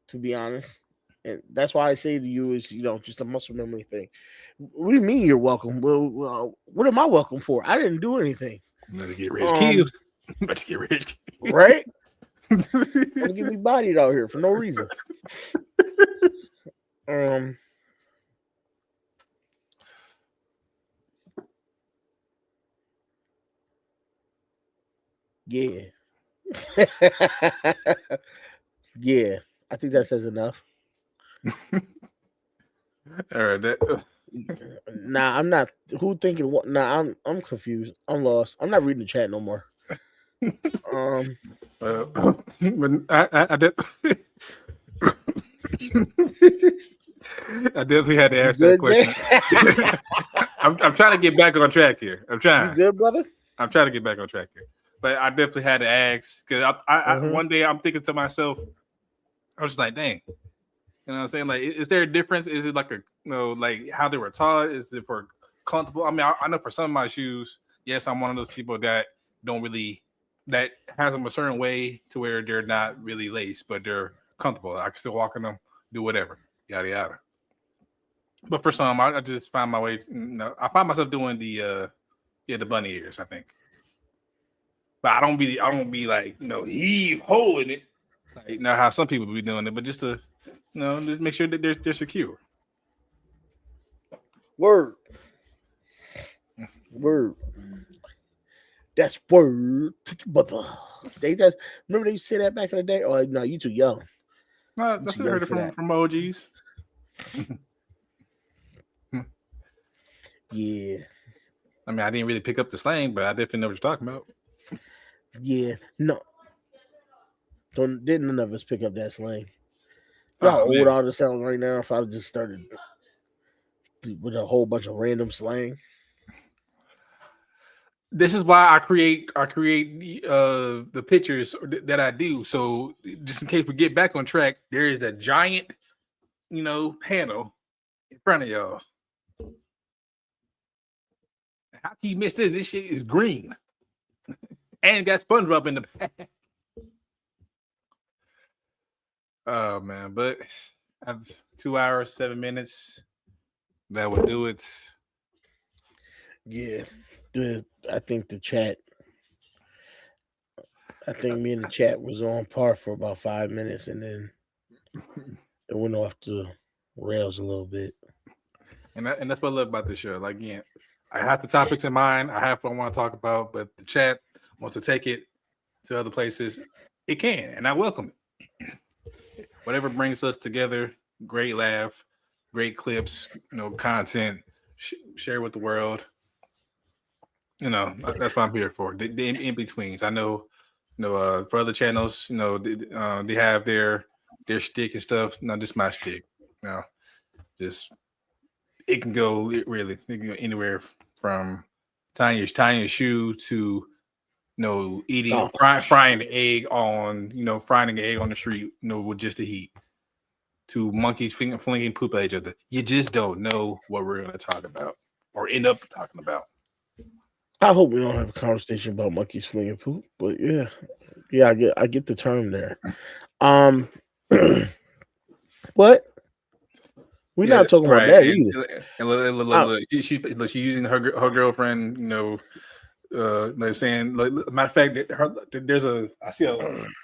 to be honest. And that's why I say to you is, just a muscle memory thing. What do you mean you're welcome? Well, what am I welcome for? I didn't do anything. I'm about to get rich killed. I'm about to get rich. Right? Want to get me bodied out here for no reason. Yeah. Yeah. I think that says enough. All right. Nah, I'm not. Who thinking what? Nah, I'm confused. I'm lost. I'm not reading the chat no more. But I did. I definitely had to ask that question. I'm trying to get back on track here. I'm trying. You good, brother? I'm trying to get back on track here. But I definitely had to ask because one day I'm thinking to myself, I was just like, dang. You know what I'm saying? Like, is there a difference? Is it like like how they were taught? Is it for comfortable? I mean, I know for some of my shoes, yes, I'm one of those people that that has them a certain way to where they're not really laced, but they're comfortable. I can still walk in them, do whatever, yada yada. But for some, I just find my way. I find myself doing the bunny ears, I think. But I don't be like, heave holding it. Like, how some people be doing it, but just to, just make sure that they're secure. Word. That's word, brother. They just remember they said that back in the day. Oh no, you too young. No, that's what I heard it from OGs. Yeah. I mean, I didn't really pick up the slang, but I definitely know what you're talking about. Yeah. No. Didn't none of us pick up that slang. How old I would sound right now if I just started with a whole bunch of random slang. This is why I create the pictures that I do. So just in case we get back on track, there is a giant, panel in front of y'all. How can you miss this? This shit is green. And got SpongeBob in the back. Oh man, but that's 2 hours, 7 minutes. That would do it. Yeah. I think the chat. I think me and the chat was on par for about 5 minutes, and then it went off the rails a little bit. And that's what I love about this show. Like, again, I have the topics in mind. I have what I want to talk about, but the chat wants to take it to other places. It can, and I welcome it. Whatever brings us together, great laugh, great clips, content, share with the world. That's what I'm here for. The in-betweens. I know, for other channels, they have their shtick and stuff. No, just my shtick. Just it can go really. It can go anywhere from tying your shoe to eating frying the egg on frying the egg on the street with just the heat, to monkeys flinging poop at each other. You just don't know what we're going to talk about or end up talking about. I hope we don't have a conversation about monkeys flinging poop, but yeah, I get the term there. What? We're not talking about that either. And look, she's using her girlfriend. Like saying, matter of fact, I see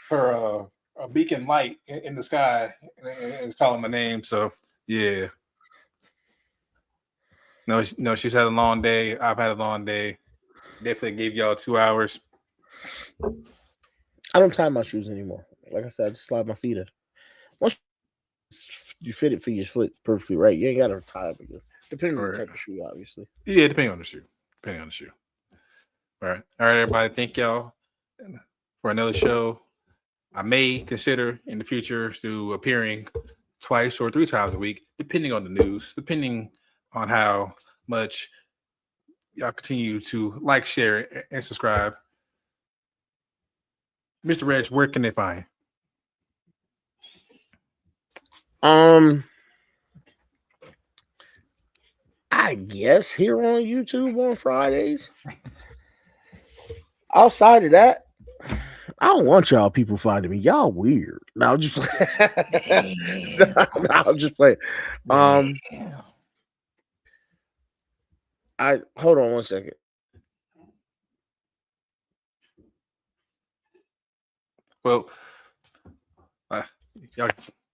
her a beacon light in the sky, and it's calling my name. So yeah. No, she's had a long day. I've had a long day. Definitely gave y'all 2 hours. I don't tie my shoes anymore. Like I said, I just slide my feet in. Once you fit it for your foot perfectly right, you ain't got to tie them again. Depending on the type of shoe, obviously. Yeah, depending on the shoe. All right, everybody. Thank y'all for another show. I may consider in the future to appearing twice or 3 times a week, depending on the news, depending on how much y'all continue to like, share, and subscribe. Mr. Reg, where can they find you? I guess here on YouTube on Fridays. Outside of that, I don't want y'all people finding me. Y'all weird. No, I'm just playing. no, I'm just playing. I hold on one second. Well, y'all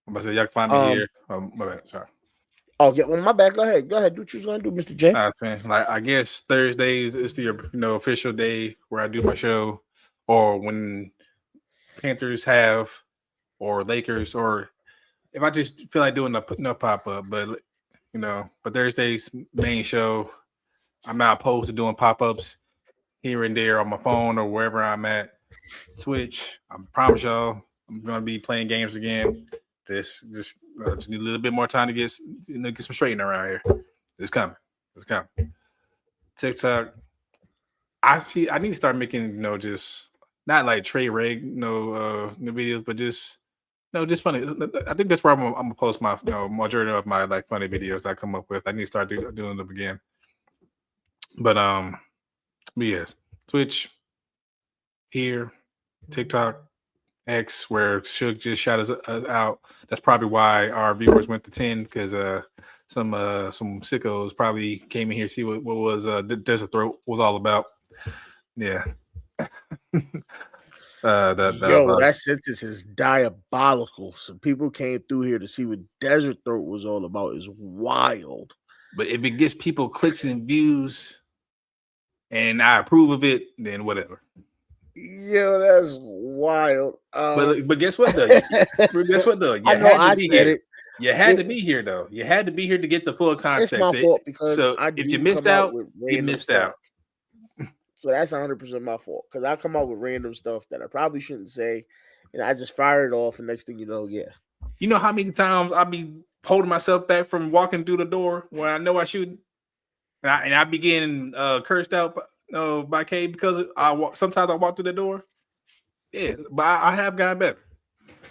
can find me here. My bad. Sorry. Oh, yeah. Well, my bad. Go ahead. Do what you was gonna do, Mr. J. I saying, like, I guess Thursdays is the official day where I do my show, or when Panthers have, or Lakers, or if I just feel like doing a pop up. But but Thursday's main show, I'm not opposed to doing pop ups here and there on my phone or wherever I'm at. Twitch, I promise y'all, I'm gonna be playing games again. Just need a little bit more time to get some straightening around here. It's coming. TikTok. I need to start making just not like Trey Reg videos, but just just funny. I think that's where I'm gonna post my majority of my like funny videos I come up with. I need to start doing them again. But yeah, Twitch here, TikTok, X, where Suge just shot us out. That's probably why our viewers went to 10, because some sickos probably came in here to see what was Desert Throat was all about. Yeah. That sentence is diabolical. Some people came through here to see what Desert Throat was all about. Is wild. But if it gets people clicks and views, and I approve of it, then whatever. Yo, that's wild. But guess what though? Guess what though? You had to be here. You had to be here though. You had to be here to get the full context. It's my fault because if you missed out, you missed out. So that's 100% my fault, because I come out with random stuff that I probably shouldn't say, and I just fire it off, and next thing you know, yeah. You know how many times I be holding myself back from walking through the door when I know I shouldn't, and I be getting cursed out by Kay because sometimes I walk through the door. Yeah, but I have gotten better.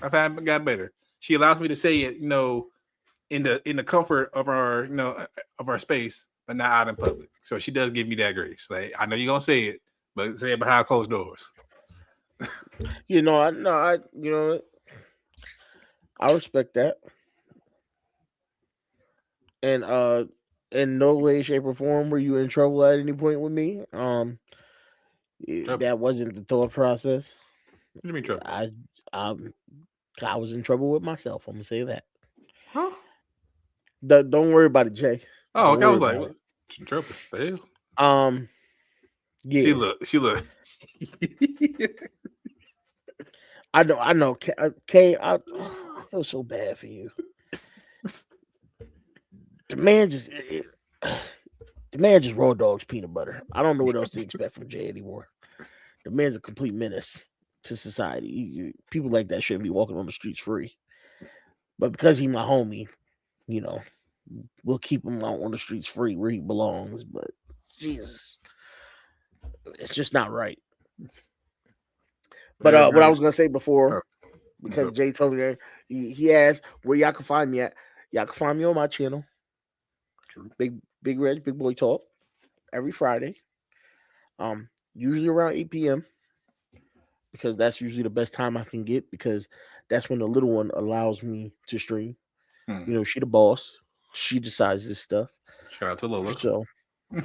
I've gotten better. She allows me to say it, in the comfort of our, of our space, but not out in public. So she does give me that grace. Like, I know you're gonna say it, but say it behind closed doors. I respect that. And in no way, shape, or form were you in trouble at any point with me. That wasn't the thought process. What do you mean trouble? I was in trouble with myself. I'm gonna say that. Huh? Don't worry about it, Jay. Oh, okay. I was like, what? Trouble? The hell? Yeah. She look. I know. Kay, I feel so bad for you. The man just raw dogs peanut butter. I don't know what else to expect from Jay anymore. The man's a complete menace to society. People like that shouldn't be walking on the streets free. But because he's my homie, we'll keep him out on the streets free where he belongs. But Jesus, it's just not right. But what I was gonna say before, because Jay told me that he asked where y'all can find me at. Y'all can find me on my channel. True. Big Reg, Big Boy Talk, every Friday. Usually around 8 p.m. because that's usually the best time I can get, because that's when the little one allows me to stream. She the boss. She decides this stuff. Shout out to Lola. So,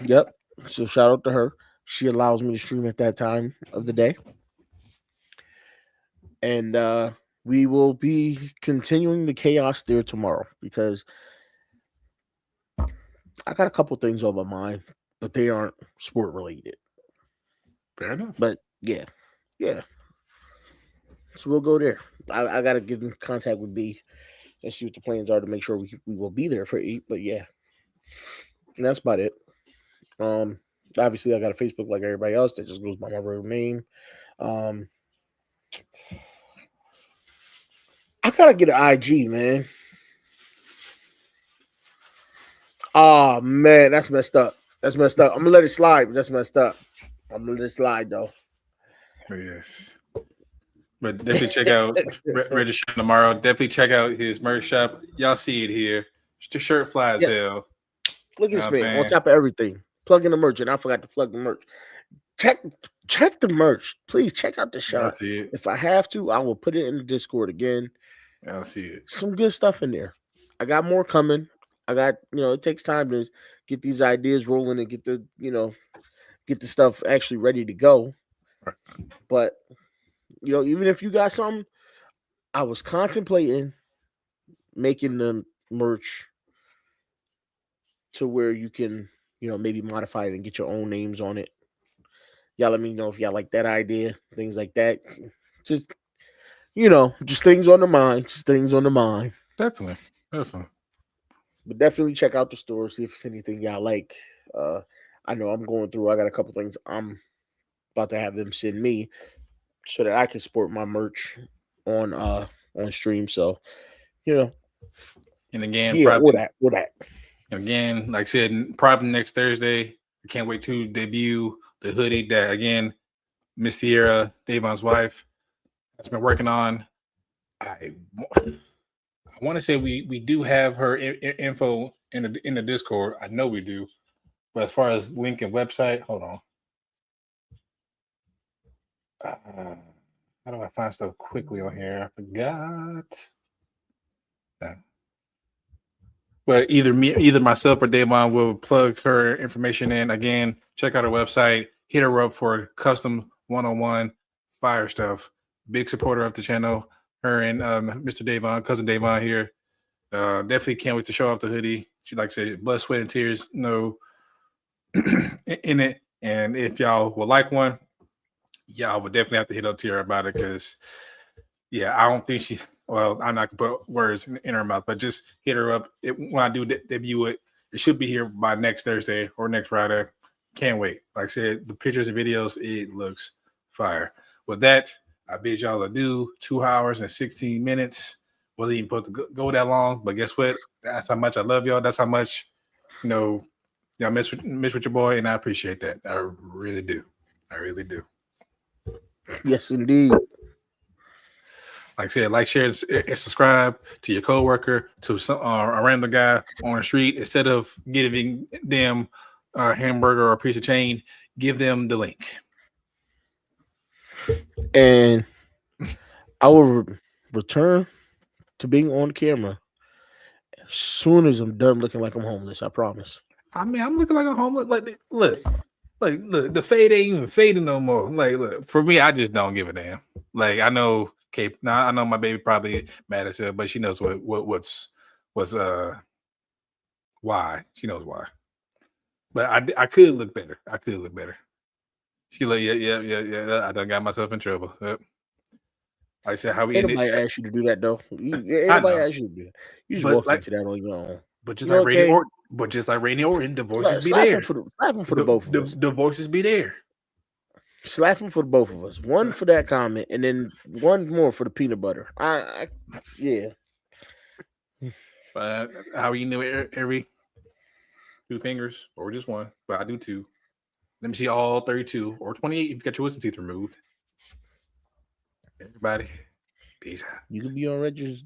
yep. So shout out to her. She allows me to stream at that time of the day. And we will be continuing the chaos there tomorrow, because I got a couple things on my mind, but they aren't sport related. Fair enough. But yeah. So we'll go there. I got to get in contact with B and see what the plans are to make sure we will be there for 8. But yeah, and that's about it. Obviously I got a Facebook like everybody else that just goes by my real name. I gotta get an IG, man. Oh man, that's messed up. I'm gonna let it slide, but that's messed up. I'm gonna let it slide though. Yes. But definitely check out Register tomorrow. Definitely check out his merch shop. Y'all see it here. The shirt flies hell. Look at this man on top of everything. Plug in the merch, and I forgot to plug the merch. check the merch. Please check out the I shop. see it. If I have to, I will put it in the Discord again. I see it. Some good stuff in there. I got more coming. I got, it takes time to get these ideas rolling and get the stuff actually ready to go. Right. But even if you got something, I was contemplating making the merch to where you can, maybe modify it and get your own names on it. Y'all let me know if y'all like that idea, things like that. Just just things on the mind. Just things on the mind. Definitely. But definitely check out the store, see if it's anything y'all like. I know I'm going through. I got a couple things I'm about to have them send me so that I can sport my merch on stream. So, And again, yeah, probably or that. Again, like I said, probably next Thursday. I can't wait to debut the hoodie that again, Miss Sierra, Davon's wife, has been working on. I want to say we do have her info in the Discord. I know we do, but as far as link and website, hold on. How do I find stuff quickly on here? I forgot. Yeah. But either myself or Davon will plug her information in. Again, check out her website. Hit her up for custom one-on-one fire stuff. Big supporter of the channel. Her and Mr. Davon, cousin Davon here. Definitely can't wait to show off the hoodie. She like I said, blood, sweat, and tears. No in it. And if y'all would like one, y'all would definitely have to hit up to her about it because, yeah, I don't think she. Well, I'm not gonna put words in her mouth, but just hit her up. When I do debut it, it should be here by next Thursday or next Friday. Can't wait. Like I said, the pictures and videos, it looks fire. With that, I bid y'all adieu. 2 hours and 16 minutes. Wasn't even supposed to go that long, but guess what? That's how much I love y'all. That's how much, y'all miss with your boy, and I appreciate that. I really do. I really do. Yes, indeed. Like I said, like, share, and subscribe to your coworker, to some a random guy on the street. Instead of giving them a hamburger or a piece of chain, give them the link. And I will return to being on camera as soon as I'm done looking like I'm homeless. I promise. I mean, I'm looking like a homeless. Look, the fade ain't even fading no more. Like, look, for me, I just don't give a damn. Like, I know, now I know my baby probably mad as hell, but she knows what's why. She knows why. But I could look better. She like, yeah. I done got myself in trouble. Yep. Like I said, how we ended. Anybody asked you to do that though? Anybody asked you to do that? You just walk into that on your own. But just like Randy Orton, divorces be there. Slap him for the both of us. Divorces be there. Slap him for the both of us. One for that comment, and then one more for the peanut butter. Yeah. How you knew every 2 fingers or just one? But I do 2. Let me see all 32 or 28 if you got your wisdom teeth removed. Everybody, peace out. You can be on Reggie's